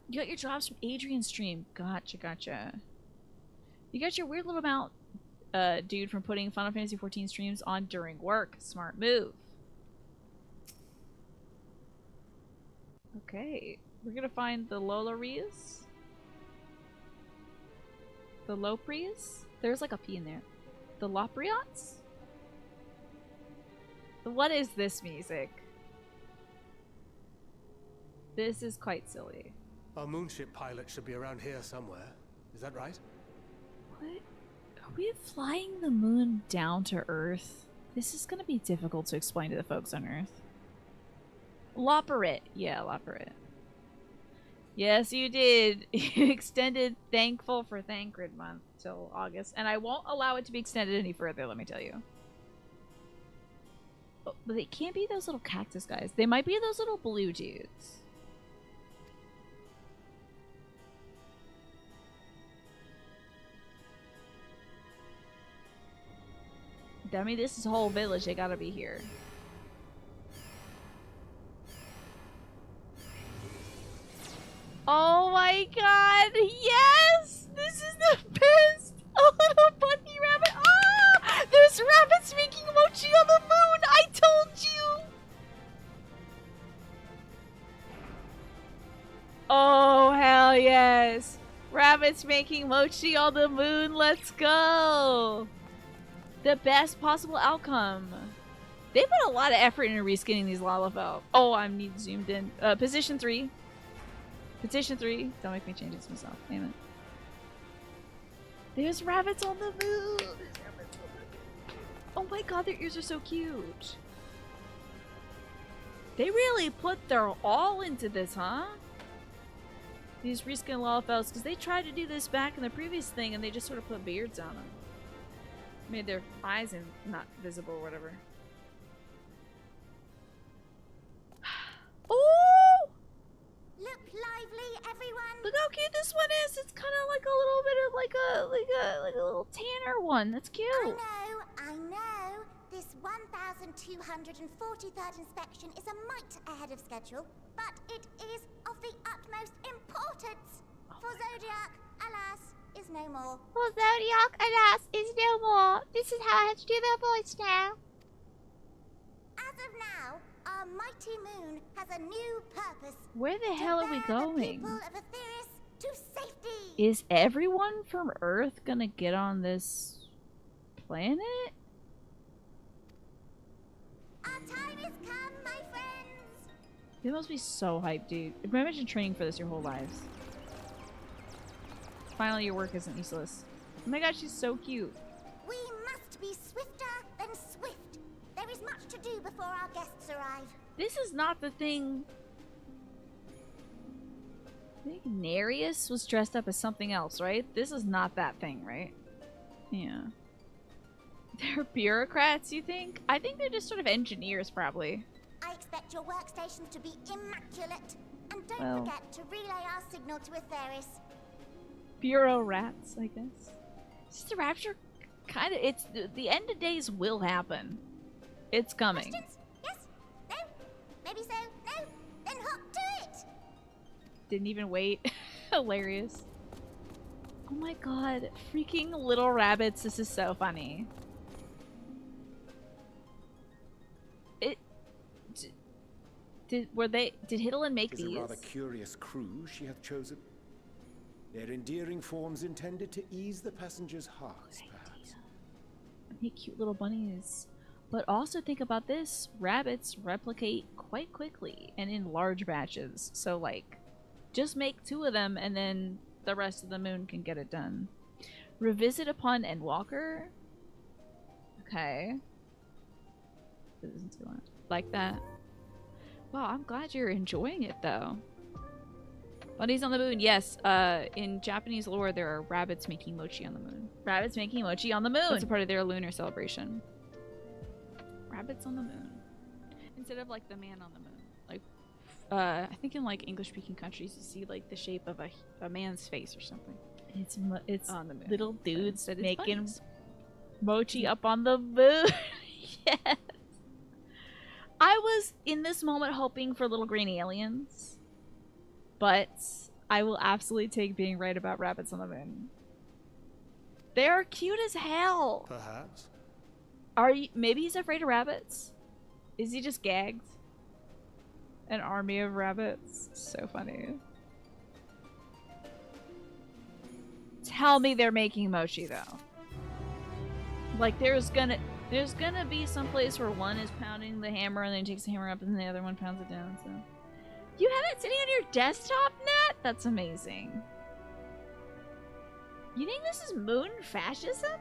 S1: You got your jobs from Adrian's stream. Gotcha, gotcha. You got your weird little mount, dude, from putting Final Fantasy XIV streams on during work. Smart move. Okay, we're gonna find the Lolarias. The Loprias? There's like a P in there. The Lopriots? What is this music? This is quite silly.
S8: Our moonship pilot should be around here somewhere. Is that right?
S1: What? Are we flying the moon down to Earth? This is gonna be difficult to explain to the folks on Earth. Loperit. Yeah, Loperit. Yes, you did. You extended Thankful for Thancred month till August, and I won't allow it to be extended any further, let me tell you. Oh, but they can't be those little cactus guys. They might be those little blue dudes. I mean, this is a whole village. They gotta be here. Oh my god, yes! This is the best! A little bunny rabbit. Ah! There's rabbits making mochi on the moon! I told you! Oh, hell yes! Rabbits making mochi on the moon, let's go! The best possible outcome. They put a lot of effort into reskinning these Lalafell. Oh, I need zoomed in. Position 3. Petition 3. Don't make me change this myself. Amen. There's rabbits on the moon. Oh my god, their ears are so cute. They really put their all into this, huh? These reskin Lalafells, because they tried to do this back in the previous thing and they just sort of put beards on them. Made their eyes not visible or whatever. Oh!
S9: Look lively, everyone!
S1: Look how cute this one is. It's kind of like a little bit of like a little tanner one. That's cute.
S9: I know. This 1,243rd inspection is a mite ahead of schedule, but it is of the utmost importance. For Zodiac, alas, is no more.
S10: For Zodiac, alas, is no more. This is how I have to do their voice now.
S9: As of now, our mighty moon has a new purpose.
S1: Where the hell are we going?
S9: The people of Aetheris to safety.
S1: Is everyone from Earth gonna get on this planet?
S9: Our time has come, my friends.
S1: You must be so hyped, dude. Imagine training for this your whole lives. Finally, your work isn't useless. Oh my god, she's so cute.
S9: We must be swifter than swift. There is much to do before our guests arrive.
S1: This is not the thing. I think Nereus was dressed up as something else, right? This is not that thing, right? Yeah. They're bureaucrats, you think? I think they're just sort of engineers, probably.
S9: I expect your workstations to be immaculate. And don't forget to relay our signal to Aetheris.
S1: Bureau rats, I guess. It's just the rapture kind of... It's... The end of days will happen. It's coming.
S9: Questions? Yes? No? Maybe so? No? Then hop to it!
S1: Didn't even wait. Hilarious. Oh my god. Freaking little rabbits. This is so funny. Did Hidalin make these?
S2: It is a rather curious crew she hath chosen. Their endearing forms intended to ease the passengers' hearts, perhaps.
S1: Make cute little bunnies. But also think about this. Rabbits replicate quite quickly and in large batches. So like, just make 2 of them and then the rest of the moon can get it done. Revisit upon Endwalker. Okay. This isn't too much. Like that. Wow, I'm glad you're enjoying it though. Bunnies on the moon, yes. In Japanese lore, there are rabbits making mochi on the moon. Rabbits making mochi on the moon! That's a part of their lunar celebration. Rabbits on the moon. Instead of, like, the man on the moon. Like, I think in, like, English-speaking countries, you see, like, the shape of a man's face or something. It's on the moon. Little dudes making mochi up on the moon. Yes! I was, in this moment, hoping for little green aliens. But I will absolutely take being right about rabbits on the moon. They are cute as hell.
S8: Perhaps.
S1: Are you? Maybe he's afraid of rabbits. Is he just gagged? An army of rabbits. So funny. Tell me they're making mochi though. Like there's gonna be some place where one is pounding the hammer and then he takes the hammer up and then the other one pounds it down. So. You have it sitting on your desktop, Nat? That's amazing. You think this is moon fascism?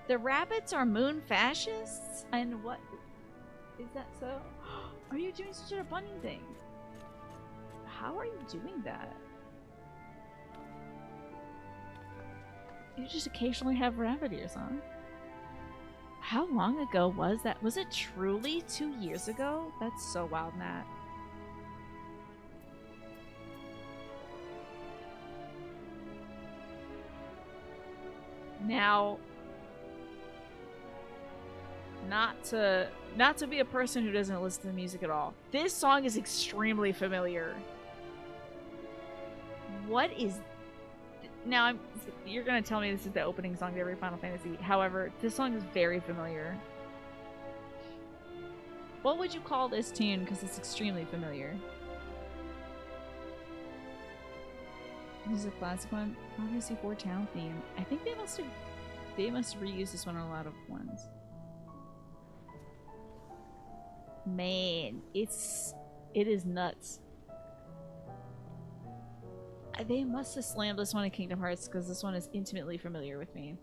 S1: The rabbits are moon fascists? And what? Is that so? Are you doing such a bunny thing? How are you doing that? You just occasionally have rabbit ears on. How long ago was that? Was it truly 2 years ago? That's so wild, Nat. Now, not to be a person who doesn't listen to the music at all, this song is extremely familiar. What is... Now, you're gonna tell me this is the opening song to every Final Fantasy. However, this song is very familiar. What would you call this tune? Because it's extremely familiar. This is a classic one. Final Fantasy IV town theme. I think they must reuse this one on a lot of ones. Man, it is nuts. They must have slammed this one in Kingdom Hearts because this one is intimately familiar with me.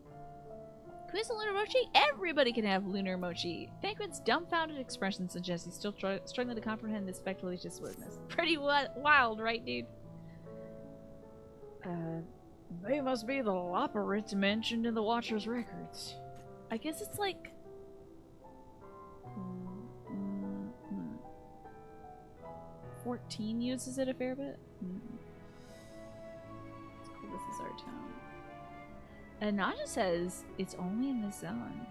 S1: Quiz on Lunar Mochi? Everybody can have Lunar Mochi. Thancred's dumbfounded expression suggests he's still struggling to comprehend this speculative witness. Pretty wild, right, dude? They must be the Loporrit mentioned in the Watcher's records. I guess it's like... 14 uses it a fair bit? It's cool, this is our town. And Naja says it's only in this zone.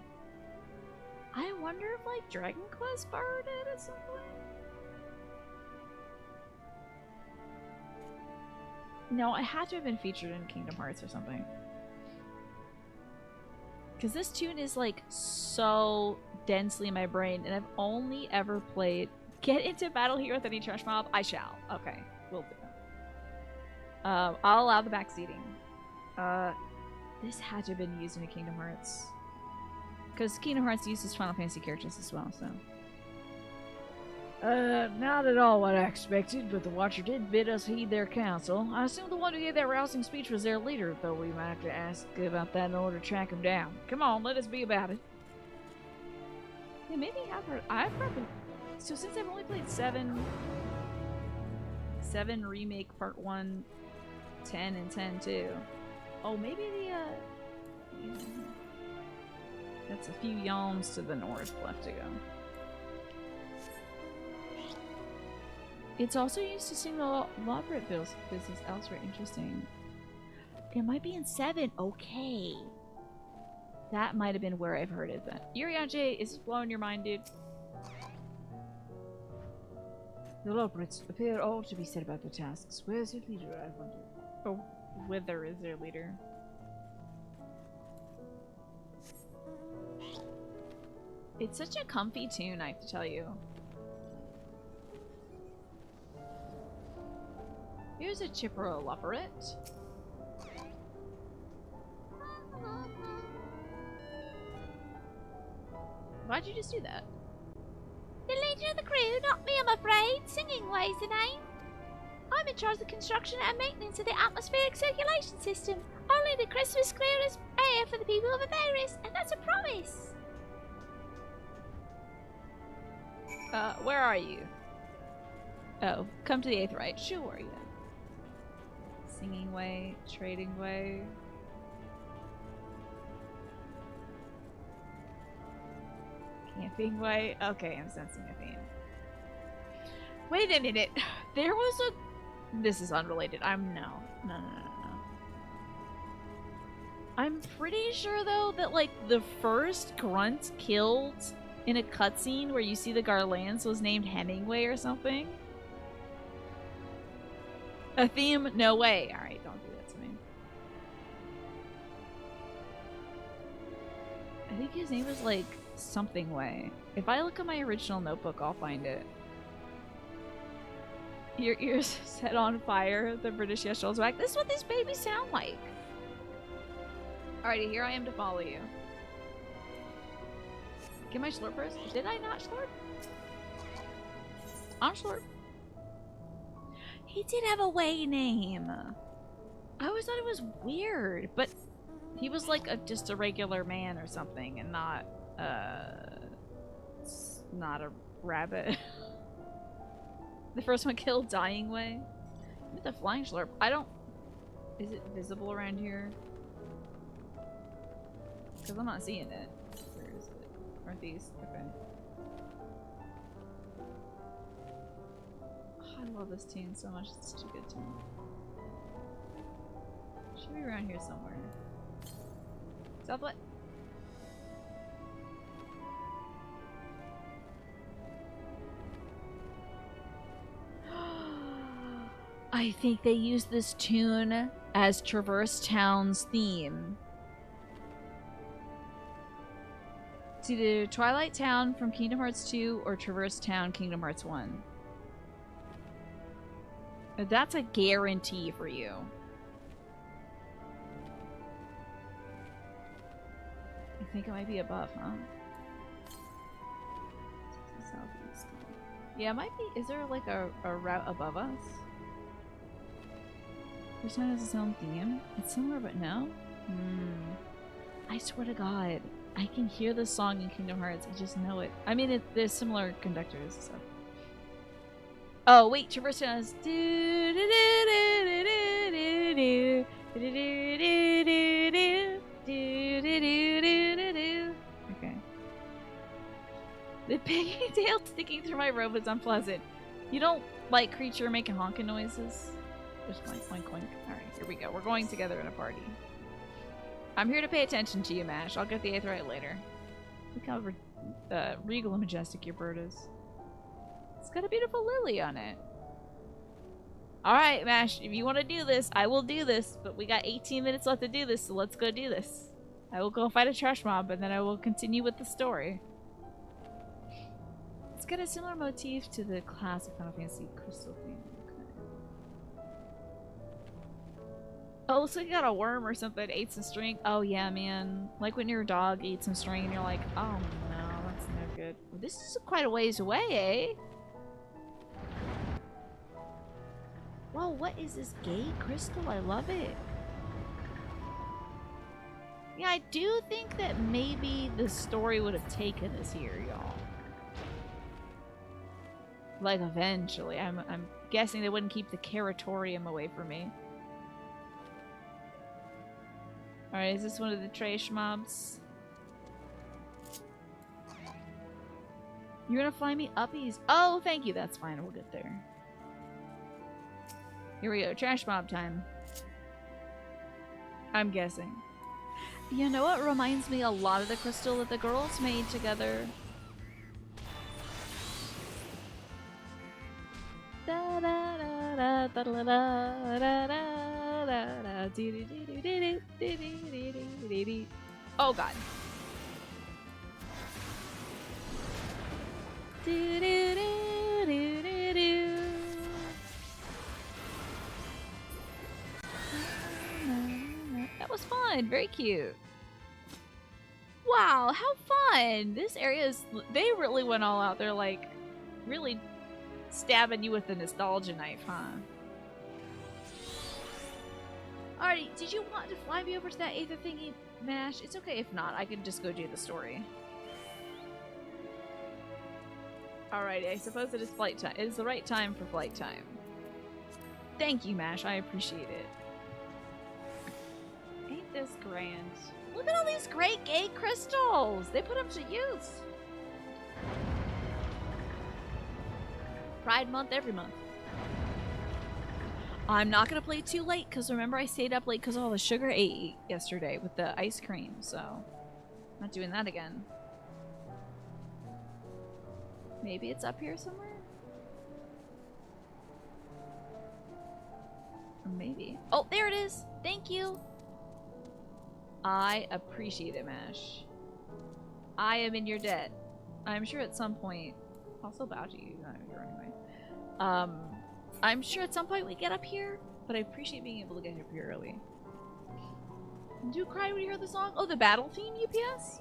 S1: I wonder if, like, Dragon Quest borrowed it at some point? No, it had to have been featured in Kingdom Hearts or something. Because this tune is, like, so densely in my brain, and I've only ever played... Get into battle here with any trash mob? I shall. Okay, will do. I'll allow the backseating. This had to have been used in Kingdom Hearts. Because Kingdom Hearts uses Final Fantasy characters as well, so... not at all what I expected, but the Watcher did bid us heed their counsel. I assume the one who gave that rousing speech was their leader, though we might have to ask about that in order to track him down. Come on, let us be about it. Yeah, maybe I've probably... So since I've only played 7 Remake Part 1, 10, and 10 too. Oh, maybe the, that's a few yalms to the north left to go. It's also used to sing the Loporrit business elsewhere. Interesting. It might be in 7. Okay. That might have been where I've heard it then. Yuriaje, is this blowing your mind, dude? The Loporrits appear all to be said about their tasks. Where's your leader, I wonder? Oh, Wither is their leader. It's such a comfy tune, I have to tell you. Here's a chipper Loporrit. Why'd you just do that?
S10: The leader of the crew, not me, I'm afraid. Singing Way's the name. I'm in charge of the construction and maintenance of the atmospheric circulation system. Only the Christmas clearest air for the people of Etheirys, and that's a promise.
S1: Where are you? Oh, come to the 8th right. Sure, yeah. Singing way, trading way. Camping way. Okay, I'm sensing a theme. Wait a minute. There was a... This is unrelated. No. I'm pretty sure, though, that, like, the first grunt killed in a cutscene where you see the Garlands was named Hemingway or something. A theme? No way. Alright, don't do that to me. I think his name was, like, something way. If I look at my original notebook, I'll find it. Your ears set on fire, the British Yestrel's back. This is what these babies sound like. Alrighty, here I am to follow you. Get my slurp first. Did I not slurp? I'm slurp. He did have a way name. I always thought it was weird, but he was like just a regular man or something, and not a rabbit. The first one killed Dying Way. With the flying slurp. I don't... Is it visible around here? Because I'm not seeing it. Where is it? Northeast. Okay. Oh, I love this tune so much. It's such a good tune. Should be around here somewhere. Southwest. I think they used this tune as Traverse Town's theme. It's either Twilight Town from Kingdom Hearts 2 or Traverse Town Kingdom Hearts 1. That's a guarantee for you. I think it might be above, huh? Southeast. Yeah, it might be. Is there like a route above us? Which one has its own theme? It's somewhere, but no? I swear to God, I can hear this song in Kingdom Hearts. I just know it. I mean, there's similar conductors, so. Oh, wait, Traverse Town is... Okay. The piggy tail sticking through my robe is unpleasant. You don't like creature making honking noises? Just clink, clink, clink. Alright, here we go. We're going together in a party. I'm here to pay attention to you, Mash. I'll get the 8th right later. Look how regal and majestic your bird is. It's got a beautiful lily on it. Alright, Mash. If you want to do this, I will do this. But we got 18 minutes left to do this, so let's go do this. I will go fight a trash mob, and then I will continue with the story. It's got a similar motif to the classic Final Fantasy crystal theme. Oh, looks like you got a worm or something. Ate some string. Oh, yeah, man. Like when your dog eats some string and you're like, oh, no, that's no good. This is quite a ways away, eh? Whoa, what is this gay crystal? I love it. Yeah, I do think that maybe the story would have taken us here, y'all. Like, eventually. I'm guessing they wouldn't keep the Karatorium away from me. Alright, is this one of the trash mobs? You're gonna fly me uppies? Oh, thank you. That's fine. We'll get there. Here we go. Trash mob time. I'm guessing. You know what reminds me a lot of the crystal that the girls made together? Da da da da da da da da da. Oh god. That was fun. Very cute. Wow, how fun. This area is... They really went all out. They're like really stabbing you with a nostalgia knife, huh? Alrighty, did you want to fly me over to that Aether thingy, Mash? It's okay if not. I can just go do the story. Alrighty, I suppose it is flight time. It is the right time for flight time. Thank you, Mash. I appreciate it. Ain't this grand? Look at all these great gate crystals! They put them to use! Pride month every month. I'm not gonna play too late, because remember I stayed up late because of all the sugar I ate yesterday with the ice cream, so... I'm not doing that again. Maybe it's up here somewhere? Or maybe. Oh, there it is! Thank you! I appreciate it, Mash. I am in your debt. I'm sure at some point... I'll still bow to you, not here anyway. I'm sure at some point we get up here, but I appreciate being able to get up here early. Do you cry when you hear the song? Oh, the battle theme, UPS?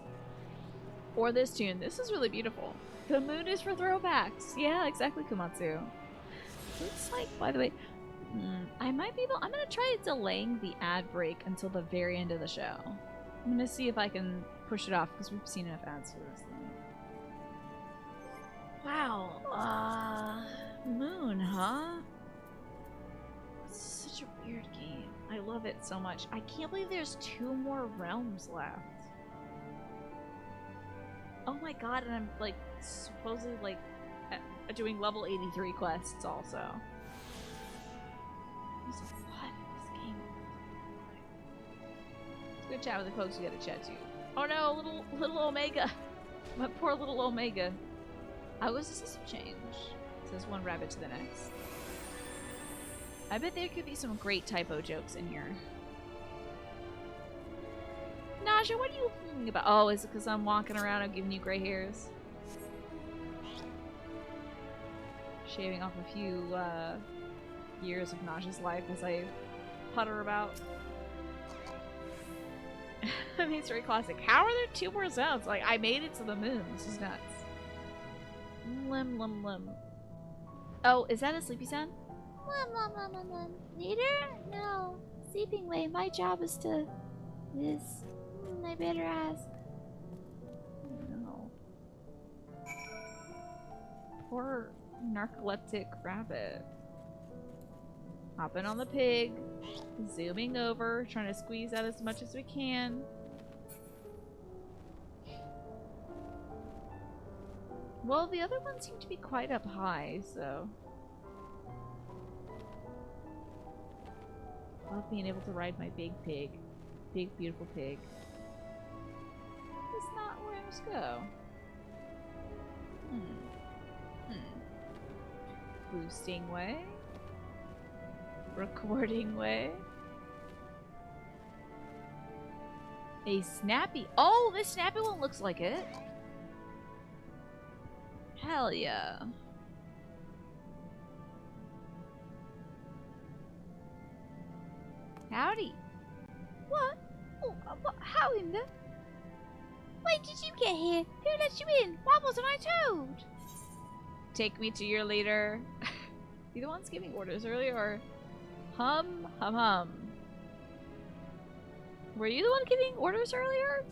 S1: Or this tune. This is really beautiful. The moon is for throwbacks. Yeah, exactly, Kumatsu. Looks like, by the way, I might be able... I'm going to try delaying the ad break until the very end of the show. I'm going to see if I can push it off, because we've seen enough ads for this thing. Wow. Moon, huh? It's such a weird game. I love it so much. I can't believe there's 2 more realms left. Oh my god, and I'm, like, supposedly, like, doing level 83 quests also. There's a lot in this game. It's a good chat with the folks who get to chat to. Oh no, little Omega. My poor little Omega. How was the system change? Says one rabbit to the next. I bet there could be some great typo jokes in here. Naja, what are you thinking about? Oh, is it because I'm walking around and giving you gray hairs? Shaving off a few years of Naja's life as I putter about. I mean, it's very classic. How are there 2 more zones? Like, I made it to the moon. This is nuts. Lim. Oh, is that a sleepy sound?
S10: Leader? No. Sleeping way. My job is to... I better ask.
S1: No. Poor narcoleptic rabbit. Hopping on the pig. Zooming over. Trying to squeeze out as much as we can. Well, the other ones seem to be quite up high, so... I love being able to ride my big pig. Big, beautiful pig. That's not where I must go. Boosting way. Recording way. A snappy. Oh, this snappy one looks like it. Hell yeah. Howdy.
S10: What? Oh, how in the... When did you get here? Who let you in? Why wasn't I told?
S1: Take me to your leader. You the ones giving orders earlier, or... Hum. Were you the one giving orders earlier?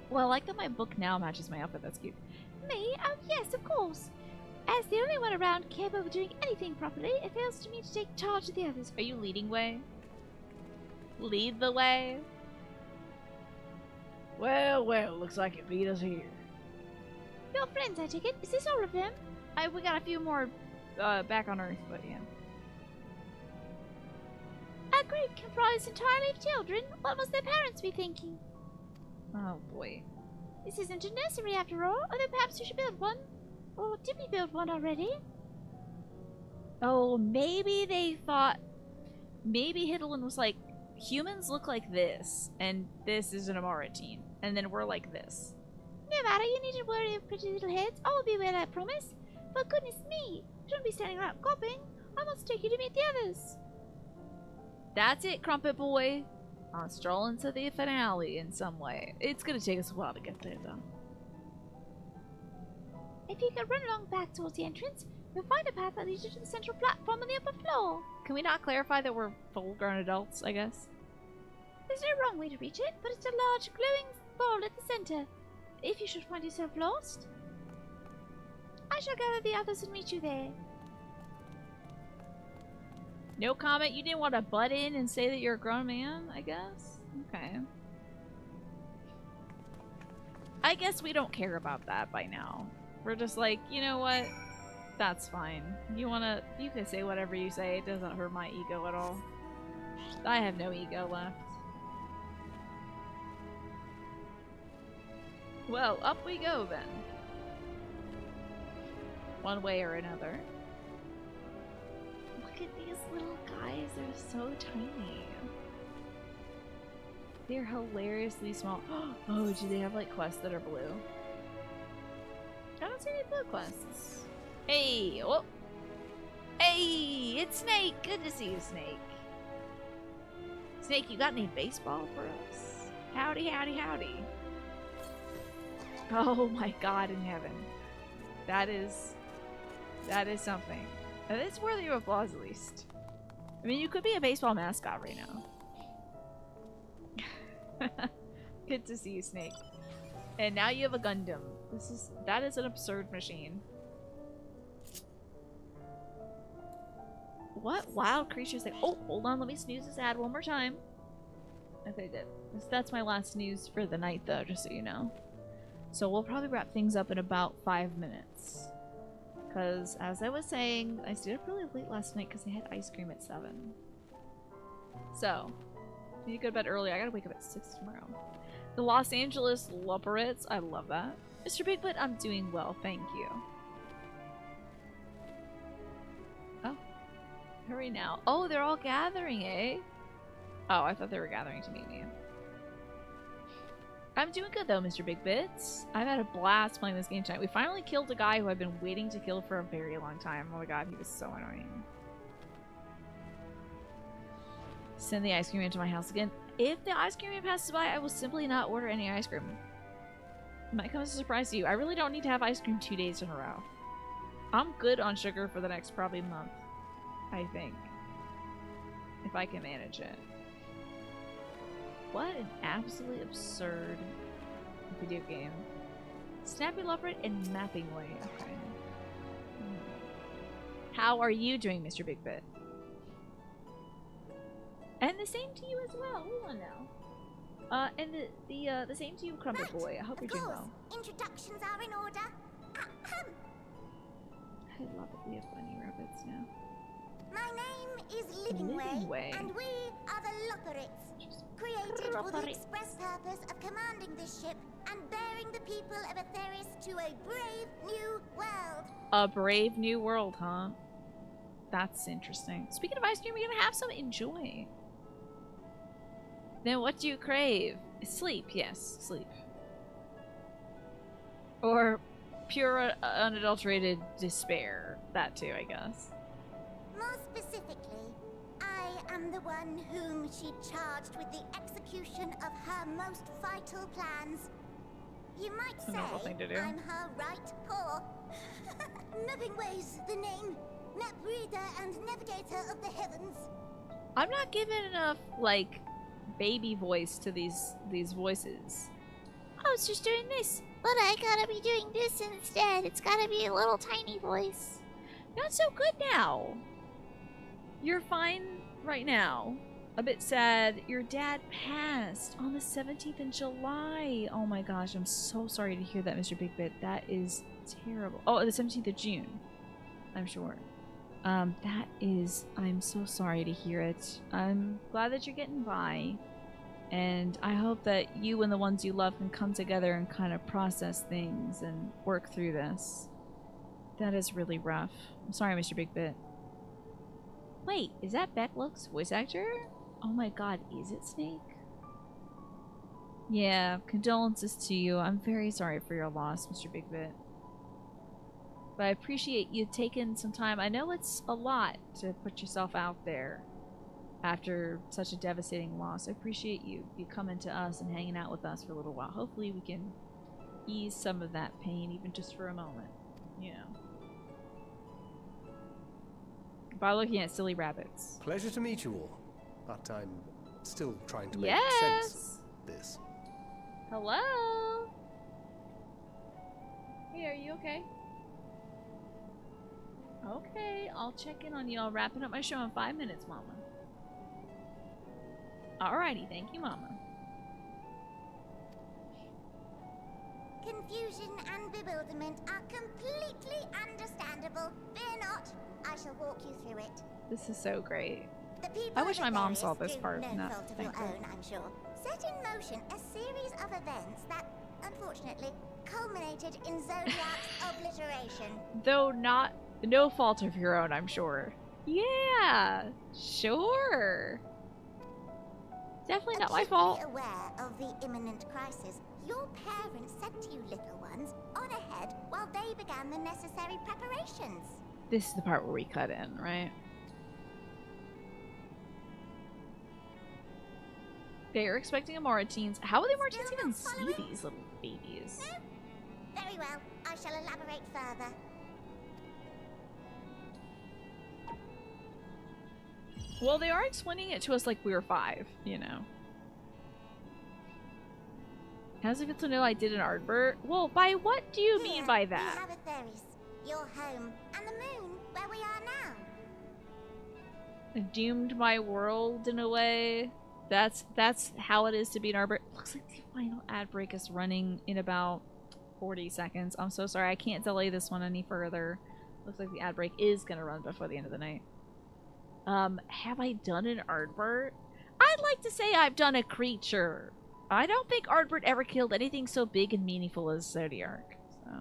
S1: Well, I like that my book now matches my outfit. That's cute.
S10: Me? Oh, yes, of course. As the only one around capable of doing anything properly, it fails to me to take charge of the others.
S1: Are you leading way? Lead the way? Well, looks like it beat us here.
S10: Your friends, I take it? Is this all of them?
S1: We got a few more back on Earth, but yeah.
S10: A group comprised entirely of children? What must their parents be thinking?
S1: Oh boy.
S10: This isn't a nursery after all, although perhaps we should build one. Or did we build one already?
S1: Oh, maybe they thought... Maybe Hidalin was like, humans look like this, and this is an Amaratine, and then we're like this.
S10: No matter, you needn't worry of pretty little heads. I will be well, I promise. For goodness me, shouldn't be standing around gawping. I must take you to meet the others.
S1: That's it, Crumpet Boy. I'll stroll into the finale in some way. It's gonna take us a while to get there, though.
S10: If you could run along back towards the entrance, you'll find a path that leads you to the central platform on the upper floor.
S1: Can we not clarify that we're full-grown adults, I guess?
S10: There's no wrong way to reach it, but it's a large glowing ball at the center. if you should find yourself lost, I shall gather the others and meet you there.
S1: No comment? You didn't want to butt in and say that you're a grown man, I guess? Okay. I guess we don't care about that by now. We're just like, you know what? That's fine. You can say whatever you say. It doesn't hurt my ego at all. I have no ego left. Well, up we go then. One way or another. Look at these little guys. They're so tiny. They're hilariously small. Oh, do they have like quests that are blue? I don't see any blue quests. Hey! Oh! Hey! It's Snake! Good to see you, Snake. Snake, you got any baseball for us? Howdy, howdy, howdy. Oh my god in heaven. That is something. That is worthy of applause at least. I mean, you could be a baseball mascot right now. Good to see you, Snake. And now you have a Gundam. That is an absurd machine. What wild creatures that— oh, hold on, let me snooze this ad one more time. Okay, good. That's my last snooze for the night though, just so you know. So we'll probably wrap things up in about 5 minutes. Because, as I was saying, I stayed up really late last night because I had ice cream at 7. So, I need to go to bed early. I gotta wake up at 6 tomorrow. The Los Angeles Leopards. I love that. Mr. Bigfoot, I'm doing well, thank you. Oh. Hurry now. Oh, they're all gathering, eh? Oh, I thought they were gathering to meet me. I'm doing good though, Mr. Big Bits. I've had a blast playing this game tonight. We finally killed a guy who I've been waiting to kill for a very long time. Oh my god, he was so annoying. Send the ice cream into my house again. If the ice cream man passes by, I will simply not order any ice cream. It might come as a surprise to you. I really don't need to have ice cream 2 days in a row. I'm good on sugar for the next probably month, I think. If I can manage it. What an absolutely absurd video game. Snappy Leopard and Mapping Way. Okay. How are you doing, Mr. Big Bit? And the same to you as well. Hold on now. And the same to you, Crumpet Boy. I hope you're doing well.
S9: Introductions are in order.
S1: I love it. We have bunny rabbits now.
S9: My name is Living Way, and we are the Lotharites, created for the express purpose of commanding this ship and bearing the people of Atheris to a brave new world.
S1: A brave new world, huh? That's interesting. Speaking of ice cream, we're gonna have some. Enjoy. Then what do you crave? Sleep, yes, sleep. Or pure, unadulterated despair. That too, I guess.
S9: More specifically, I am the one whom she charged with the execution of her most vital plans. You might say I'm her right paw. Mapping Way's the name, map reader and navigator of the heavens.
S1: I'm not giving enough, like, baby voice to these voices.
S10: I was just doing this, but I gotta be doing this instead. It's gotta be a little tiny voice.
S1: Not so good now. You're fine right now. A bit sad. Your dad passed on the 17th in July. Oh my gosh, I'm so sorry to hear that, Mr. Big Bit. That is terrible. Oh, the 17th of June, I'm sure. I'm so sorry to hear it. I'm glad that you're getting by. And I hope that you and the ones you love can come together and kind of process things and work through this. That is really rough. I'm sorry, Mr. Big Bit. Wait, is that Beck Look's voice actor? Oh my god, is it Snake? Yeah, condolences to you. I'm very sorry for your loss, Mr. Big Bit. But I appreciate you taking some time. I know it's a lot to put yourself out there after such a devastating loss. I appreciate you coming to us and hanging out with us for a little while. Hopefully we can ease some of that pain, even just for a moment. You know. By looking at silly rabbits.
S8: Pleasure to meet you all. But I'm still trying to make sense of this.
S1: Hello? Hey, are you okay? Okay, I'll check in on you. I'll wrapping up my show in 5 minutes, Mama. Alrighty, thank you, Mama.
S9: Confusion and bewilderment are completely understandable. Fear not, I shall walk you through it.
S1: This is so great.
S9: The people
S1: I wish
S9: of
S1: my mom
S9: Atheris,
S1: saw this
S9: through
S1: part.
S9: No
S1: No,
S9: fault of your
S1: thank you.
S9: own, I'm sure. Set in motion a series of events that, unfortunately, culminated in Zodiac's obliteration.
S1: Though not no fault of your own, I'm sure. Yeah, sure. Definitely not my fault.
S9: Acutely aware of the imminent crisis, your parents said to you little ones, on ahead while they began the necessary preparations.
S1: This is the part where we cut in, right? They are expecting a Mauritines. How would the Mauritines even see these little babies?
S9: No? Very well, I shall elaborate further.
S1: Well, they are explaining it to us like we were 5, you know. How does it feel to know I did an Ardbert? Well, by what do you mean by that?
S9: We have Atheris, your home, and the moon, where we are now.
S1: Doomed my world in a way. That's how it is to be an Ardbert. Looks like the final ad break is running in about 40 seconds. I'm so sorry, I can't delay this one any further. Looks like the ad break is gonna run before the end of the night. Have I done an Ardbert? I'd like to say I've done a creature. I don't think Ardbert ever killed anything so big and meaningful as Zodiark, so...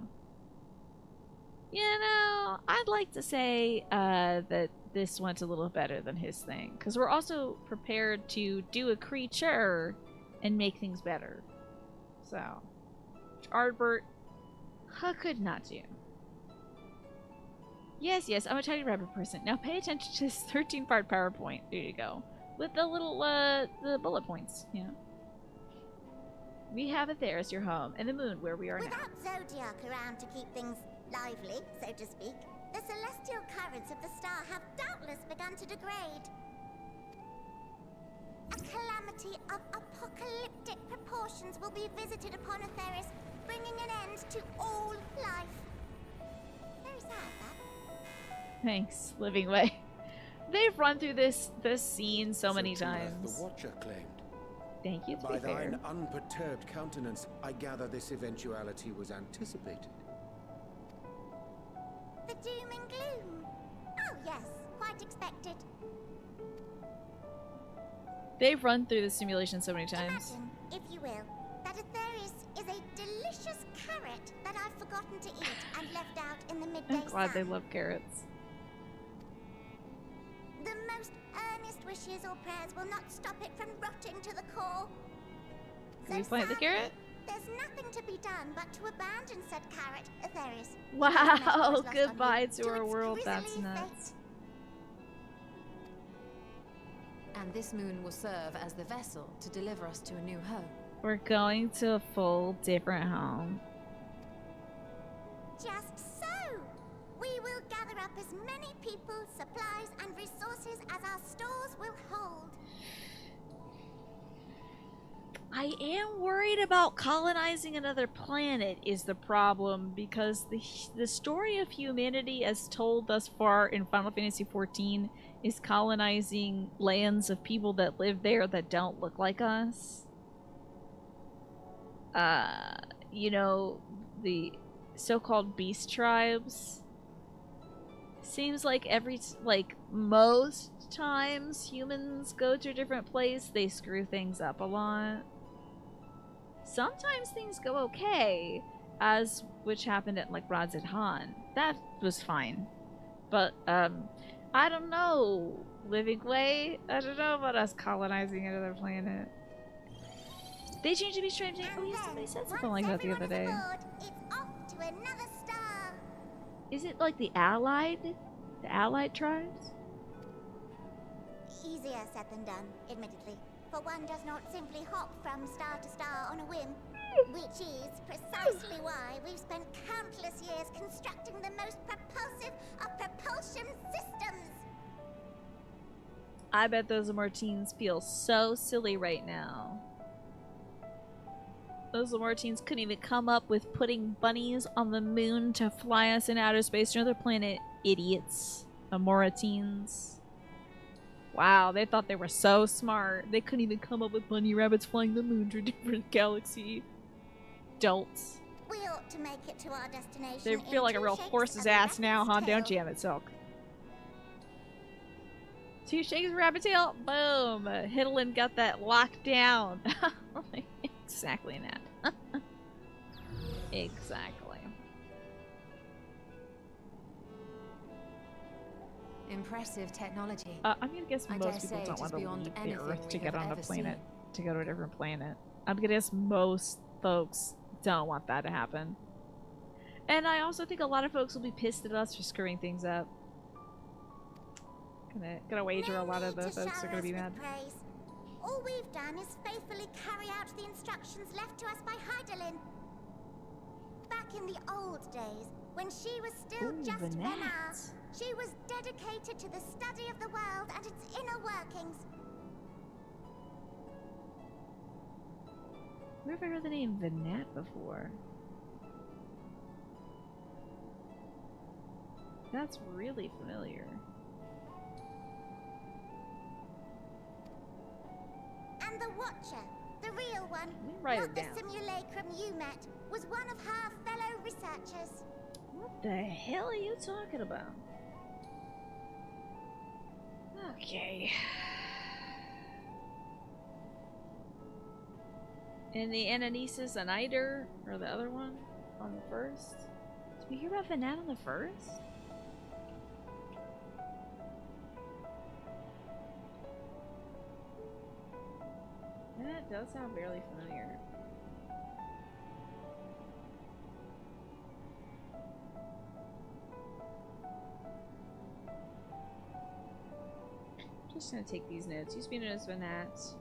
S1: You know, I'd like to say, that this went a little better than his thing. Because we're also prepared to do a creature and make things better. So, Ardbert, I could not do. Yes, I'm a tiny rabbit person. Now pay attention to this 13-part PowerPoint. There you go. With the little, the bullet points, you know. We have Atheris, your home, and the moon, where we are now.
S9: Without Zodiac around to keep things lively, so to speak, the celestial currents of the star have doubtless begun to degrade. A calamity of apocalyptic proportions will be visited upon Atheris, bringing an end to all life. Very sad, that.
S1: Thanks, Living Way. They've run through this scene so many times.
S2: The Watcher claimed.
S1: Thank you, to
S2: By
S1: be fair.
S2: thine unperturbed countenance, I gather this eventuality was anticipated.
S9: The doom and gloom. Oh yes, quite expected.
S1: They've run through the simulation so many times.
S9: Imagine, if you will, that Atheris is a delicious carrot that I've forgotten to eat and left out in the midday
S1: I'm glad they
S9: sun.
S1: love carrots.
S9: The most earnest wishes or prayers will not stop it from rotting to the core.
S1: Can we plant the carrot?
S9: There's nothing to be done but to abandon said carrot, Atheris.
S1: Wow, goodbye to our world. That's nuts.
S7: And this moon will serve as the vessel to deliver us to a new home.
S1: We're going to a full different home.
S9: Just so! We will gather up as many people, supplies, and resources as our stores will hold.
S1: I am worried about colonizing another planet is the problem, because the story of humanity as told thus far in Final Fantasy XIV is colonizing lands of people that live there that don't look like us. You know, the so-called beast tribes. Seems like most times humans go to a different place, they screw things up a lot. Sometimes things go okay, as which happened at like Radzid Han. That was fine. But I don't know, Living Way. I don't know about us colonizing another planet. They changed the beast tribe name. Oh yeah, somebody said something like that the other day.
S9: Aboard, it's off to another star.
S1: Is it like the Allied tribes?
S9: Easier said than done, admittedly. For one does not simply hop from star to star on a whim. Which is precisely why we've spent countless years constructing the most propulsive of propulsion systems.
S1: I bet those Martines feel so silly right now. Those Lamartines couldn't even come up with putting bunnies on the moon to fly us in outer space to another planet. Idiots. Amoratines. Wow, they thought they were so smart. They couldn't even come up with bunny rabbits flying the moon to a different galaxy. Dolts.
S9: We ought to make it to our destination.
S1: They feel like a real horse's ass now, huh? Don't you, Emmett Silk? 2 shakes of rabbit tail. Boom. Hiddlin got that locked down. Exactly, Nat. Exactly.
S7: Impressive technology.
S1: I'm gonna guess most people don't want to leave the Earth to get on a planet, to go to a different planet. I'm gonna guess most folks don't want that to happen. And I also think a lot of folks will be pissed at us for screwing things up. Gonna wager a lot of the folks are gonna be mad.
S9: All we've done is faithfully carry out the instructions left to us by Hydaelyn. Back in the old days, when she was still just Venar, she was dedicated to the study of the world and its inner workings.
S1: Where have I heard the name Venat before? That's really familiar.
S9: And the Watcher, the real one,
S1: not
S9: the simulacrum you met, was one of her fellow researchers.
S1: What the hell are you talking about? Okay. And the Ananesis Anider, or the other one, on the first? Did we hear about Venat on the first? That does sound barely familiar. Just gonna take these notes. Used to be known as Venat,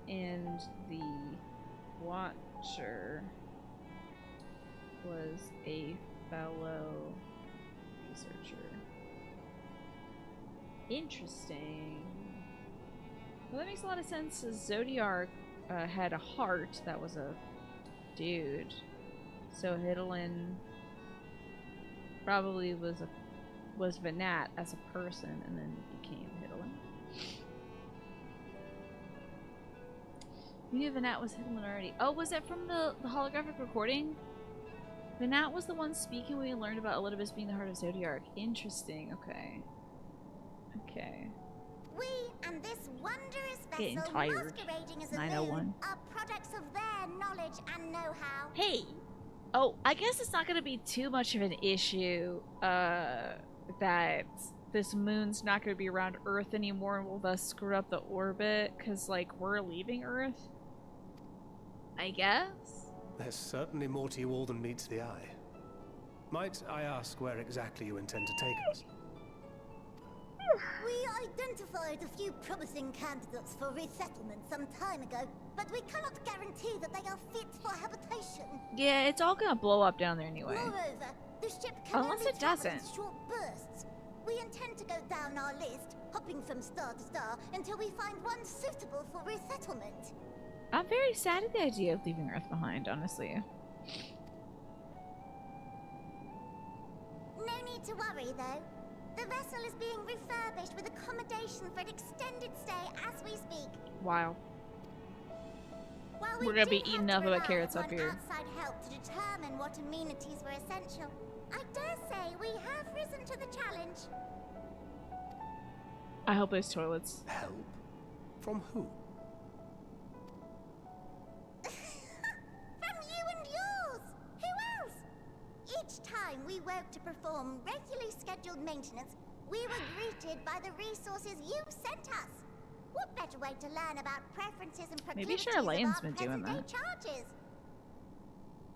S1: and the Watcher was a fellow researcher. Interesting. Well, that makes a lot of sense. Zodiark had a heart that was a dude, so Hydaelyn probably was Venat as a person, and then became Hydaelyn. We knew Venat was Hydaelyn already. Oh, was that from the holographic recording? Venat was the one speaking when we learned about Elidibus being the heart of Zodiark. Interesting. Okay. Okay.
S9: We and this wondrous
S1: Getting
S9: vessel
S1: tired.
S9: masquerading as a
S1: 901.
S9: moon are products of their knowledge and know-how.
S1: Hey! Oh, I guess it's not going to be too much of an issue that this moon's not going to be around Earth anymore and will thus screw up the orbit because, like, we're leaving Earth? I guess?
S8: There's certainly more to you all than meets the eye. Might I ask where exactly you intend to take us?
S9: We identified a few promising candidates for resettlement some time ago, but we cannot guarantee that they are fit for habitation.
S1: Yeah, it's all going to blow up down there anyway.
S9: Moreover, the ship can
S1: Unless
S9: only
S1: it
S9: travel in
S1: doesn't.
S9: short bursts. We intend to go down our list, hopping from star to star, until we find one suitable for resettlement.
S1: I'm very sad at the idea of leaving Earth behind, honestly.
S9: No need to worry, though. The vessel is being refurbished with accommodation for an extended stay as we speak.
S1: Wow.
S9: While
S1: We're gonna be
S9: do
S1: eating
S9: have to
S1: nothing but
S9: rely
S1: carrots up
S9: upon
S1: here.
S9: outside help to determine what amenities were essential, I dare say we have risen to the challenge.
S1: I hope there's toilets.
S8: Help? From who?
S9: From you and yours! Who else? Each time we woke to perform regularly scheduled maintenance, we were greeted by the resources you sent us. What better way to learn about preferences and
S1: Maybe
S9: proclivities
S1: Charlane's
S9: of
S1: been
S9: our
S1: doing
S9: present-day
S1: that.
S9: charges?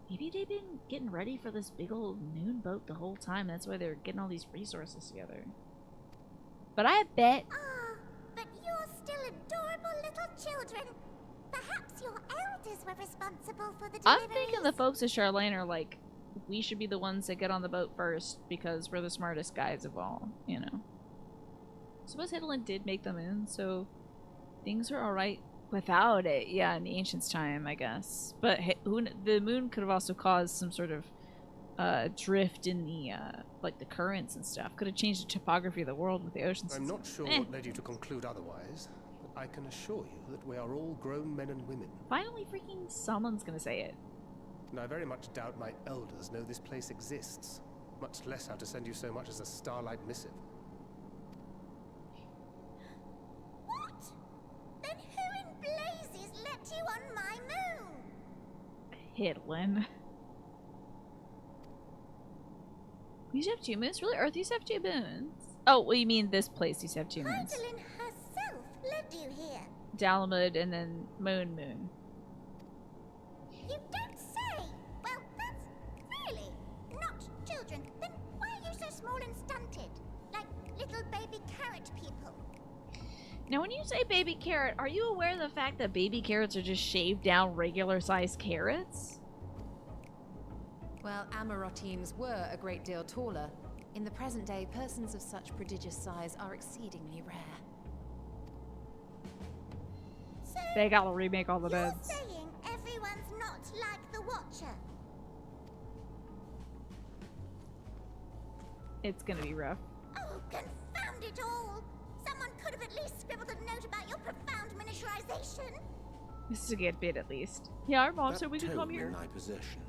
S1: Maybe they've been getting ready for this big old noon boat the whole time. That's why they're getting all these resources together. But I bet...
S9: Ah, but you're still adorable little children. Perhaps your elders were responsible for the deliveries.
S1: I'm thinking the folks at Charlane are like, we should be the ones that get on the boat first because we're the smartest guys of all, you know. Suppose Hydaelyn did make them in, so things are alright without it. Yeah, in the ancients' time, I guess. But the moon could have also caused some sort of drift in the like the currents and stuff. Could have changed the topography of the world with the oceans.
S8: I'm not sure what led you to conclude otherwise, but I can assure you that we are all grown men and women.
S1: Finally, freaking someone's gonna say it.
S8: And I very much doubt my elders know this place exists, much less how to send you so much as a starlight missive.
S9: What? Then who in blazes let you on my moon?
S1: Hidlin. We used to have 2 moons? Really? Earth used to have 2 moons? Oh, well, you mean this place used to have 2 moons.
S9: Hydaelyn herself led you here.
S1: Dalamud and then Moon.
S9: You don't say! Well, that's really not children. Then why are you so small and stunted? Like little baby carrot people.
S1: Now, when you say baby carrot, are you aware of the fact that baby carrots are just shaved down regular-sized carrots?
S7: Well, Amarotimes were a great deal taller. In the present day, persons of such prodigious size are exceedingly rare.
S9: So
S1: They gotta remake all the
S9: you're
S1: beds.
S9: saying everyone's not like the Watcher?
S1: It's gonna be rough.
S9: Oh, confound it all! Someone could have at least scribbled a note about your profound miniaturization.
S1: This is a good bit, at least. Yeah, our mom said we could
S2: tome
S1: come
S2: in
S1: here.
S2: my possession.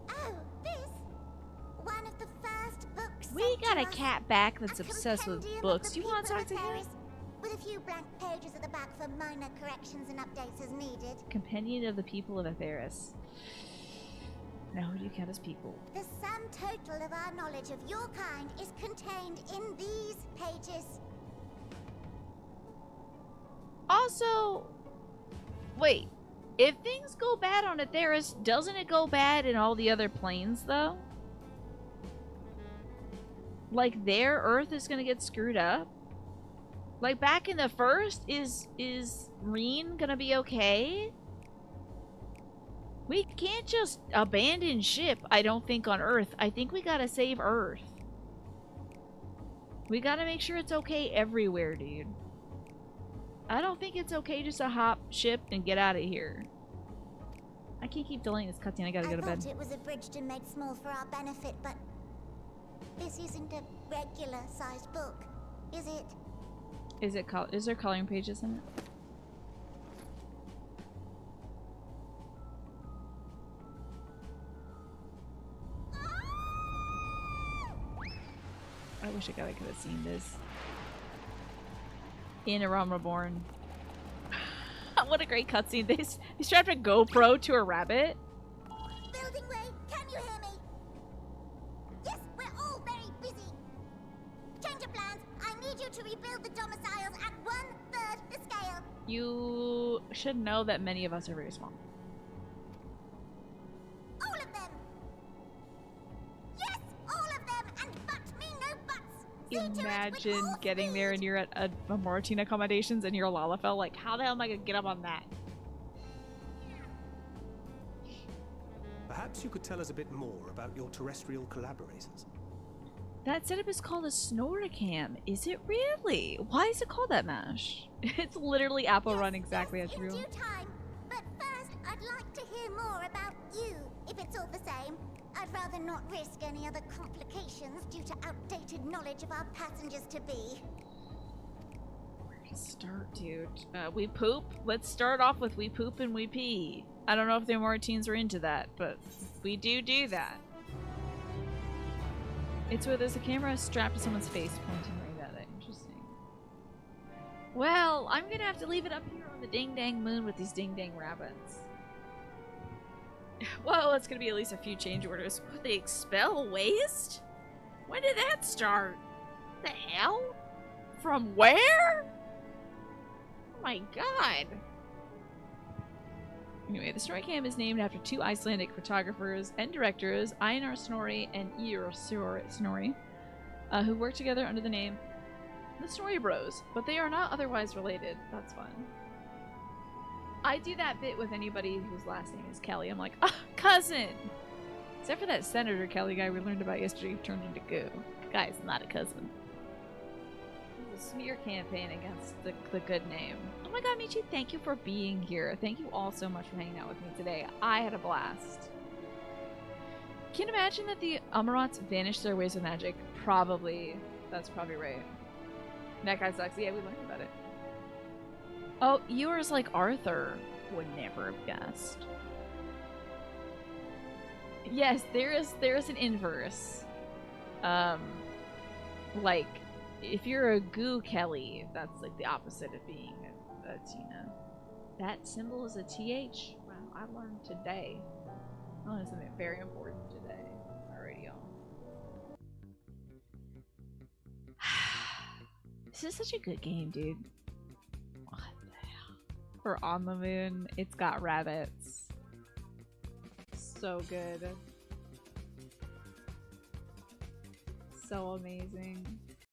S9: Oh, this? One of the first books
S1: We
S9: sent
S1: got
S9: to
S1: a
S9: us.
S1: cat back that's
S9: A
S1: obsessed with
S9: compendium of
S1: books.
S9: the
S1: Do you want to
S9: people
S1: talk to
S9: of
S1: him?
S9: Eris, with a few blank pages at the back for minor corrections and updates as needed.
S1: Companion of the people of Atheris. Now, who do you count as people?
S9: The sum total of our knowledge of your kind is contained in these pages.
S1: Also, wait. If things go bad on Atheris, doesn't it go bad in all the other planes, though? Like, their Earth is gonna get screwed up? Like, back in the first, is Reen gonna be okay? We can't just abandon ship, I don't think, on Earth. I think we gotta save Earth. We gotta make sure it's okay everywhere, dude. I don't think it's okay just to hop ship and get out of here. I can't keep delaying this cutscene. I gotta go to bed.
S9: I thought it was abridged and made small for our benefit, but this isn't a regular-sized book, is it?
S1: Is there coloring pages in it? I wish I could have seen this. In a Realm Reborn. What a great cutscene. They strapped a GoPro to a rabbit.
S9: Building way, can you hear me? Yes, we're all very busy. Change of plans. I need you to rebuild the domiciles at 1/3 the scale.
S1: You should know that many of us are very small.
S9: All of them. Yes, all of them, and but me no buts. See to it with
S1: Imagine
S9: all
S1: getting there
S9: speed.
S1: and you're at a Mauritine accommodations and you're a Lalafell. Like, how the hell am I gonna get up on that?
S8: Perhaps you could tell us a bit more about your terrestrial collaborators.
S1: That setup is called a Snorricam. Is it really? Why is it called that, Mash? It's literally Apple Run exactly as
S9: in
S1: real.
S9: due time. But first, I'd like to hear more about you, if it's all the same. I'd rather not risk any other complications due to outdated knowledge of our passengers-to-be.
S1: Where to start, dude? We poop? Let's start off with we poop and we pee. I don't know if the Mauritines are into that, but we do that. It's where there's a camera strapped to someone's face pointing right at it. Interesting. Well, I'm gonna have to leave it up here on the ding-dang moon with these ding-dang rabbits. Well, it's gonna be at least a few change orders. What, they expel waste? When did that start? The hell? From where? Oh my god. Anyway, the Snorricam is named after 2 Icelandic photographers and directors, Einar Snorri and Eir Snorri, who worked together under the name the Snorri Bros, but they are not otherwise related. That's fun. I do that bit with anybody whose last name is Kelly. I'm like, ah, cousin! Except for that Senator Kelly guy we learned about yesterday who turned into goo. The guy's not a cousin. He's a smear campaign against the good name. Oh my god, Michi, thank you for being here. Thank you all so much for hanging out with me today. I had a blast. Can you imagine that the Amarants vanished their ways of magic? Probably. That's probably right. That guy sucks. Yeah, we learned about it. Oh, yours like Arthur. Would never have guessed. Yes, there is an inverse. Like, if you're a Goo Kelly, that's like the opposite of being a Tina. That symbol is a TH. Wow, I learned today. I learned something very important today. Alrighty, y'all. This is such a good game, dude. What the hell? For On the Moon, it's got rabbits. So good. So amazing.